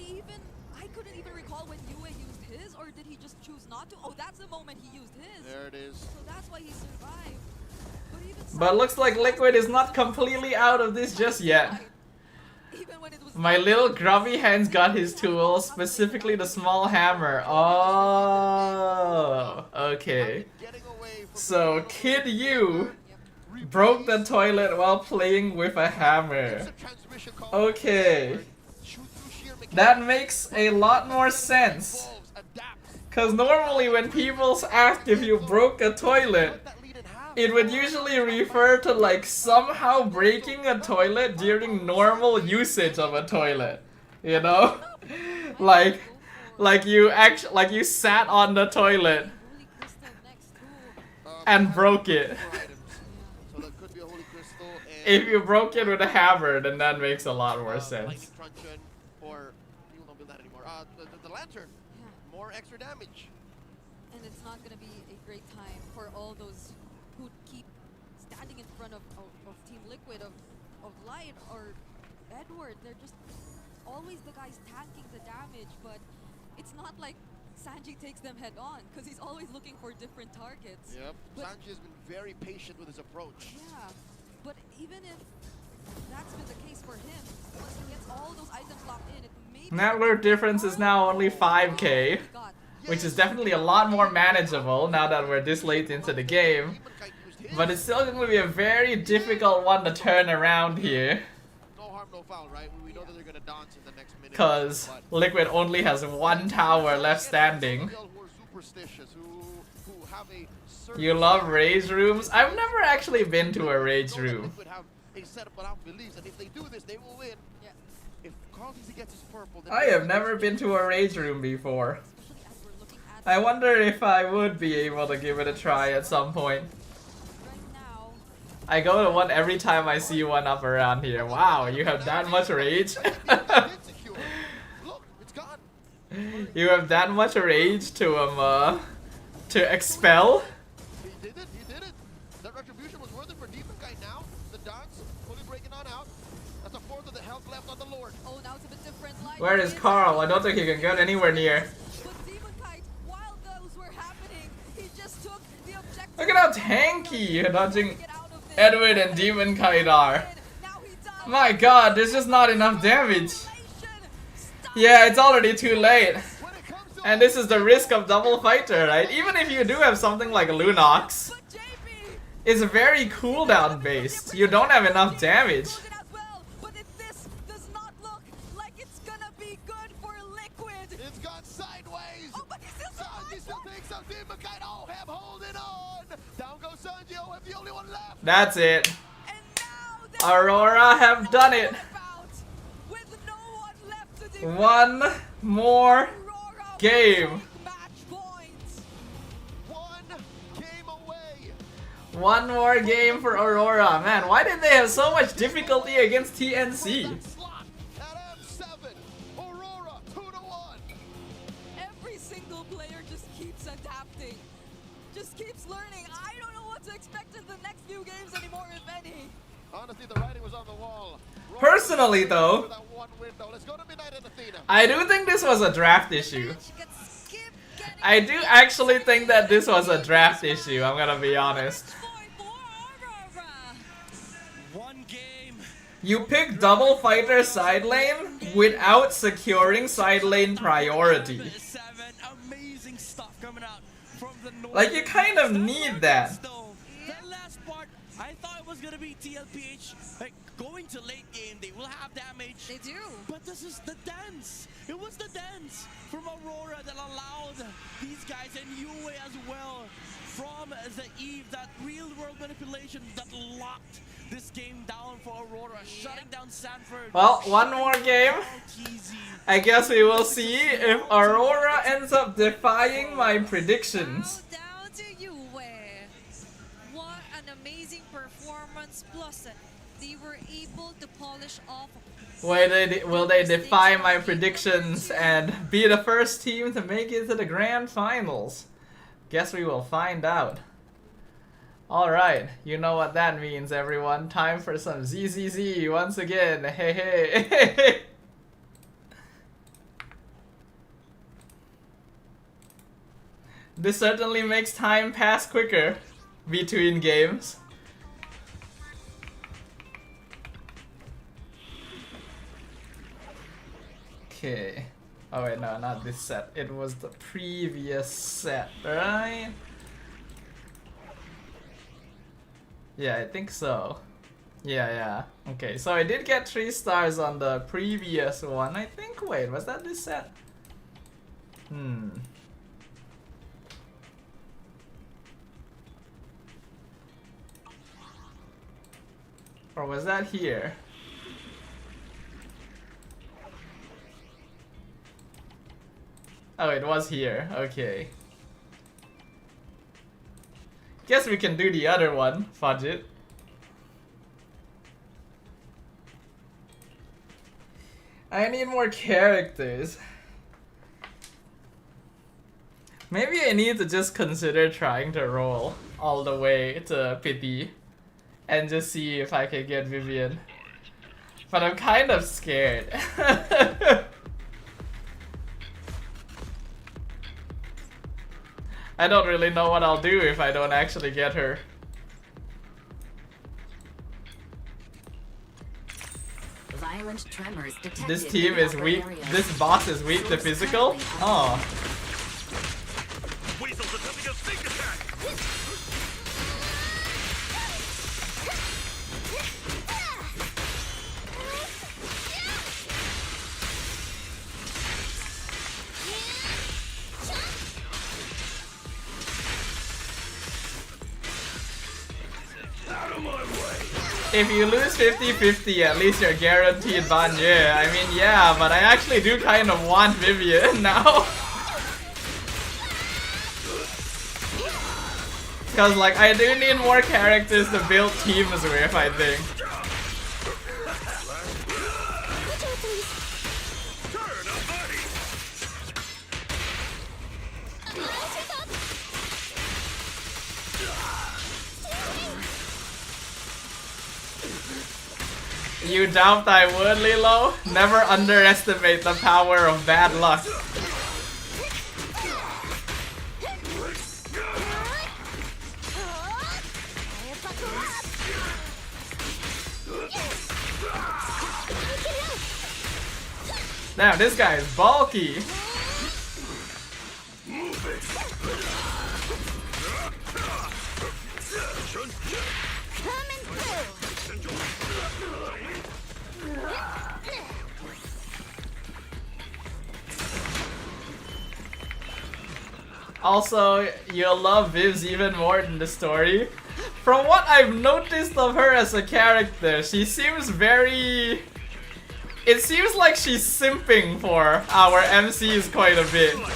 couldn't even recall when Yue used his, or did he just choose not to? Oh, that's the moment he used his. There it is. So that's why he survived. But looks like Liquid is not completely out of this just yet. Even when it was My little grubby hands got his tools, specifically the small hammer. Oh, okay. So Kid Yu broke the toilet while playing with a hammer. Okay. That makes a lot more sense. Cause normally when people ask if you broke a toilet, it would usually refer to like somehow breaking a toilet during normal usage of a toilet. You know? like you sat on the toilet and broke it. If you broke it with a hammer, then that makes a lot more sense. The lantern, more extra damage. And it's not gonna be a great time for all those who keep standing in front of Team Liquid, of Light or Edward. They're just always the guys tanking the damage, but it's not like Sanji takes them head on, because he's always looking for different targets. Yep, But Sanji has been very patient with his approach. yeah, but even if that's been the case for him, what's Net worth difference is now only 5k, God. which is definitely a lot more manageable now that we're this late into the game. But it's still going to be a very difficult one to turn around here. No harm, no foul, right? We know that they're gonna dance in the next minute. Because Liquid only has one tower left standing. You love rage rooms? I've never actually been to a rage room. I have never been to a rage room before. Especially as we're looking at I wonder if I would be able to give it a try at some point. right now. I go to one every time I see one up around here. Wow, you have that much rage? You have that much rage to expel? He did it, he did it. That retribution was worth it for Demon Knight now. The dance fully breaking on out. That's a fourth of the health left on the Lord. Oh, now it's a bit different. Like, Where is Carl? I don't think he can get anywhere near. But Demon Kite, while those were happening, he just took the objective. Look at how tanky dodging Get out of this. Edward and Demon Kite are. Now he died. My god, there's just not enough damage. Yeah, it's already too late. And this is the risk of double fighter, right? Even if you do have something like Lunox, But JP, it's very cooldown based. You don't have enough damage. broken as well. But this does not look like it's gonna be good for Liquid. It's gone sideways. Oh, but he still Sanji survived. still thinks of Demon Knight. Oh, have holding on. Down goes Sanji. Oh, have the only one left. That's it. And now they're Aurora have done it. about with no one left to defend. One more Aurora game. will take match points. One game away. One more game for Aurora. Man, why did they have so much difficulty against TNC? Slot at M7. Aurora 2-1. Every single player just keeps adapting, just keeps learning. I don't know what to expect in the next few games anymore, if any. Honestly, the writing was on the wall. Personally, though, For that one window. Let's go to Midnight and Athena. I do think this was a draft issue. She gets skipped, getting I do actually think that this was a draft issue, I'm gonna be honest. point for Aurora. One game. You pick double fighter side lane without securing side lane priority. 7 amazing stuff coming out from the north. Like, you kind of need that. The last part, I thought it was gonna be TLPH like going to late game. They will have damage. They do. But this is the dance. It was the dance from Aurora that allowed these guys and Yue as well from the Eve, that real world manipulation that locked this game down for Aurora, shutting down Sanford. Well, one more game. Easy. I guess we will see if Aurora ends up defying my predictions. Now down to you, where what an amazing performance. Plus, they were able to polish off. Will they defy my predictions and be the first team to make it to the grand finals? Guess we will find out. Alright, you know what that means, everyone. Time for some ZZZ once again. Hey, hey. This certainly makes time pass quicker between games. Okay. Oh wait, no, not this set. It was the previous set, right? Yeah, I think so. Yeah. Okay, so I did get 3 stars on the previous one, I think. Wait, was that this set? Or was that here? Oh, it was here. Okay. Guess we can do the other one. Fudge it. I need more characters. Maybe I need to just consider trying to roll all the way to Pity and just see if I can get Vivian. But I'm kind of scared. I don't really know what I'll do if I don't actually get her. violent tremors detected. This team in the is upper weak. areas. This boss is weak to physical? Oh. Weasel's attempting a sneak attack! Out of my way! If you lose 50-50, at least you're guaranteed Banye. I mean, yeah, but I actually do kind of want Vivian now. Because, like, I do need more characters to build teams with, I think. Turn up, buddy! You doubt I would, Lilo? Never underestimate the power of bad luck. Damn, this guy is bulky. Also, you'll love Viv's even more in the story. From what I've noticed of her as a character, she seems very... It seems like she's simping for our MCs quite a bit. Have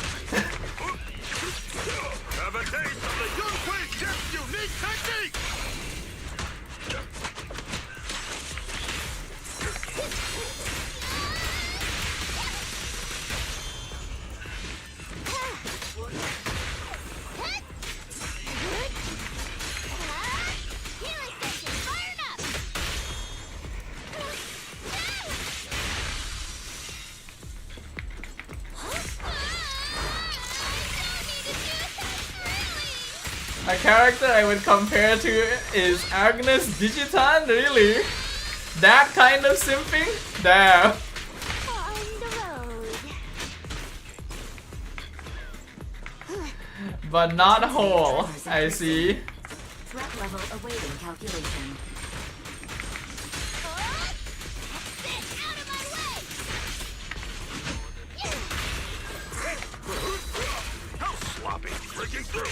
a taste of the Young Quick Chef's unique technique! A character I would compare to is Agnes Digitan, really? That kind of simping? Damn. On the road. But not whole, I see. Threat level awaiting calculation. How sloppy! Breaking through!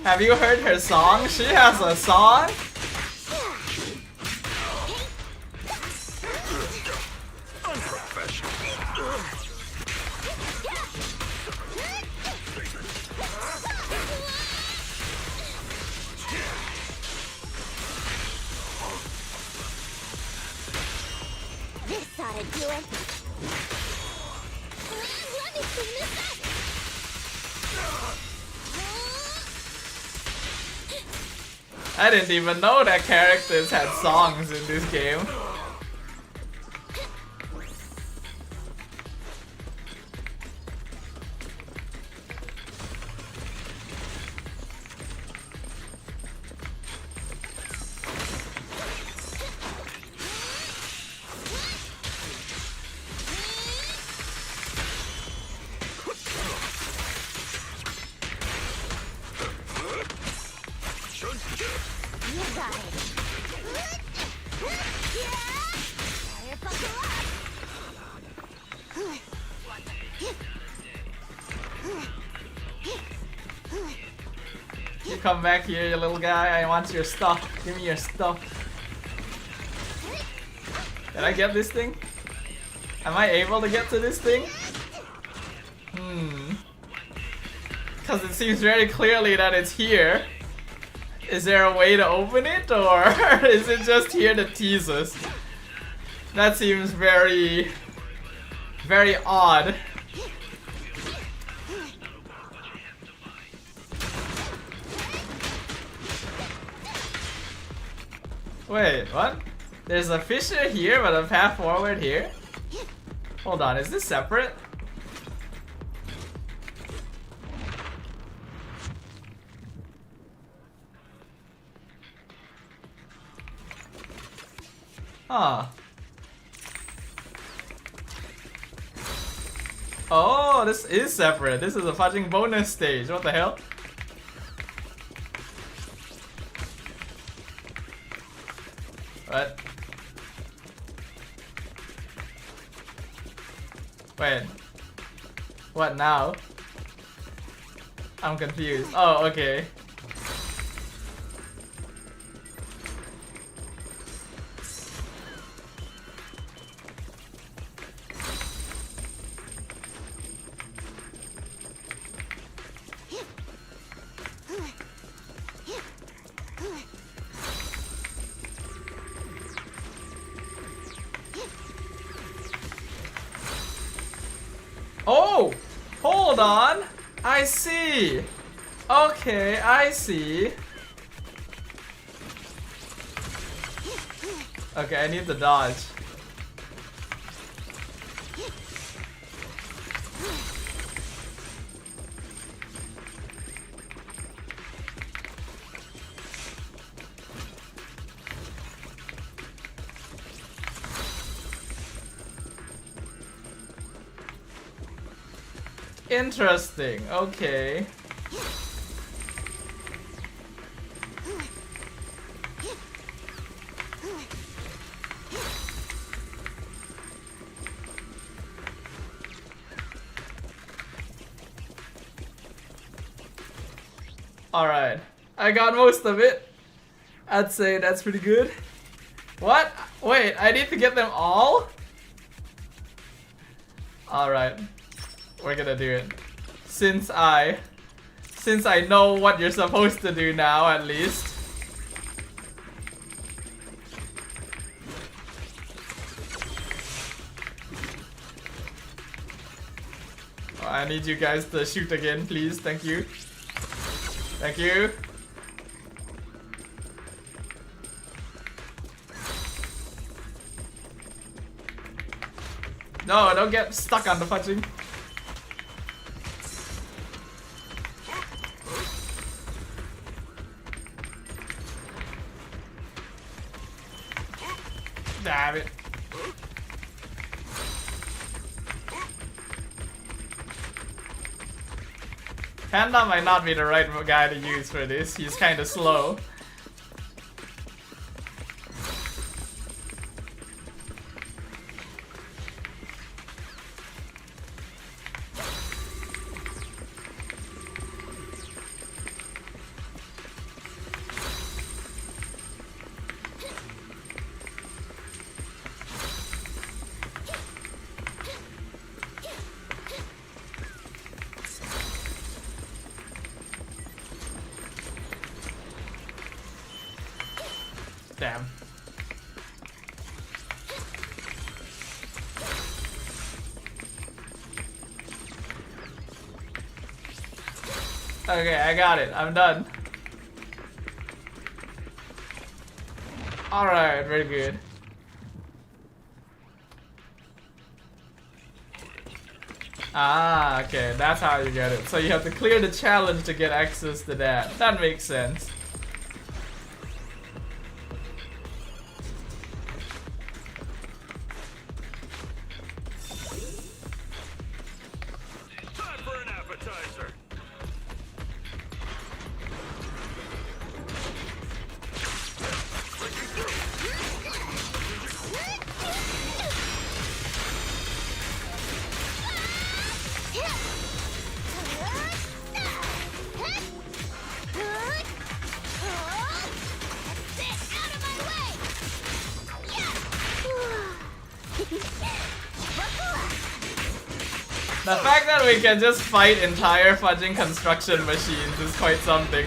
Have you heard her song? She has a song? Unprofessional. This ought to do it. Let me clean this up. I didn't even know that characters had songs in this game. You got it. Fire buckle up. You come back here, you little guy. I want your stuff. Give me your stuff. Can I get this thing? Am I able to get to this thing? Because it seems very clearly that it's here. Is there a way to open it, or is it just here to tease us? That seems very, very odd. Wait, what? There's a fissure here, but a path forward here? Hold on, is this separate? Huh. Oh, this is separate. This is a fudging bonus stage. What the hell? What? Wait. What now? I'm confused. Oh, okay. Oh! Hold on! I see! Okay, I see. Okay, I need to dodge. Interesting, okay. Alright, I got most of it. I'd say that's pretty good. What? Wait, I need to get them all? Alright, we're gonna do it. Since I know what you're supposed to do now, at least. Oh, I need you guys to shoot again, please. Thank you. Thank you. No, don't get stuck on the fudging. Damn it. Panda might not be the right guy to use for this. He's kind of slow. Damn. Okay, I got it. I'm done. Alright, very good. Ah, okay, that's how you get it. So you have to clear the challenge to get access to that. That makes sense. Time for an appetizer. The fact that we can just fight entire fudging construction machines is quite something.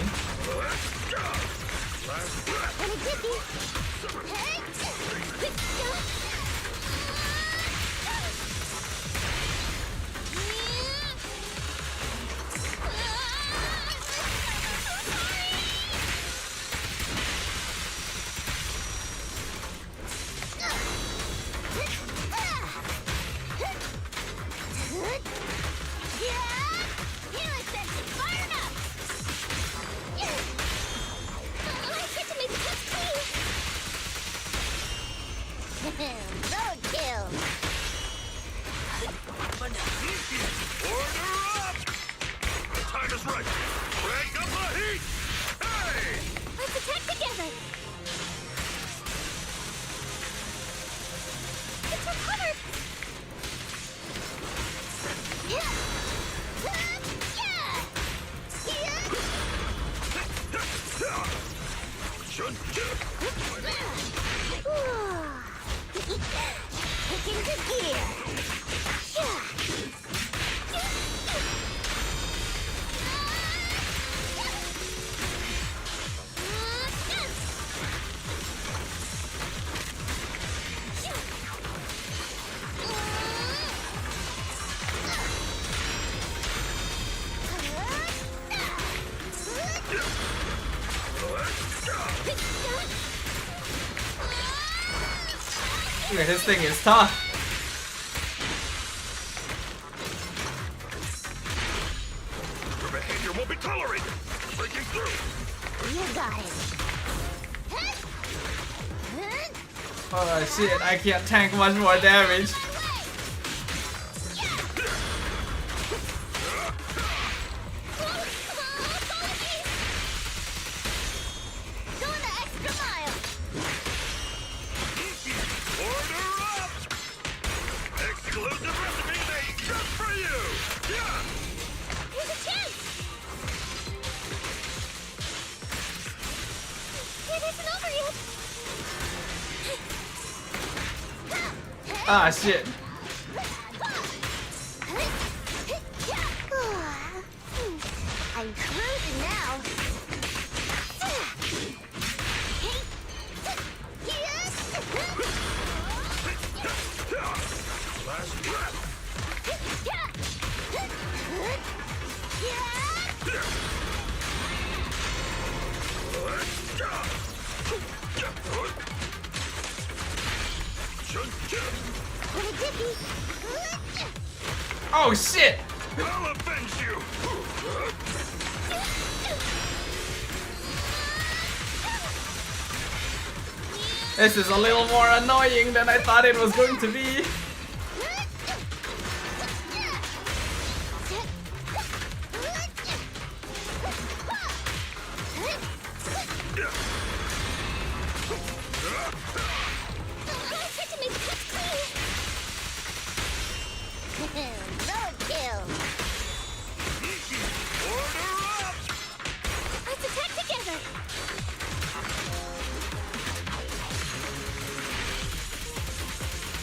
Roadkill. Order up! The time is right. Crank up the heat! Hey! Let's attack together. It's recovered. Yeah. Kick into gear. Dude, his thing is tough. Your behavior won't be tolerated. Breaking through. You got it. Oh shit, I can't tank much more damage. Ah shit. I'm cruising now. Last breath. Oh shit! I'll avenge you! This is a little more annoying than I thought it was going to be. Roadkill. Order up! Let's attack together.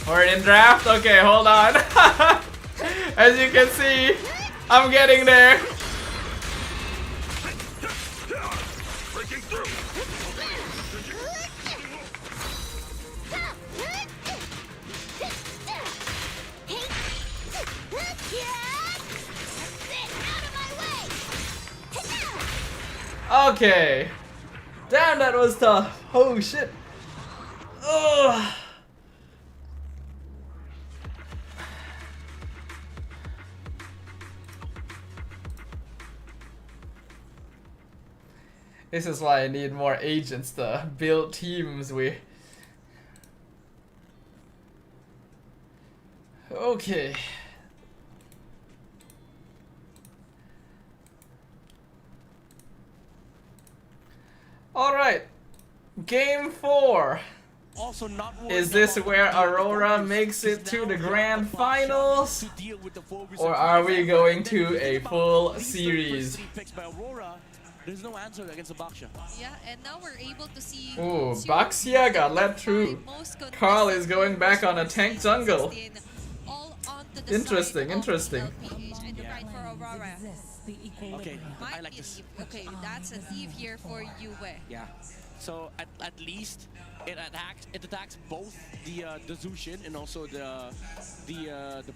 We're in draft? Okay, hold on. As you can see, I'm getting there. Breaking through! Okay. Damn, that was tough. Oh shit. Ugh. This is why I need more agents to build teams with. Okay. Alright. Game 4. Also not Is this where Aurora makes it to the grand finals? Or are we going to a full series? There's no answer against the Baksha. Yeah, and now we're able to see. Ooh, Baxia got let through. Carl is going back on a tank jungle. Interesting, interesting. And the right for Aurora. Okay, I Might like be this. Eve. Okay, that's an Eve here for Yue. Yeah. So at least it attacks both the Zushin and also the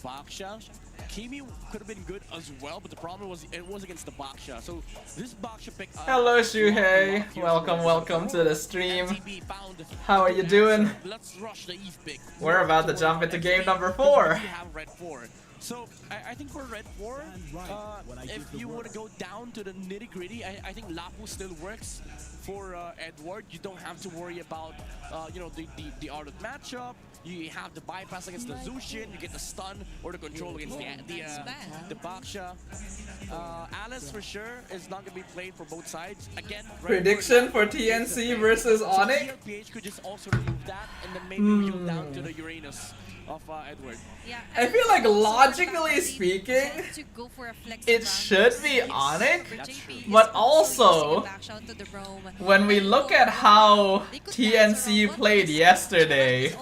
Baksha. Kimi could have been good as well, but the problem was it was against the Baksha. So this Baksha pick. Hello Shuhei, welcome to the stream. How are you doing? Let's rush the Eve pick. We're about to jump into game number 4. We have red 4. So I think for red 4, if you want to go down to the nitty gritty, I think Lapu still works. For Edward, you don't have to worry about you know the art of matchup. You have the bypass against the Zushin, you get the stun or the control against the Baksha. Alice for sure is not going to be played for both sides. Again, Prediction for TNC versus Onyx? MPL PH could just also remove that and then maybe heal down to the Uranus of Edward. Yeah, I feel like logically speaking, it should be Onyx, but also when we look at how TNC played yesterday,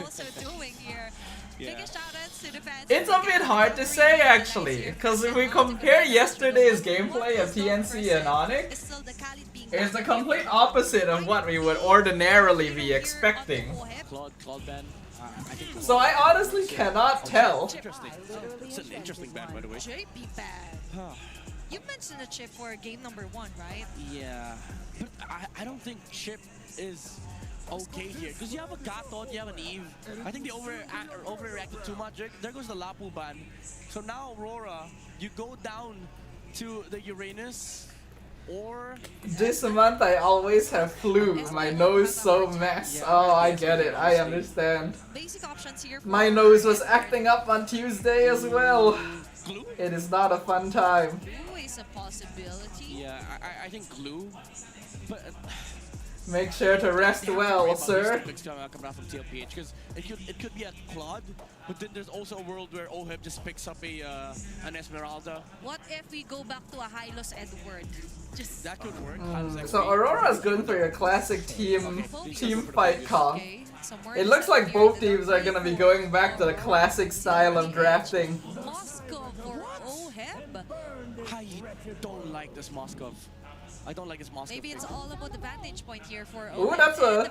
it's a bit hard to say actually, because if we compare yesterday's gameplay of TNC and Onyx, it's the complete opposite of what we would ordinarily be expecting. So I honestly cannot tell. It's an interesting ban, by the way. JP ban. You mentioned a chip for game number 1, right? Yeah, but I don't think chip is okay here because you have a Gatot, you have an Eve. I think they overreacted too much. There goes the Lapu ban. So now Aurora, you go down to the Uranus. Or this month I always have flu. My nose so mess. Oh, I get it. I understand. My nose was acting up on Tuesday as well. It is not a fun time. Glue is a possibility. Yeah, I think glue. But make sure to rest well, sir. Coming out from TLPH because it could be a Claude, but then there's also a world where OHIP just picks up an Esmeralda. What if we go back to a Hylos Edward? Just that could work. So Aurora's going for your classic team fight comp. It looks like both teams are gonna be going back to the classic style of drafting. Moscow for OHIP. I don't like this Moscow. I don't like his Moscow. Maybe it's all about the vantage point here for Ooh, that's a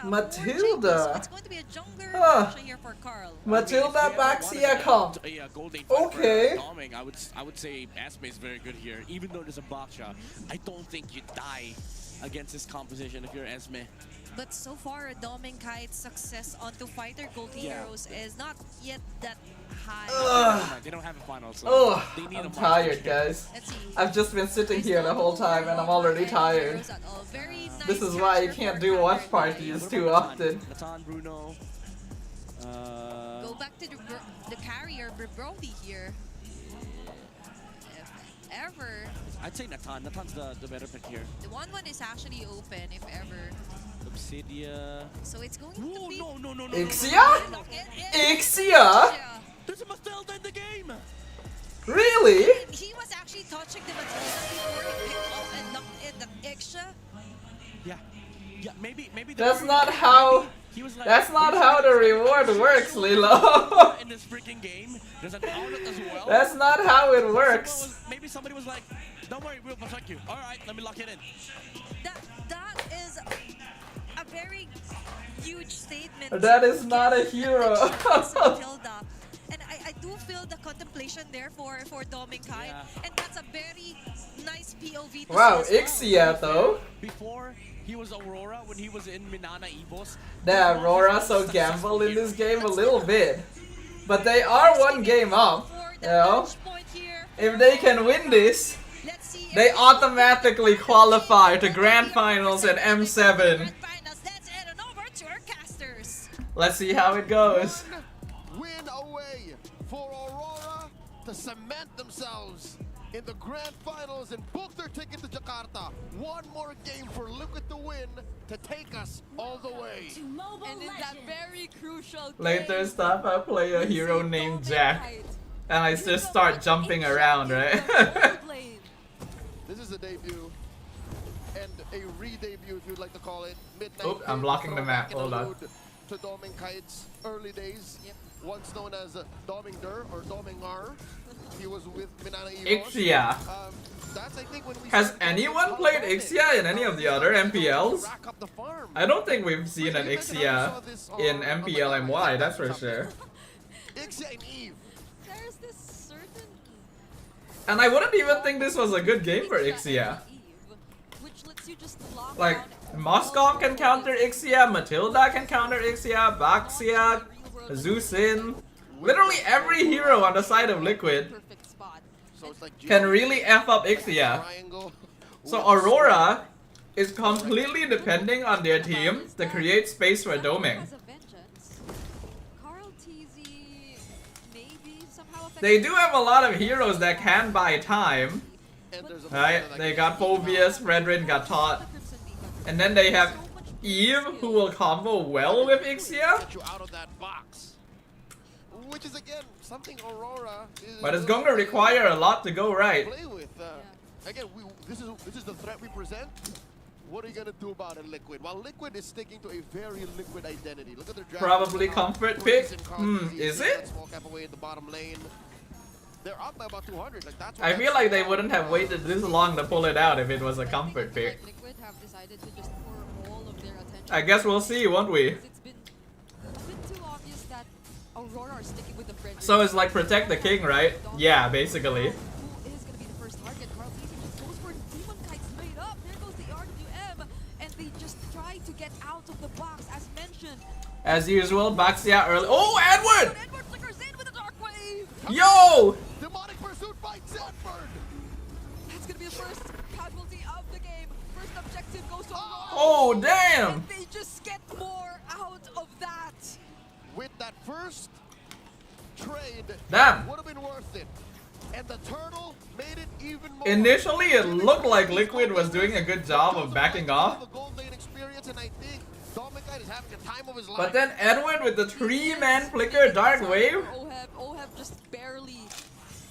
Matilda. It's going to be a jungler here for Carl. Matilda Baxia comp. Okay. I would say Esme is very good here. Even though there's a Baksha, I don't think you die against this composition if you're Esme. But so far, Dominkite's success onto fighter gold heroes is not yet that high. They don't have a final, so they need I'm tired, guys. I've just been sitting here the whole time and I'm already tired. This is why you can't do watch parties too often. Natan, Bruno. Go back to the carrier, Brody here. If ever. I'd say Natan. Natan's the better pick here. The 1-1 is actually open, if ever. Obsidia. So it's going to be... No. Ixia? Ixia? There's a Matilda in the game! Really? He was actually touching the Matilda before he picked up and knocked in the Ixia. Yeah, maybe that's not how... That's not how the reward works, Lilo. In this freaking game, there's an outlet as well. That's not how it works. Maybe somebody was like, don't worry, we'll protect you. Alright, let me lock it in. That is a very huge statement. That is not a hero. And I do feel the contemplation there for Dominkite, and that's a very nice POV to wow, see as well. Ixia though. Before he was Aurora, when he was in Minana Evos. Yeah, Aurora so gamble in this game a little bit. But they are one game up, you know. If they can win this, they automatically qualify to Grand Finals at M7. Let's see how it goes. Win away for Aurora to cement themselves in the Grand Finals and book their ticket to Jakarta. One more game for Liquid to win to take us all the way. And in that very crucial game, Later stop, I play a hero named Jack. And I just start jumping around, right? This is a debut. And a re-debut, if you'd like to call it. Midnight. Oop, I'm blocking the map. Hold on. To Dominkite's early days, once known as Dominger or Domingar. He was with Minana Evos. Ixia. That's, I think, when we Has anyone played Ixia in any of the other MPLs? I don't think we've seen an Ixia in MPL MY, that's for sure. Ixia and Eve. There's this certain... And I wouldn't even think this was a good game for Ixia. Which lets you just lock Like, down Moskov can counter Ixia, Matilda can counter Ixia, Baxia, Zusin. Literally every hero on the side of Liquid can really F up Ixia. So Aurora is completely depending on their team to create space for doming. somehow affect They do have a lot of heroes that can buy time. And there's a Right? They got Phobius, Fredrin got taught. And then they have Eve, who will combo well with Ixia. get you out of that box. Which is again something Aurora is But it's going to require a lot to go right. play with. Again, this is the threat we present. What are you gonna do about it, Liquid? While Liquid is sticking to a very Liquid identity. Look at their draft. Probably comfort pick. Is it? Small cap away in the bottom lane. They're up by about 200. Like that's. I feel like they wouldn't have waited this long to pull it out if it was a comfort pick. Liquid have decided to just pour all of their attention. I guess we'll see, won't we? It's been a bit too obvious that Aurora are sticking with the Fredrin. So it's like protect the king, right? Yeah, basically. Who is gonna be the first target? Carl Teasy just goes for Demon Kite straight up. There goes the RWM, and they just try to get out of the box as mentioned. As usual, Baxia early. Oh, Edward! Edward flickers in with a dark wave. Yo! Demonic pursuit by Sanford. That's gonna be the first casualty of the game. First objective goes to Aurora. Oh, damn! And they just get more out of that. With that first trade, Damn. would have been worth it. And the turtle made it even more. Initially, it looked like Liquid was doing a good job of backing off. The gold lane experience, and I think Dominic is having the time of his life. But then Edward with the 3-man flicker dark wave Oheb just barely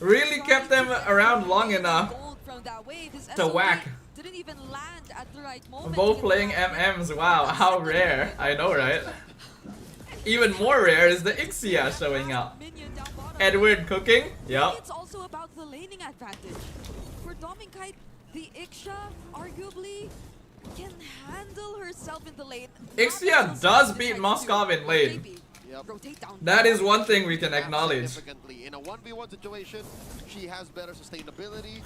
really kept them around long enough gold from that wave. His to SOE whack. didn't even land at the right moment. Both He playing had- MMs. Wow, how rare. I know, right? Even more rare is the Ixia showing up. Minion down bottom. Edward cooking. Yep. It's also about the laning advantage. For Dominkite, the Ixia arguably can handle herself in the lane. Ixia does beat Moskov in lane. Yep. Rotate down. That is one thing we can acknowledge. Significantly. In a 1v1 situation, she has better sustainability,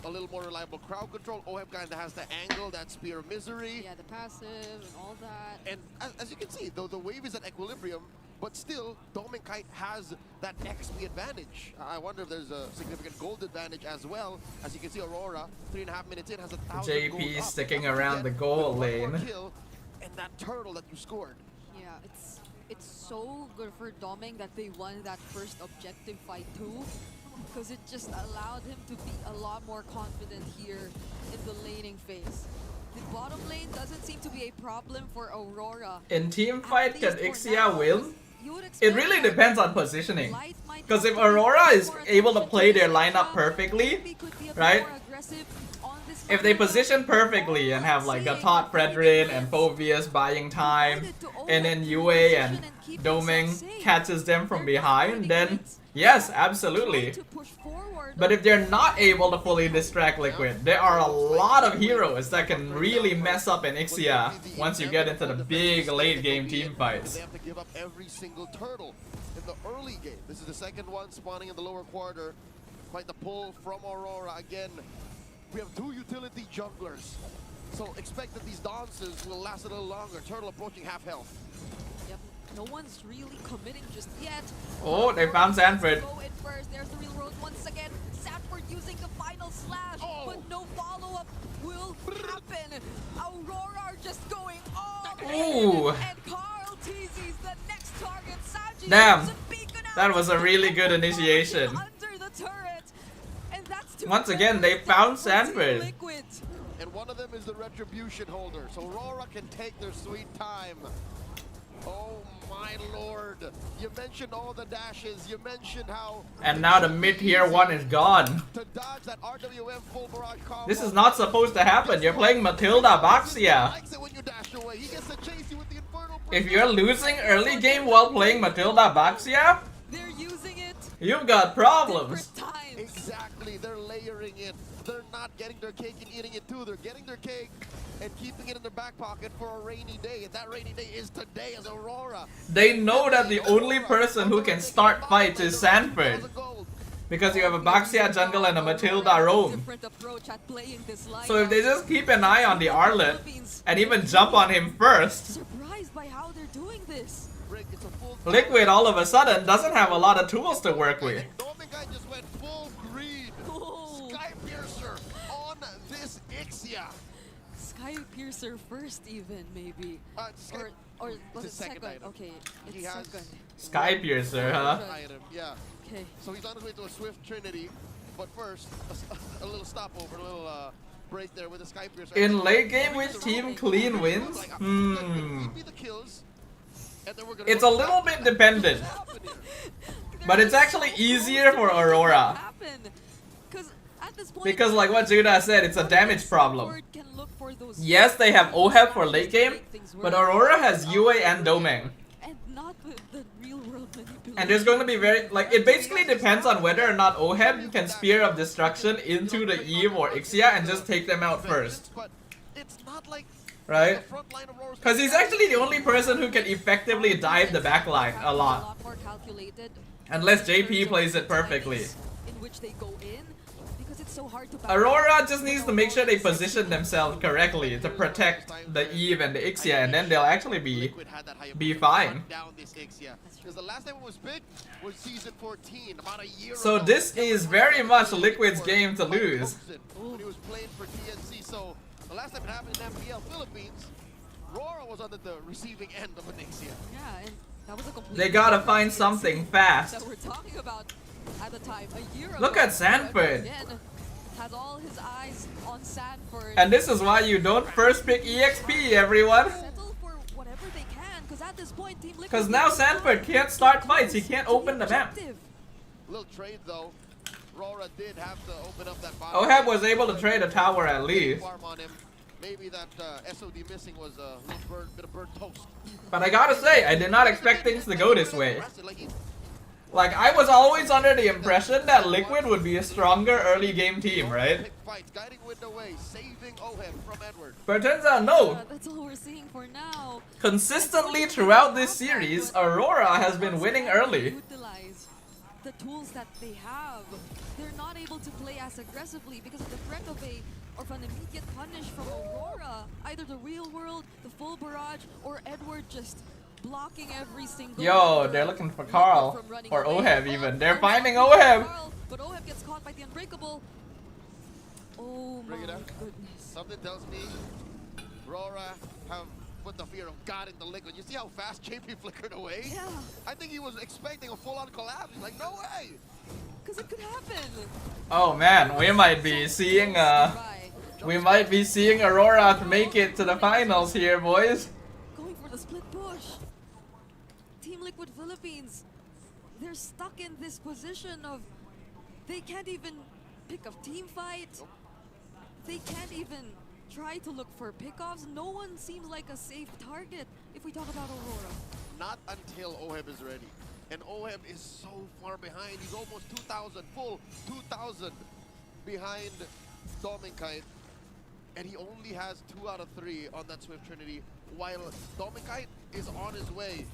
a little more reliable crowd control. Oheb kind of has the angle, that spear of misery. Yeah, the passive and all that. And as you can see, though the wave is at equilibrium, but still, Dominkite has that XP advantage. I wonder if there's a significant gold advantage as well. As you can see, Aurora, 3.5 minutes in, has 1,000 gold JP up. sticking That's what you around get the goal with one more lane. kill and that turtle that you scored. Yeah, it's so good for Doming that they won that first objective fight too, because it just allowed him to be a lot more confident here in the laning phase. The bottom lane doesn't seem to be a problem for Aurora. In team At fight, can least for Ixia now, win? you would It expect really that depends on positioning. Light might Because have if to give Aurora is more able to attention play to their the lineup Ixia, perfectly, maybe could be a bit right? more aggressive on this If they front line. position perfectly and have like a Tot Fredrin and Phobius buying time, and then Yue and Doming catches them from behind, then yes, absolutely. To push forward. But if they're not able to fully distract Liquid, there are a lot of heroes that can really mess up an Ixia once you get into the big late game team fights. They have to give up every single turtle in the early game. This is the second one spawning in the lower quarter. Quite the pull from Aurora again. We have two utility junglers. So expect that these dances will last a little longer. Turtle approaching half health. Yep. No one's really committing just yet. Oh, they found Sanford. Go in first. There's the real road once again. Sanford using the final slash, Oh. but no follow-up will happen. Aurora are just going all Ooh. in. And Carl Teasy's the next target. Saji Damn. uses a beacon out. That was a really good initiation. Under the turret. And that's to Once again, they found Sanford. Liquid. And one of them is the retribution holder. So Aurora can take their sweet time. Oh my lord. You mentioned all the dashes. You mentioned how And now the mid-tier one is gone. to dodge that RWM full barrage combo. This is not supposed to happen. You're playing Matilda Baxia. Likes it when you dash away. He gets to chase you with the infernal. If you're losing early game while playing Matilda Baxia, They're using it you've got problems. different times. Exactly, they're layering it. They're not getting their cake and eating it too. They're getting their cake and keeping it in their back pocket for a rainy day. And that rainy day is today as Aurora. They know that the only person who can start fights is Sanford. Because you have a Baxia jungle and a Matilda roam. Different approach at playing this lineup. So if they just keep an eye on the Arlet and even jump on him first, Surprised by how they're doing this. Rick, it's a full Liquid all of a sudden doesn't have a lot of tools to work with. Dominguez just went full green. Oh. Sky Piercer on this Ixia. Sky Piercer first even, maybe. Sky- Or It's was his it second second? item. Okay, He it's has- second. Sky Piercer, huh? Item, yeah. Okay. So he's on his way to a Swift Trinity, but first, a little stopover, a little break there with the Sky Piercer. In late game, which team clean wins? It's a little bit dependent. But it's actually easier for Aurora. Because like what Judah said, it's a damage problem. Yes, they have OHEB for late game, but Aurora has UA and Domain. And there's going to be very, like, it basically depends on whether or not OHEB can Spear of Destruction into the Eve or Ixia and just take them out first. Right? Because he's actually the only person who can effectively dive the backline a lot. Unless JP plays it perfectly. Aurora just needs to make sure they position themselves correctly to protect the Eve and the Ixia, and then they'll actually be fine. So this is very much Liquid's game to lose. The last time it happened in MPL Philippines, Aurora was on the receiving end of an Ixia. Yeah, and that was a complete. They gotta find something fast. That we're talking about at the time a year ago. Look at Sanford. Has all his eyes on Sanford. And this is why you don't first pick EXP, everyone. Settle for whatever they can, because at this point, Team Liquid. Because now Sanford can't start fights. He can't open the map. Little trade though. Aurora did have to open up that OHEB was able to trade a tower at least. Maybe that SOD missing was a little bit of burnt toast. But I gotta say, I did not expect things to go this way. Like, I was always under the impression that Liquid would be a stronger early game team, right? But it turns out no. That's all we're seeing for now. Consistently throughout this series, Aurora has been winning early. Utilize the tools that they have. They're not able to play as aggressively because of the threat of an immediate punish from Aurora. Either the real world, the full barrage, or Edward just blocking every single. Yo, they're looking for Carl or OHEB even. They're finding OHEB. But OHEB gets caught by the Unbreakable. Oh my goodness. Something tells me Aurora have put the fear of God into Liquid. You see how fast JP flickered away? Yeah. I think he was expecting a full-on collapse. He's like, no way. Because it could happen. Oh man, we might be seeing Aurora to make it to the finals here, boys. Going for the split push. Team Liquid Philippines, they're stuck in this position of they can't even pick a team fight. They can't even try to look for pickoffs. No one seems like a safe target if we talk about Aurora. Not until OHEB is ready. And OHEB is so far behind. He's almost 2,000, full 2,000 behind Dominkite. And he only has 2 out of 3 on that Swift Trinity, while Dominkite is on his way.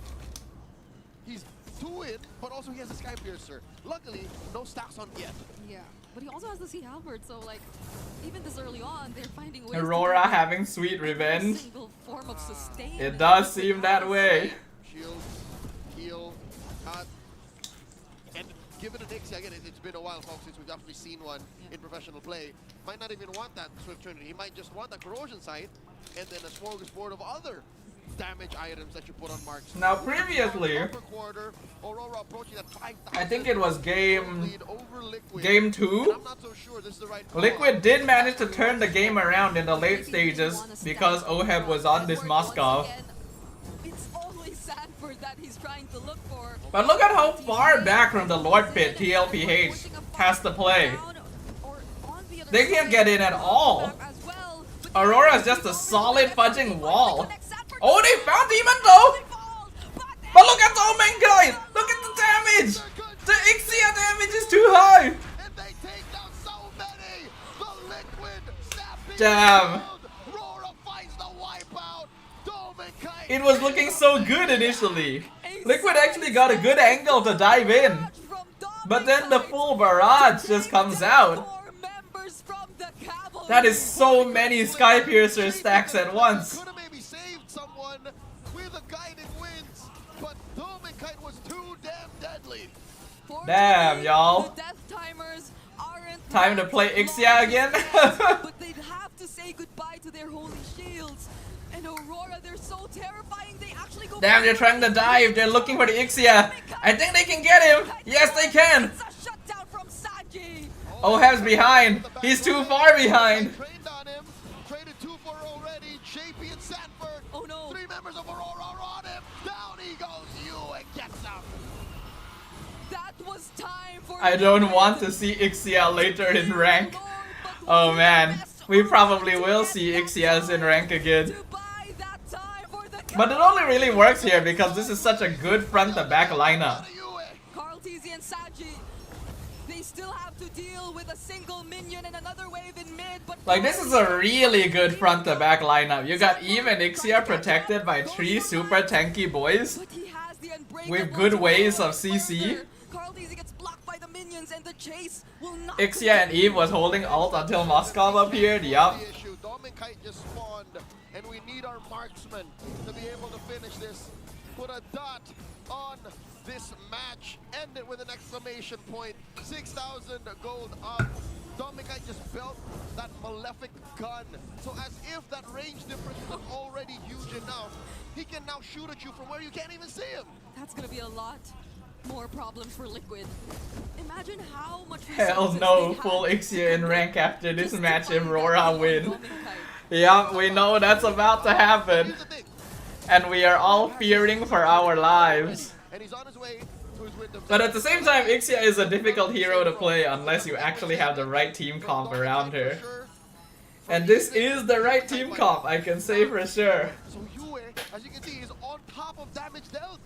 He's 2 in, but also he has a Sky Piercer. Luckily, no stacks on yet. Yeah, but he also has the Sea Halberd, so like, even this early on, they're finding ways Aurora to having sweet revenge. Single form of sustain. It does seem that way. Shield, heal, cut, and give it an Ixia. Again, it's been a while, folks, since we've actually seen one in professional play. Might not even want that Swift Trinity. He might just want that Corrosion Sight, and then a smorgasbord of other damage items that you put on marks. Now previously, I think it was game 2. Liquid did manage to turn the game around in the late stages because OHEB was on this Moscow. It's always Sanford that he's trying to look for. But look at how far back from the Lord Pit TLPH has to play. They can't get in at all. Aurora's just a solid fudging wall. Oh, they found Demon though! But look at Domain, guys! Look at the damage! The Ixia damage is too high! Damn! It was looking so good initially. Liquid actually got a good angle to dive in. But then the full barrage just comes out. That is so many Sky Piercer stacks at once. Damn, y'all. Time to play Ixia again? But they'd have to say goodbye to their holy shields. And And Aurora, they're so terrifying. They actually go. Damn, they're trying to dive. They're looking for the Ixia. I think they can get him. Yes, they can. It's a shutdown from Saji. Ohab's behind. He's too far behind. Trained on him. Traded 2 for already. JP and Sanford. Oh no. 3 members of Aurora are on him. Down he goes. Yue gets him. That was time for. I don't want to see Ixia later in rank. Oh man, we probably will see Ixias in rank again. But it only really works here because this is such a good front to back lineup. Carl TZ and Saji, they still have to deal with a single minion and another wave in mid, but Like, this is a really good front to back lineup. You got Eve and Ixia protected by 3 super tanky boys but he has the unbreakable with good to ways roll of CC. further. Carl TZ gets blocked by the minions and the chase will not. Ixia and Eve was holding ult until Moskov appeared, yup. The issue. Dominkite just spawned, and we need our marksman to be able to finish this. Put a dot on this match. End it with an exclamation point. 6,000 gold up. Dominkite just built that malefic gun. So as if that range difference was already huge enough, he can now shoot at you from where you can't even see him. That's gonna be a lot more problems for Liquid. Imagine how much. Hell resources no, they had full Ixia in rank after this just to match if find Aurora that win. Dominkite. Yup, we know that's about to happen. Here's the thing. And we are all fearing for our lives. And he's on his way to his window. But at the same time, Ixia is a difficult hero to play unless you actually have the right team comp around her. And this is the right team comp, I can say for sure. So Yue, as you can see, is on top of damage dealt.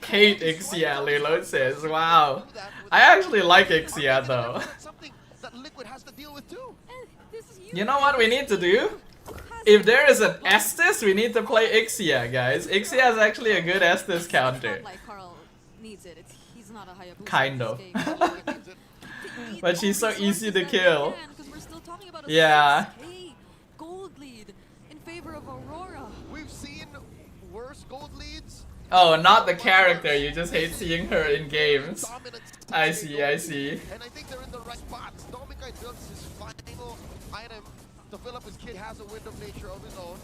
Hate Ixia, Lilo says. Wow. I actually like Ixia though. Something that Liquid has to deal with too. And this is You know what we need to do? If there is an Estes, we need to play Ixia, guys. Ixia is actually a good Estes It's counter. not like Carl needs it. He's not a Hayabusa Kind in of. this game. They need But she's all so easy to resources that they kill. can, 'cause we're still talking about a Yeah. 6K gold lead in favor of Aurora. We've seen worse gold leads. Oh, not the character, you just hate seeing her in games. Dominant I see, I see. And I think they're in the right spots. Dominkite builds his final item to fill up his kit, has a wind of nature of his own.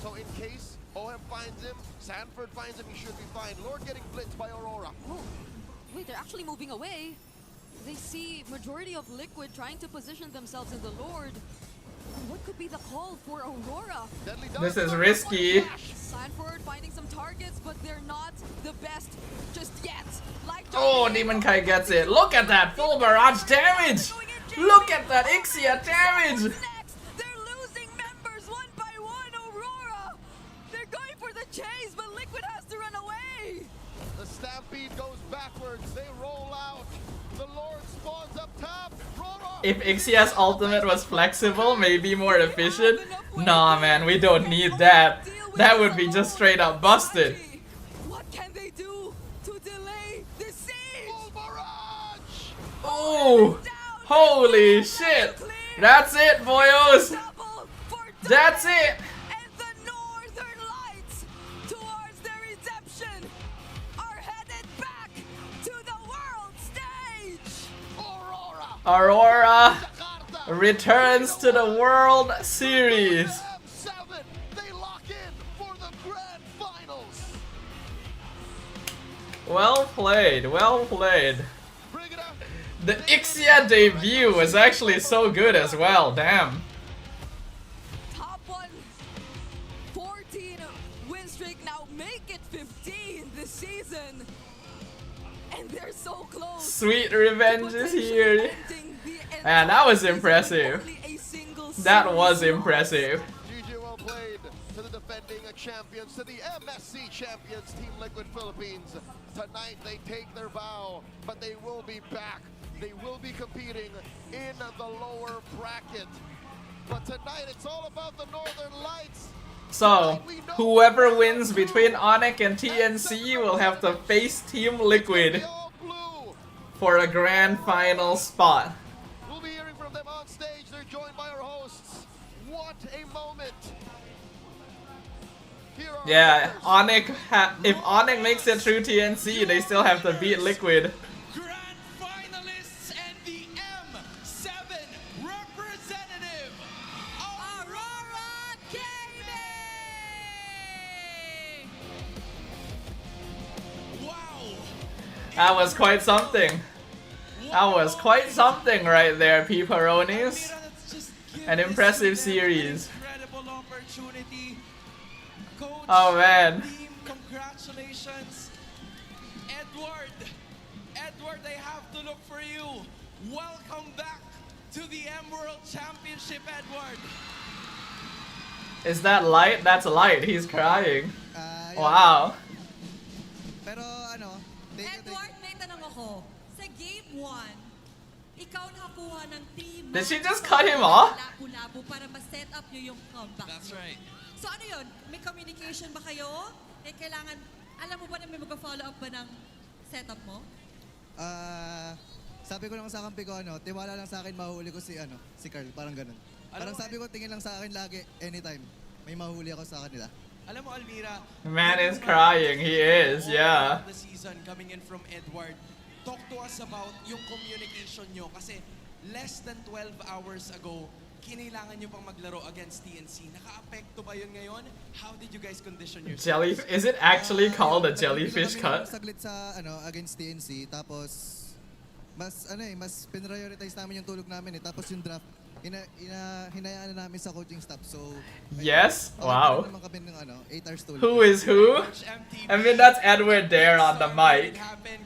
So in case Ohem finds him, Sanford finds him, he should be fine. Lord getting blitzed by Aurora. Oh, wait, they're actually moving away. They see majority of Liquid trying to position themselves in the Lord. What could be the call for Aurora? Deadly This dart, is one risky. flash. Sanford finding some targets, but they're not the best just yet. Like Oh, Demon Kai gets it. Look at that full barrage damage! Look at that Ixia damage! Next, they're losing members one by one. Aurora, they're going for the chase, but Liquid has to run away. The stampede goes backwards. They roll out. The Lord spawns up top. If Ixia's ultimate was flexible, maybe more efficient. Nah, man, we don't need that. That would be just straight up busted. What can they do to delay the siege? Full barrage. Oh, holy shit! That's it, boyos! Double for That's double. it! And the Northern Lights, towards their redemption, are headed back to the world stage. Aurora Jakarta. returns to the World Series. M7. They lock in for the grand finals. Well played, well played. Bring it up. The Ixia debut was actually so good as well, damn. Top one, 14 win streak, now make it 15 this season. And they're so close. Sweet revenge is here. Ending the Man, that was entire impressive. season, only a single That was series impressive. GG, well played to the defending champions, to the MSC champions, Team Liquid Philippines. Tonight they take their bow, but they will be back. They will be competing in the lower bracket. But tonight it's all about the Northern Lights. So, whoever wins between Onyx and TNC will have to face Team Liquid They all blue. for a grand final spot. We'll be hearing from them on stage. They're joined by our hosts. What a moment. Here are Yeah, our if Onyx makes it through TNC, they still have to beat Liquid. Grand finalists and the M7 representative, Aurora Gaming! That was quite something. That was quite something right there, Peeparonis. An impressive series. Incredible opportunity. Coach, Oh man. team, congratulations. Edward, I have to look for you. Welcome back to the M World Championship, Edward. Is that Light? That's Light. He's crying. Yun. Wow. Pero ano, Edward, may tanong ako. Sa game 1, ikaw nakakuha ng 3 Did she just cut him off? Labo-labo para ma-set up nyo yung comeback. That's nyo. right. So ano yun? May communication ba kayo? Kailangan, alam mo ba na may mag-follow up ba ng setup mo? sabi ko lang sa kampi ko, tiwala lang sa akin, mahuli ko si Carl, parang ganun. Parang sabi ko, tingin lang sa akin lagi, anytime, may mahuli ako sa kanila. Alam mo, Almira, The man is crying. He is, yeah. The season coming in from Edward. Talk to us about yung communication nyo kasi less than 12 hours ago, kinailangan nyo pang maglaro against TNC. Naka-apekto ba yun ngayon? How did you guys condition yourself? Is it actually called a jellyfish cut? Saglit sa against TNC, tapos mas prioritize namin yung tulog namin Tapos yung draft, hinayaan na namin sa coaching staff. So Yes? Wow. naman kami ng 8 hours tulog. Who is who? Coach MTV. I mean, that's Edward there on the mic.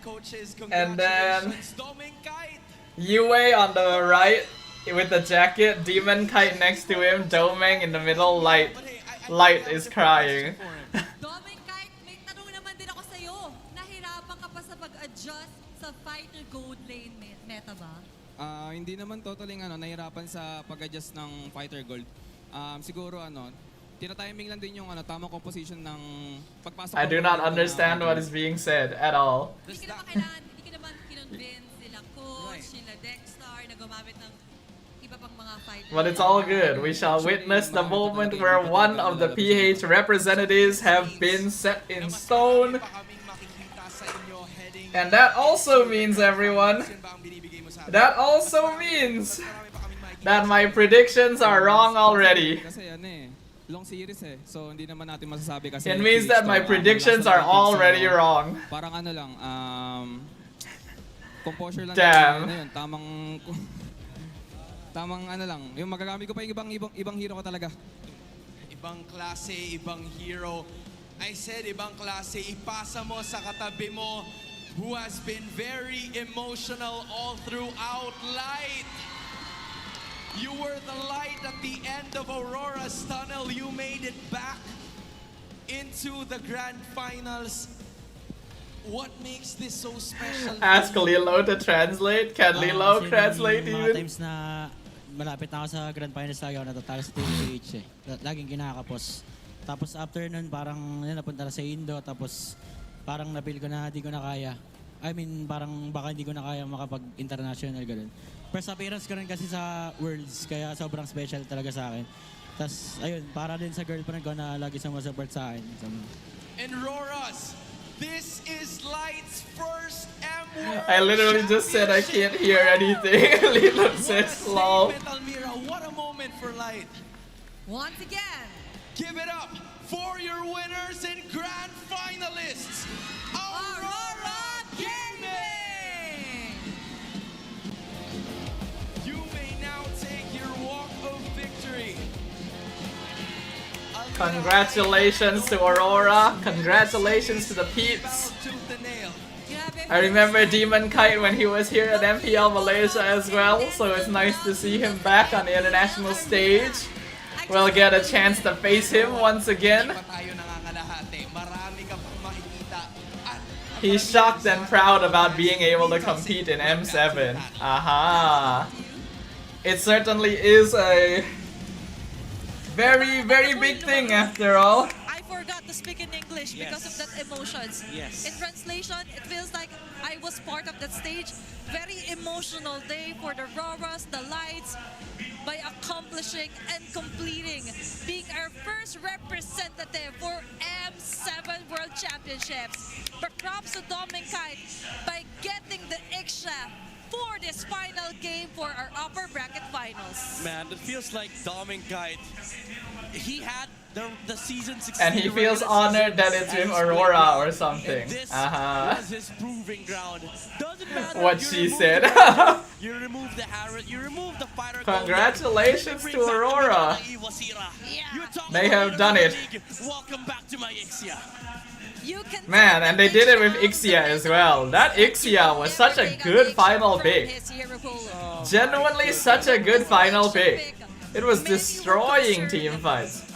Coaches, And then congratulations. Doming Kite. Yue on the right with the jacket, Demon Kite next to him, Domeng in the middle, Light. But hey, I Light have is a crying. question for him. Doming, kahit may tanong naman din ako sa'yo. Nahirapan ka pa sa pag-adjust sa fighter gold lane meta ba? Hindi naman totally nahirapan sa pag-adjust ng fighter gold. Siguro tinatiming lang din yung tamang composition ng pagpasok. I do not understand what is being said at all. Hindi ka naman kailangan, hindi ka naman kinonvince sila coach, sila Dexstar na gumamit ng iba pang mga fighters. But it's all good. We shall witness the moment where one of the PH representatives have been set in stone. And that also means, everyone, that also means that my predictions are wrong already. Kasi long series So hindi naman natin masasabi kasi It means that my predictions are already wrong. Parang lang composure lang. Damn. Yun, tamang lang. Yung magagamit ko pa yung ibang hero ko talaga. Ibang klase, ibang hero. I said ibang klase, ipasa mo sa katabi mo who has been very emotional all throughout. Light! You were the light at the end of Aurora's tunnel. You made it back into the grand finals. What makes this so special? Ask Lilo to translate. Can Lilo translate Mga even? times na malapit na ako sa grand finals lagi ako natatalo sa Team PH Laging kinakapos. Tapos after nun parang napunta na sa Indo tapos parang napil ko na di ko na kaya. I mean parang baka hindi ko na kaya makapag-international ganun. First appearance ko rin kasi sa Worlds kaya sobrang special talaga sa akin. Tapos ayun, para din sa girlfriend ko na lagi sumasupport sa akin. And Roras, this is Light's first M World I literally just said I can't hear anything. Lilo said slow. Almira, what a moment for Light. Once again, Give it up for your winners and grand finalists, Aurora Gaming! You may now take your walk of victory. Congratulations to Aurora. Congratulations to the peeps. I remember Demon Kite when he was here at MPL Malaysia as well, so it's nice to see him back on the international stage. We'll get a chance to face him once again. He's shocked and proud about being able to compete in M7. Aha! It certainly is a very, very big thing after all. I forgot to speak in English because of that emotions. Yes. In translation, it feels like I was part of that stage. Very emotional day for the Roras, the Lights, by accomplishing and completing, being our first representative for M7 World Championships. But props to Doming Kite by getting the extra for this final game for our upper bracket finals. Man, it feels like Dominguez. He had the season 16. And he feels regular honored that season it's with as Aurora or and something. this Uh-huh. was his proving ground. Doesn't matter. What you she remove said. the Harrod, you remove the Harrod, you remove the fighter. Congratulations golden, to bring back Aurora. the Iwasira. You're talking They about have done it. League. Welcome back to my Ixia. You can Man, and they did it with Ixia as well. That Ixia was such a good final pick. Genuinely such a good final pick. It was destroying team fights.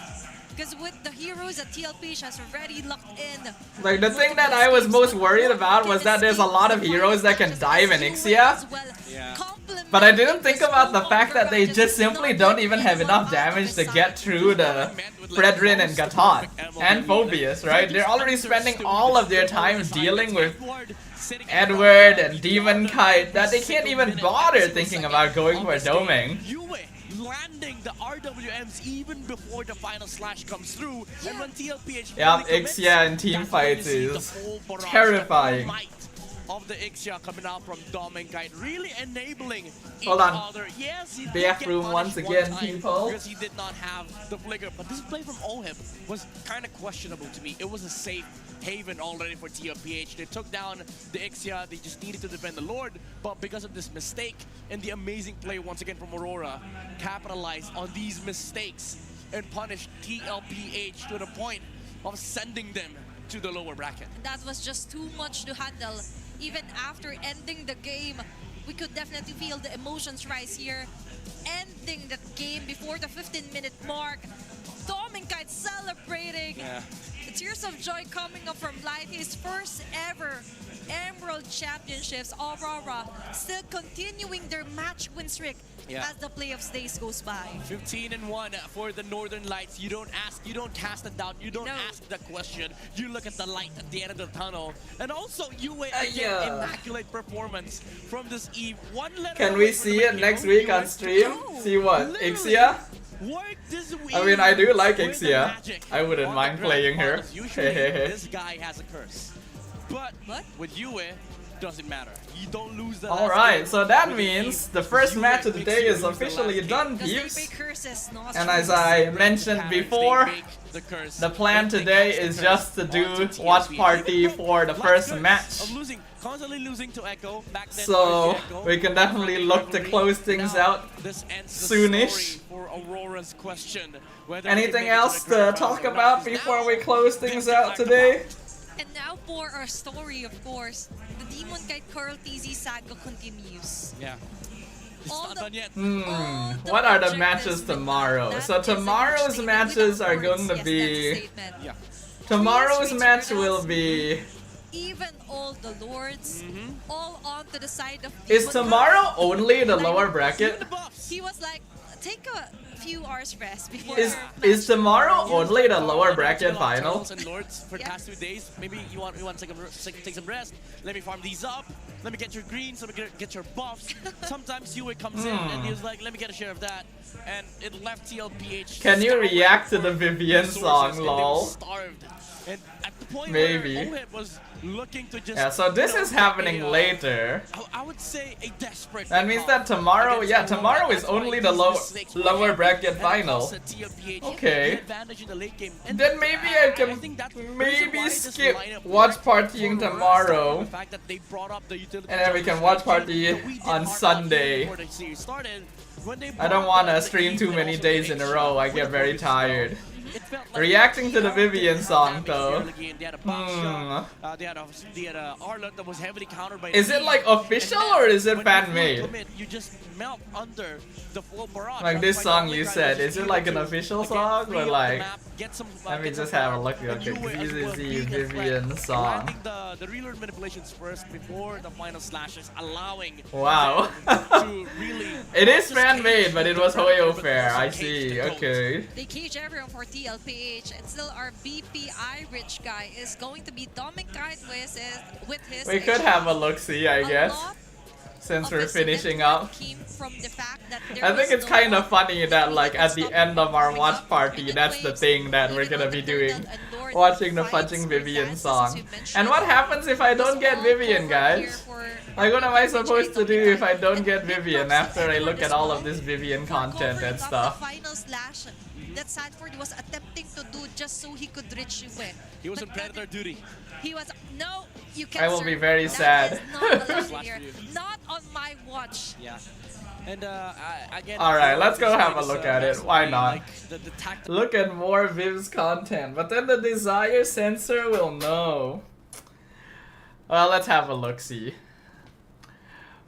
Because with the heroes that TLPH has already locked in. Like, the thing that I was most worried about was that there's a lot of heroes that can dive in Ixia. But I didn't think about the fact that they just simply don't even have enough damage to get through the Brethren and Gatot and Phobius, right? They're already spending all of their time dealing with Edward and Demon Kite that they can't even bother thinking about going for Doming. Landing the RWMs even before the final slash comes through, and when TLPH Yep, Ixia in team fights is terrifying. Of the Ixia coming out from Dom and Kite, really enabling Hold each on. other. Yes, he did Bathroom get once punished again, one time people. because he did not have the flicker. But this play from Ohib was kind of questionable to me. It was a safe haven already for TLPH. They took down the Ixia. They just needed to defend the Lord. But because of this mistake and the amazing play once again from Aurora, capitalized on these mistakes and punished TLPH to the point of sending them to the lower bracket. That was just too much to handle. Even after ending the game, we could definitely feel the emotions rise here. Ending that game before the 15-minute mark. Dominkite celebrating. Yeah. The tears of joy coming up from Light, his first ever Emerald Championships. Aurora still continuing their match win streak as the playoffs days goes by. 15-1 for the Northern Lights. You don't ask, you don't cast a doubt, you don't ask the question. You look at the light at the end of the tunnel. And also, UA again, immaculate performance from this Eve. One letter Can we see it next week on stream? See what? Ixia? I mean, I do like Ixia. I wouldn't mind playing her. This guy has a curse. But with Yue, doesn't matter. You don't lose the Alright, so that means the first match of the day is officially done, peeps. And as I mentioned before, the plan today is just to do watch party for the first match. Constantly losing to Echo. Back then, So we can definitely look to close things out soonish. For Aurora's question, Anything else to talk about before we close things out today? And now for our story, of course, the Demon Kite Curl TZ saga continues. Yeah. It's not done yet. What are the matches tomorrow? So tomorrow's matches are going to be... Tomorrow's match will be... Even all the lords, all onto the side of... Is tomorrow only the lower bracket? He was like, take a few hours rest before... Is tomorrow only the lower bracket final? And Lords for the past 2 days. Maybe you want to take some rest. Let me farm these up. Let me get your greens. Let me get your buffs. Sometimes Yue comes in and he was like, let me get a share of that. And it left TLPH. Can you react to the Vivian song, lol? Starved. And at the point Maybe. where Ohib was looking to just... Yeah, so this is happening later. I would say a desperate... That means that tomorrow, tomorrow is only the lower bracket final. Okay. Then maybe I can maybe skip watch partying tomorrow. And then we can watch party on Sunday. I don't want to stream too many days in a row, I get very tired. Reacting to the Vivian song though. Is it like official or is it fan made? Like this song you said, is it like an official song or like... Let me just have a look at the Vivian song. The reload manipulations first before the final slashes, allowing wow. It is fan made, but it was Hoyo Fair. I see. Okay. They cage everyone for TLPH, and still our BPI rich guy is going to be Dominkite with his. We could have a look see, I guess. since of we're this finishing event up. came from the fact that there I think was it's no kind one of funny that like at the literally end of our coming watch up with party, minute that's the waves, thing that we're even gonna on be the third doing. and Lord Watching the fights fudging or Vivian dances, song. as you mentioned. And what happens if I don't get Vivian, guys? Like what am I supposed to do if I don't get Vivian after I look at all of this Vivian content and stuff? The final slash that Sanford was attempting to do just so he could reach you with. He was on Predator duty. He was no, you can't. I will be very That sad. is not allowed here. Not on my watch. Yeah. And again, Alright, let's go have a look at it. Why not? Like, the tactic. Look at more Viv's content, but then the desire sensor will know. Well, let's have a look-see.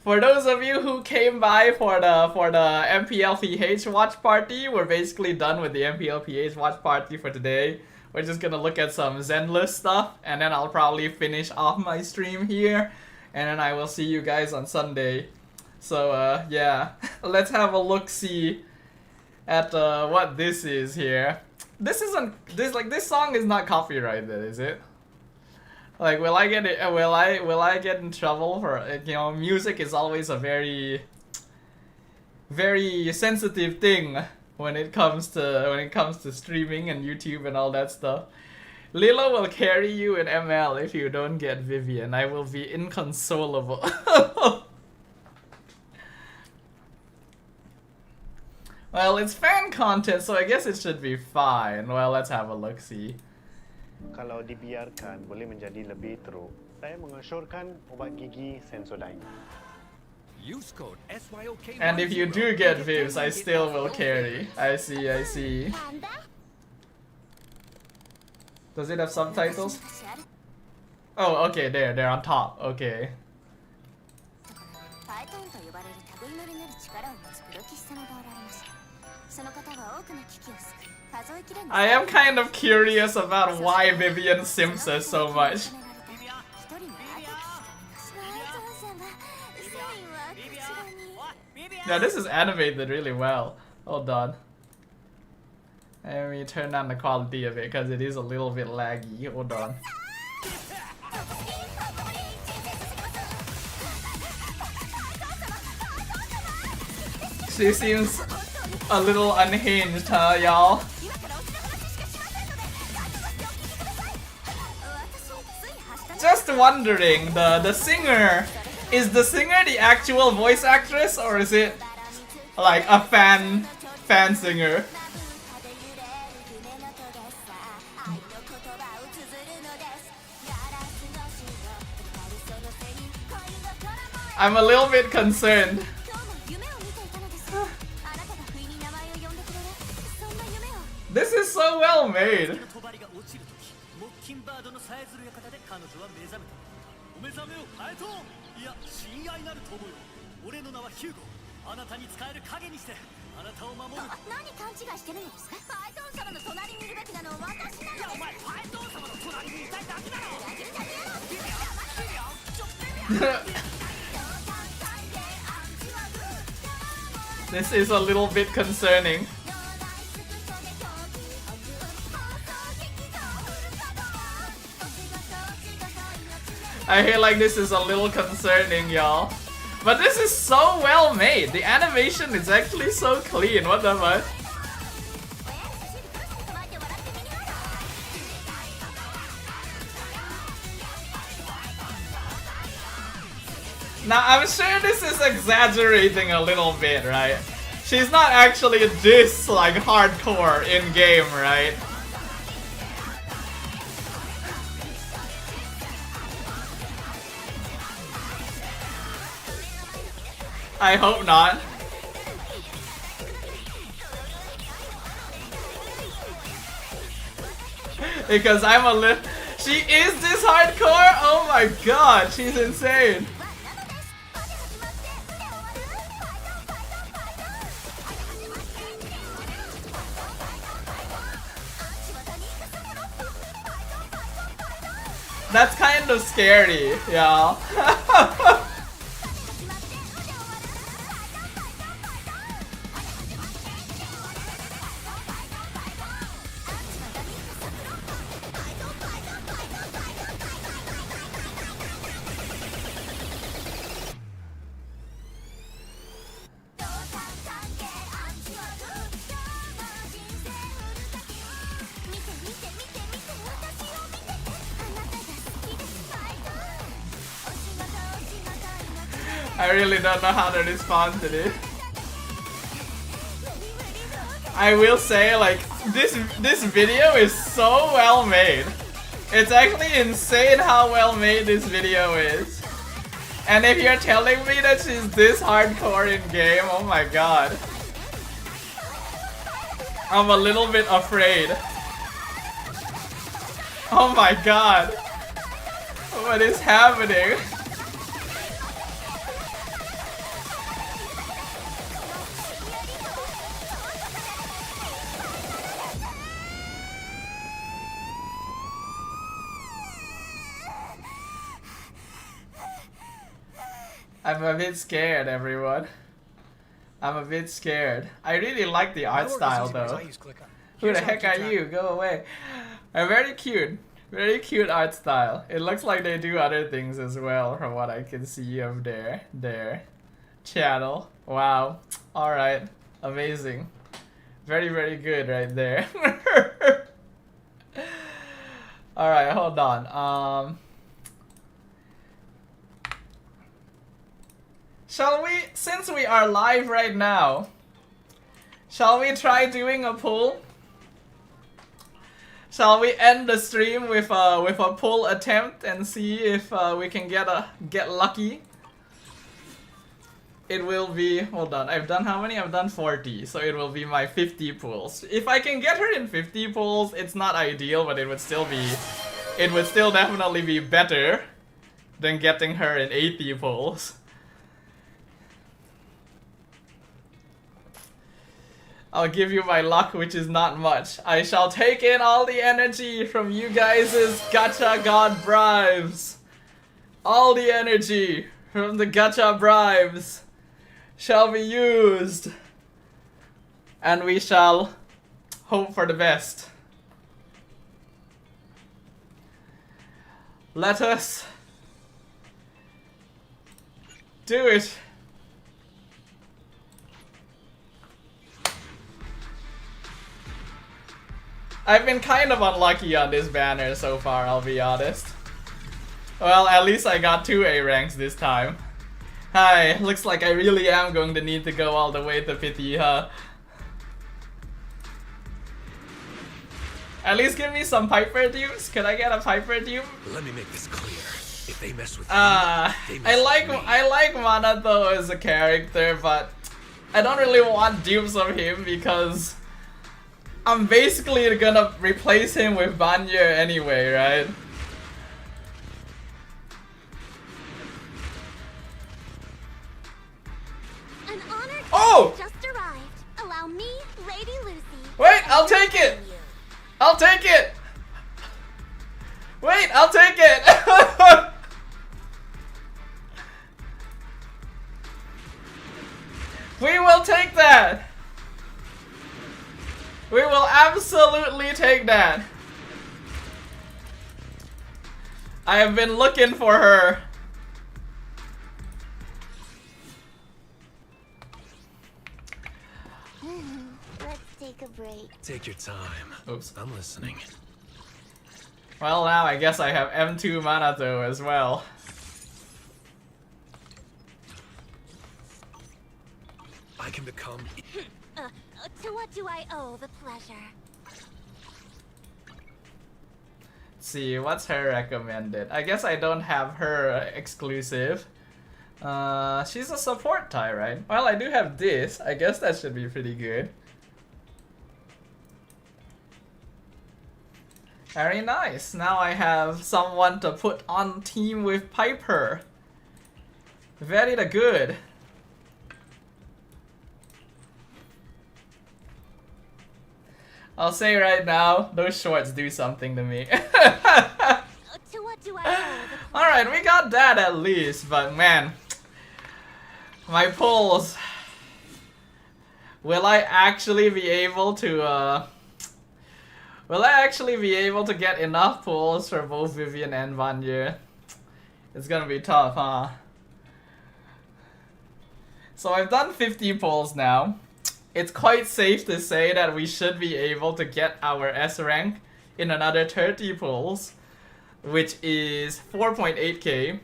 For those of you who came by for the MPL PH watch party, we're basically done with the MPL PH watch party for today. We're just gonna look at some Zenless stuff, and then I'll probably finish off my stream here, and then I will see you guys on Sunday. So yeah, let's have a look-see at what this is here. This song is not copyrighted, is it? Like, will I get it? Will I get in trouble for you know? Music is always a very sensitive thing when it comes to streaming and YouTube and all that stuff. Lilo will carry you in ML if you don't get Vivian. I will be inconsolable. Well, it's fan content, so I guess it should be fine. Well, let's have a look-see. Kalau dibiarkan boleh menjadi lebih teruk. Saya mengesyorkan obat gigi Sensodyne. Use code SYOK. And if you do get Vivs, I still will carry. I see. Does it have subtitles? Oh, okay, they're on top. Okay. I am kind of curious about why Vivian simps us so much. Yeah, this is animated really well. Hold on. Let me turn down the quality of it because it is a little bit laggy. Hold on. She seems a little unhinged, huh, y'all? Just wondering, the singer, is the singer the actual voice actress or is it like a fan singer? I'm a little bit concerned. This is so well made. This is a little bit concerning. I feel like this is a little concerning, y'all. But this is so well made. The animation is actually so clean. What the fuck? Now, I'm sure this is exaggerating a little bit, right? She's not actually this, like, hardcore in-game, right? I hope not. Because I'm a little... She is this hardcore? Oh my god, she's insane. That's kind of scary, y'all. I really don't know how to respond to this. I will say, like, this video is so well made. It's actually insane how well made this video is. And if you're telling me that she's this hardcore in game, oh my god. I'm a little bit afraid. Oh my god. What is happening? I'm a bit scared, everyone. I'm a bit scared. I really like the art style though. Who the heck are you? Go away. A very cute art style. It looks like they do other things as well from what I can see of their channel. Wow. Alright. Amazing. Very, very good right there. Alright, hold on. Shall we, since we are live right now, shall we try doing a pull? Shall we end the stream with a pull attempt and see if we can get lucky? It will be, hold on, I've done how many? I've done 40, so it will be my 50 pulls. If I can get her in 50 pulls, it's not ideal, but it would still definitely be better than getting her in 80 pulls. I'll give you my luck, which is not much. I shall take in all the energy from you guys' gacha god bribes. All the energy from the gacha bribes shall be used. And we shall hope for the best. Let us do it. I've been kind of unlucky on this banner so far, I'll be honest. Well, at least I got 2 A ranks this time. Hi, looks like I really am going to need to go all the way to pity, huh? At least give me some Piper dupes. Can I get a Piper dupe? Let me make this clear. If they mess with you, I like Manato as a character, but I don't really want dupes of him because I'm basically gonna replace him with Banya anyway, right? An honored oh! just arrived. Allow me, Lady Lucy. Wait, I'll take it! I'll take it! Wait, I'll take it! We will take that! We will absolutely take that. I have been looking for her. Let's take a break. Take your time. Oops. I'm listening. Well, now I guess I have M2 Manato as well. I can become... To what do I owe the pleasure? Let's see, what's her recommended? I guess I don't have her exclusive. She's a support tie, right? Well, I do have this. I guess that should be pretty good. Very nice. Now I have someone to put on team with Piper. Very good. I'll say right now, those shorts do something to me. To what do I owe the Alright, we got that at least, but man, my pulls. Will I actually be able to, get enough pulls for both Vivian and Vanya? It's gonna be tough, huh? So I've done 50 pulls now. It's quite safe to say that we should be able to get our S rank in another 30 pulls, which is 4.8k.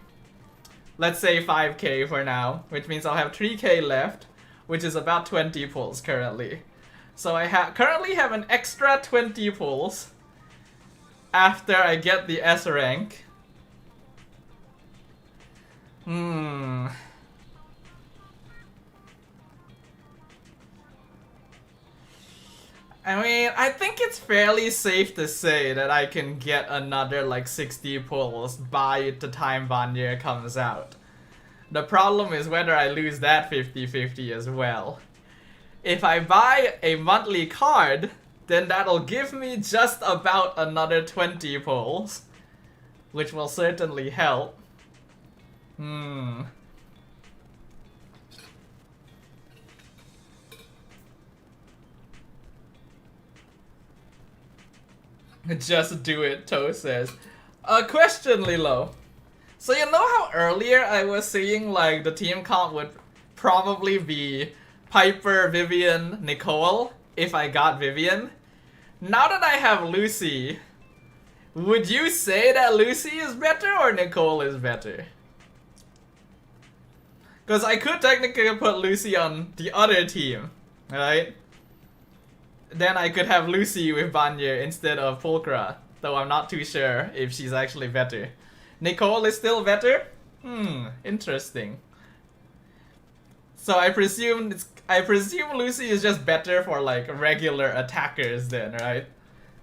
let's say 5k for now, which means I'll have 3k left, which is about 20 pulls currently. So I currently have an extra 20 pulls after I get the S rank. I mean, I think it's fairly safe to say that I can get another like 60 pulls by the time Vanir comes out. The problem is whether I lose that 50-50 as well. If I buy a monthly card, then that'll give me just about another 20 pulls, which will certainly help. Just do it, Toe says. A question, Lilo. So you know how earlier I was saying like the team comp would probably be Piper, Vivian, Nicole if I got Vivian? Now that I have Lucy, would you say that Lucy is better or Nicole is better? Because I could technically put Lucy on the other team, right? Then I could have Lucy with Vanir instead of Pulchra, though I'm not too sure if she's actually better. Nicole is still better? Interesting. So I presume Lucy is just better for like regular attackers then, right?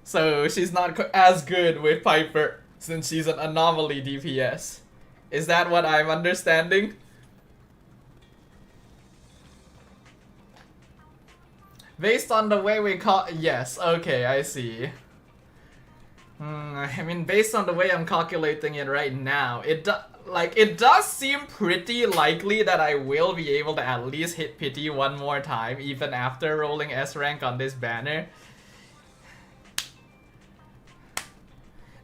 So she's not as good with Piper since she's an anomaly DPS. Is that what I'm understanding? Based on the way we yes, okay, I see. I mean, based on the way I'm calculating it right now, it does seem pretty likely that I will be able to at least hit pity one more time, even after rolling S rank on this banner.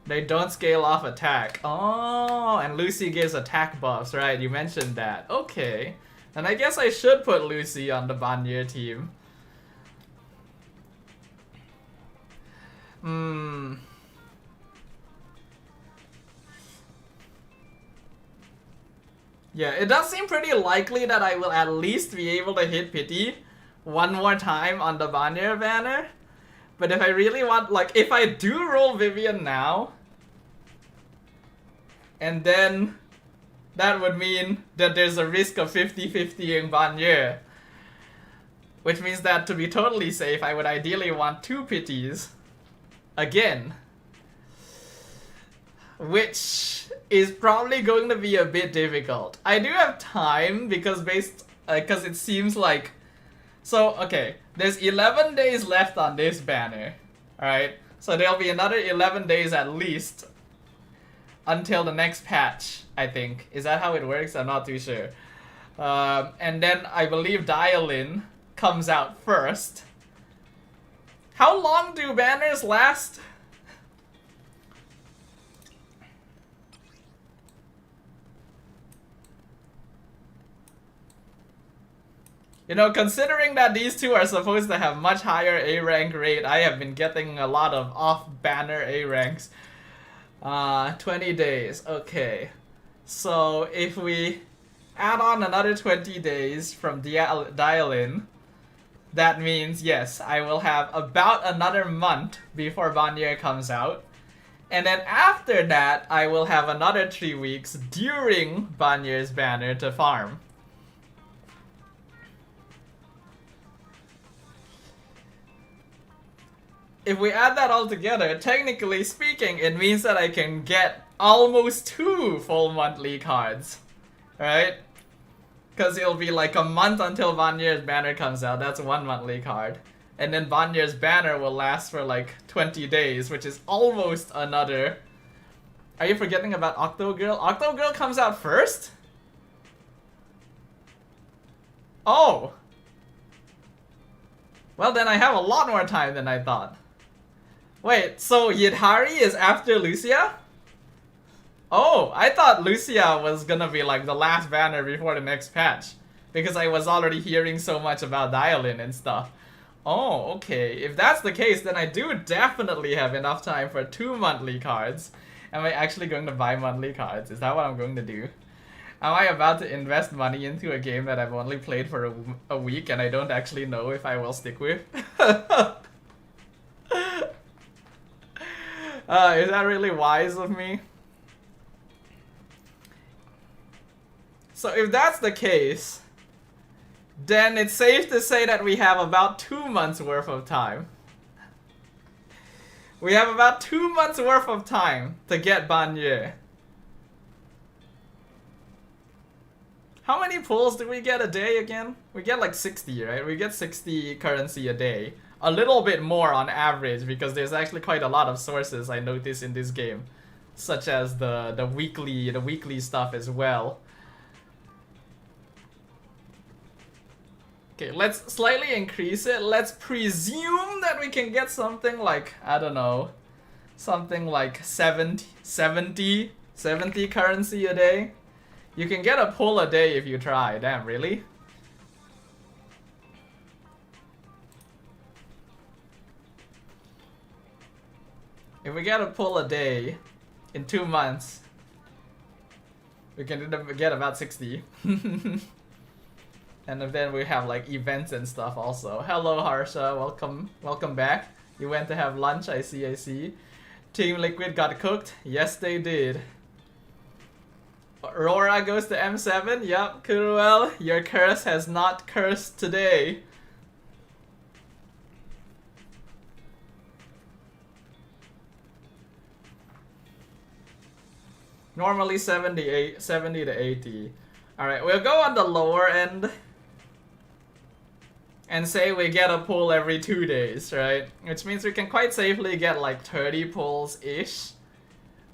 They don't scale off attack. Oh, and Lucy gives attack buffs, right? You mentioned that. Okay. And I guess I should put Lucy on the Vanir team. Yeah, it does seem pretty likely that I will at least be able to hit pity one more time on the Vanir banner. But if I really want, like, if I do roll Vivian now, and then that would mean that there's a risk of 50-50ing Vanir. Which means that to be totally safe, I would ideally want 2 pities. Again. Which is probably going to be a bit difficult. I do have time because because it seems like... So, okay, there's 11 days left on this banner. Alright, so there'll be another 11 days at least until the next patch, I think. Is that how it works? I'm not too sure. And then I believe Dial-In comes out first. How long do banners last? You know, considering that these two are supposed to have much higher A rank rate, I have been getting a lot of off-banner A ranks. 20 days, okay. So if we add on another 20 days from Dial-In, that means, yes, I will have about another month before Vanir comes out. And then after that, I will have another 3 weeks during Vanir's banner to farm. If we add that all together, technically speaking, it means that I can get almost 2 full monthly cards. Right? Because it'll be like a month until Vanir's banner comes out. That's 1 monthly card. And then Vanir's banner will last for like 20 days, which is almost another... Are you forgetting about Octogirl? Octogirl comes out first? Oh! Well then I have a lot more time than I thought. Wait, so Yidhari is after Lucia? Oh, I thought Lucia was gonna be like the last banner before the next patch. Because I was already hearing so much about Dial-In and stuff. Oh, okay. If that's the case, then I do definitely have enough time for 2 monthly cards. Am I actually going to buy monthly cards? Is that what I'm going to do? Am I about to invest money into a game that I've only played for a week and I don't actually know if I will stick with? Is that really wise of me? So if that's the case, then it's safe to say that we have about 2 months worth of time. We have about 2 months worth of time to get Banye. How many pulls do we get a day again? We get like 60, right? We get 60 currency a day. A little bit more on average because there's actually quite a lot of sources I notice in this game, such as the weekly stuff as well. Okay, let's slightly increase it. Let's presume that we can get something like, I don't know, something like 70 currency a day. You can get a pull a day if you try. Damn, really? If we get a pull a day in 2 months, we can get about 60. And then we have like events and stuff also. Hello Harsha, welcome back. You went to have lunch, I see. Team Liquid got cooked. Yes, they did. Aurora goes to M7. Yup, Kuruel, your curse has not cursed today. Normally 70 to 80. Alright, we'll go on the lower end and say we get a pull every 2 days, right? Which means we can quite safely get like 30 pulls-ish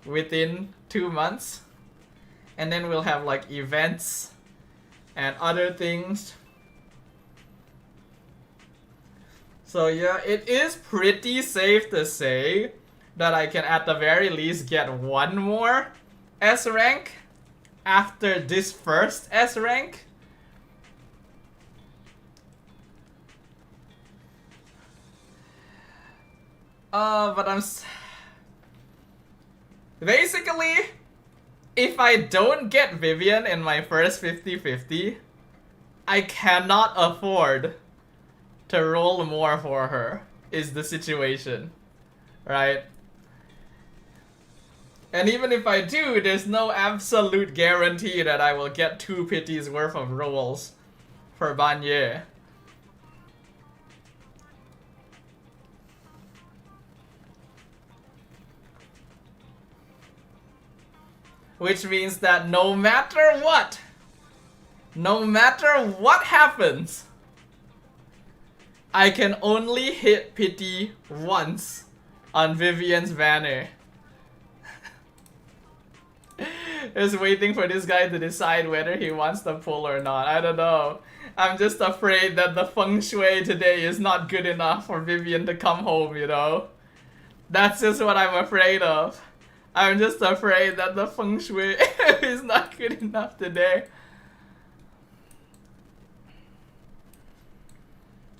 within 2 months. And then we'll have like events and other things. So yeah, it is pretty safe to say that I can at the very least get 1 more S rank after this first S rank. But basically, if I don't get Vivian in my first 50-50, I cannot afford to roll more for her, is the situation, right? And even if I do, there's no absolute guarantee that I will get 2 pities worth of rolls for Banye. Which means that no matter what happens, I can only hit pity once on Vivian's banner. Just waiting for this guy to decide whether he wants to pull or not. I don't know. I'm just afraid that the feng shui today is not good enough for Vivian to come home, you know? That's just what I'm afraid of. I'm just afraid that the feng shui is not good enough today.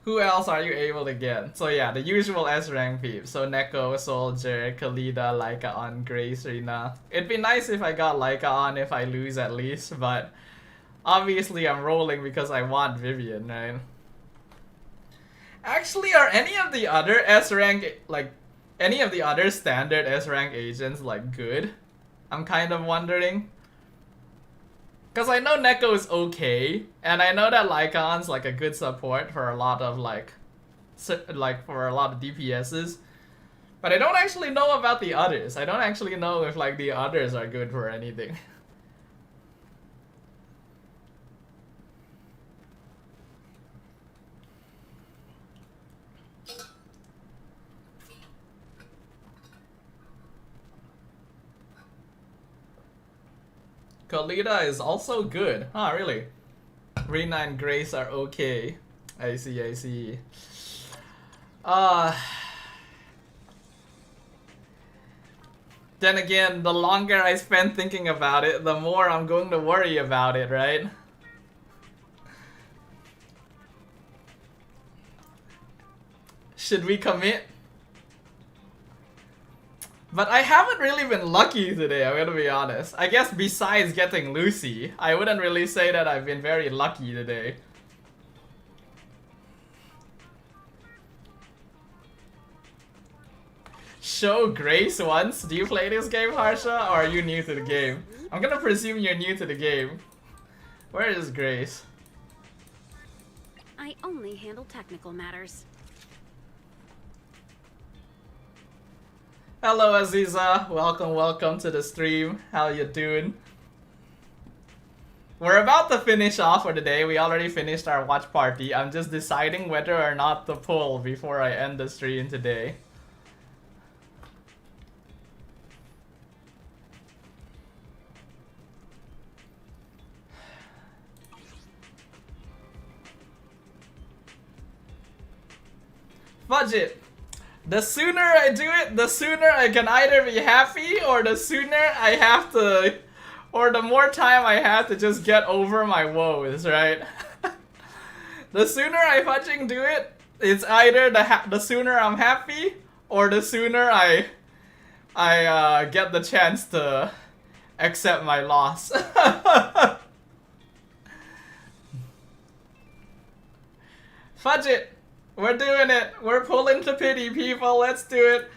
Who else are you able to get? So yeah, the usual S rank peeps. So Neko, Soldier, Khalida, Laika on, Grace, Rina. It'd be nice if I got Laika on if I lose at least, but obviously I'm rolling because I want Vivian, right? Actually, are any of the other S rank, like, any of the other standard S rank agents like good? I'm kind of wondering. Cause I know Neko is okay, and I know that Lycaon's like a good support for a lot of for a lot of DPSs. But I don't actually know about the others. I don't actually know if like the others are good for anything. Khalida is also good. Huh, really? Rina and Grace are okay. I see. Then again, the longer I spend thinking about it, the more I'm going to worry about it, right? Should we commit? But I haven't really been lucky today, I'm gonna be honest. I guess besides getting Lucy, I wouldn't really say that I've been very lucky today. Show Grace once? Do you play this game, Harsha, or are you new to the game? I'm gonna presume you're new to the game. Where is Grace? I only handle technical matters. Hello Aziza, welcome to the stream. How you doing? We're about to finish off for the day. We already finished our watch party. I'm just deciding whether or not to pull before I end the stream today. Fudge it! The sooner I do it, the sooner I can either be happy, or the sooner I have to, or the more time I have to just get over my woes, right? The sooner I fucking do it, it's either the sooner I'm happy, or the sooner I get the chance to accept my loss. Fudge it! We're doing it! We're pulling to pity, people! Let's do it!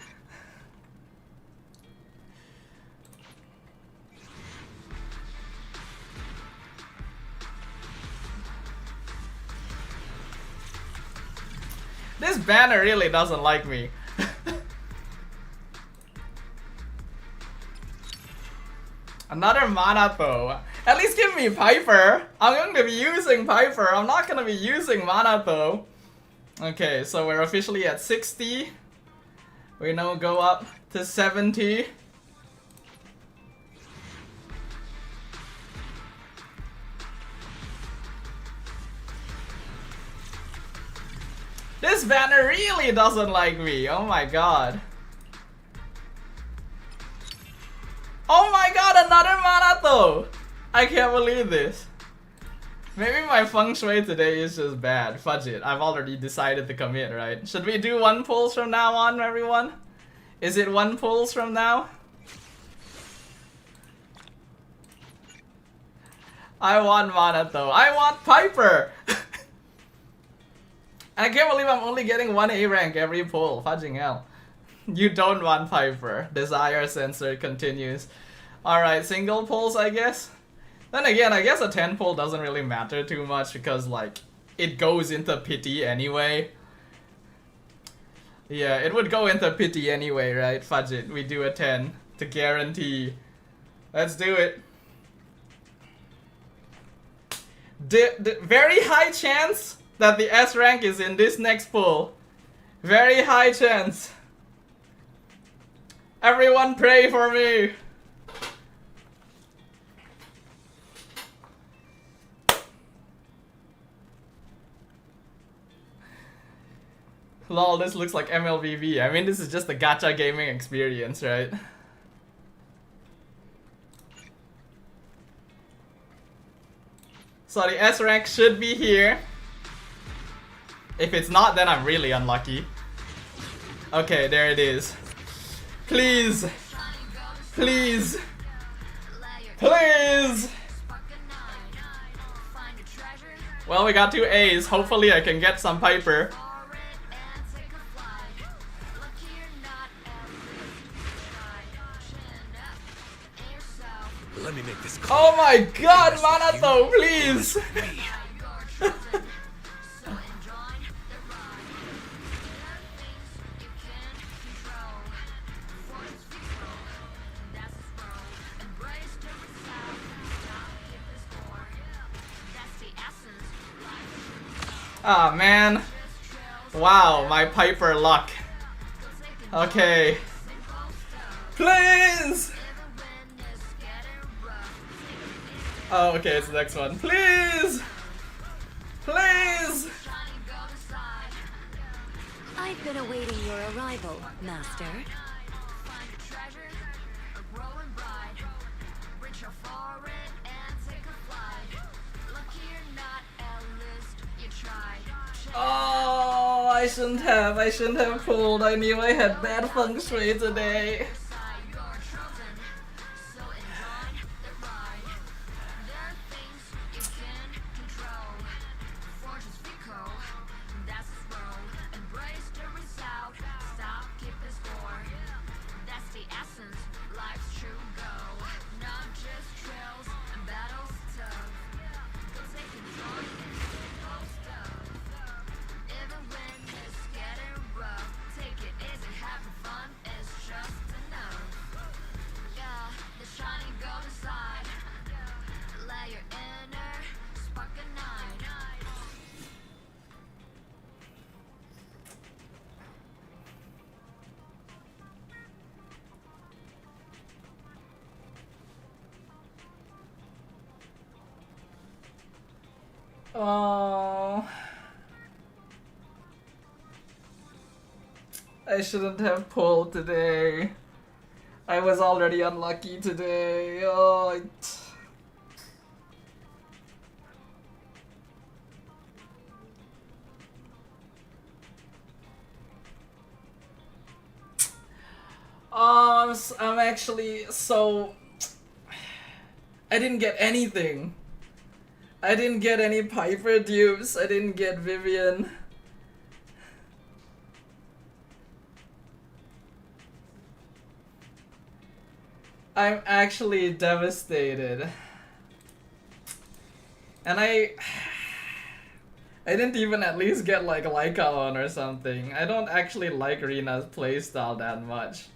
This banner really doesn't like me. Another Manato. At least give me Piper! I'm going to be using Piper. I'm not going to be using Manato. Okay, so we're officially at 60. We now go up to 70. This banner really doesn't like me. Oh my god. Oh my god, another Manato! I can't believe this. Maybe my feng shui today is just bad. Fudge it. I've already decided to commit, right? Should we do 1 pulls from now on, everyone? Is it 1 pulls from now? I want Manato. I want Piper! I can't believe I'm only getting 1 A rank every pull. Fudging hell. You don't want Piper. Desire sensor continues. Alright, single pulls, I guess. Then again, I guess a 10 pull doesn't really matter too much because, like, it goes into pity anyway. Yeah, it would go into pity anyway, right? Fudge it. We do a 10 to guarantee. Let's do it. Very high chance that the S rank is in this next pull. Very high chance. Everyone pray for me. Lol, this looks like MLBB. I mean, this is just a gacha gaming experience, right? So the S rank should be here. If it's not, then I'm really unlucky. Okay, there it is. Please. Please. Please. Well, we got 2 A's. Hopefully I can get some Piper. Let me make this Oh my god, Manato, please! Ah, man. Wow, my Piper luck. Okay. Please! Oh, okay, it's the next one. Please! Please! I've been awaiting your arrival, Master. Oh, I shouldn't have pulled. I knew I had bad feng shui today. Oh, I shouldn't have pulled today. I was already unlucky today. Oh, I'm actually so... I didn't get anything. I didn't get any Piper dupes. I didn't get Vivian. I'm actually devastated. And I didn't even at least get like Laika on or something. I don't actually like Rina's playstyle that much.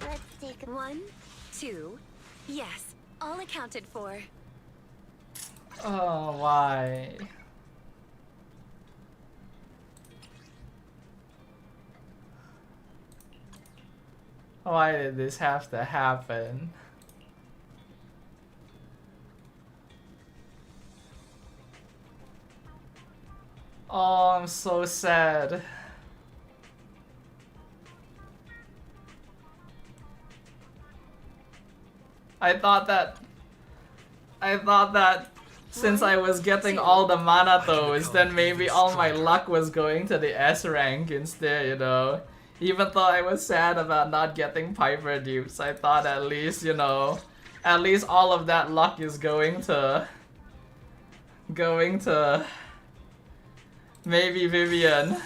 Let's take 1, 2. Yes, all accounted for. Oh, why? Why did this have to happen? Oh, I'm so sad. I thought that since I was getting all the mana throws, then maybe all my luck was going to the S rank instead, you know. Even though I was sad about not getting Piper dupes, I thought at least, you know, at least all of that luck is going to maybe Vivian.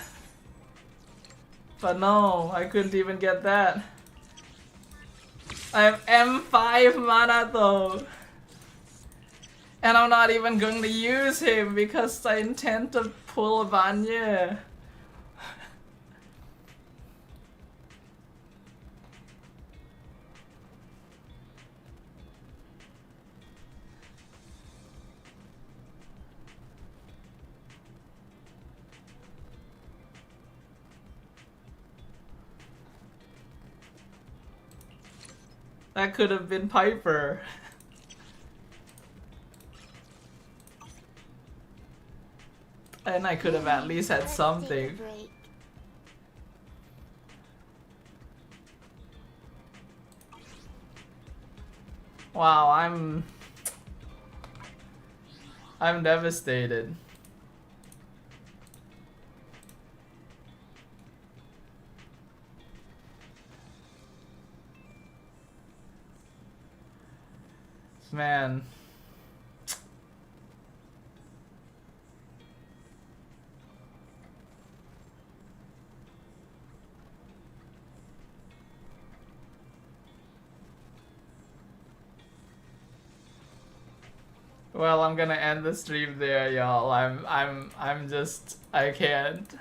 But no, I couldn't even get that. I have M5 mana though. And I'm not even going to use him because I intend to pull Vanya. That could have been Piper. And I could have at least had something. Wow, I'm devastated. Man. Well, I'm gonna end the stream there, y'all. I'm just, I can't.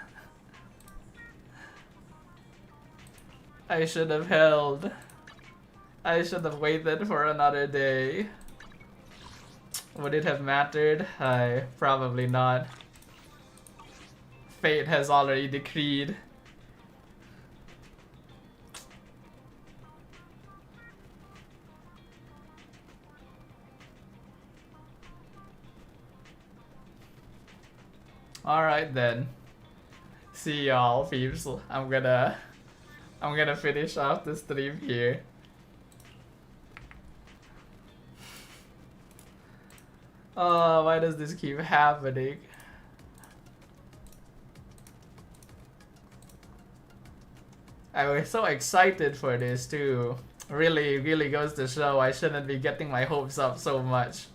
I should have held. I should have waited for another day. Would it have mattered? Probably not. Fate has already decreed. Alright then. See y'all, peeps. I'm gonna finish off the stream here. Oh, why does this keep happening? I was so excited for this too. Really goes to show I shouldn't be getting my hopes up so much.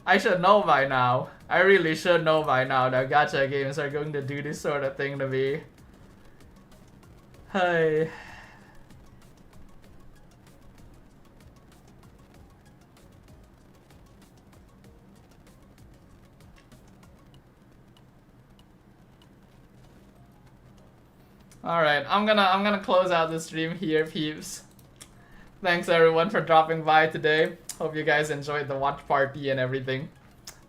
I should know by now. I really should know by now that gacha games are going to do this sort of thing to me. Hey. All right, I'm gonna close out the stream here, peeps. Thanks everyone for dropping by today. Hope you guys enjoyed the watch party and everything.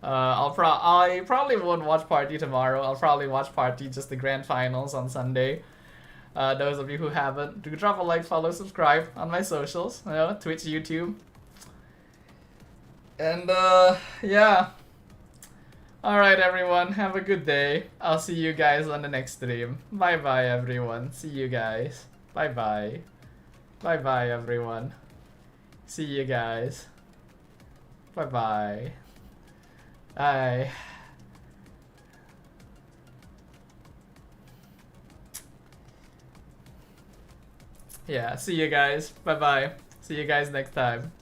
I probably won't watch party tomorrow. I'll probably watch party just the grand finals on Sunday. Those of you who haven't, do drop a like, follow, subscribe on my socials. You know, Twitch, YouTube. And yeah. Alright everyone, have a good day. I'll see you guys on the next stream. Bye bye everyone. See you guys. Bye bye. Bye bye everyone. See you guys. Bye bye. Bye. Yeah, see you guys. Bye bye. See you guys next time.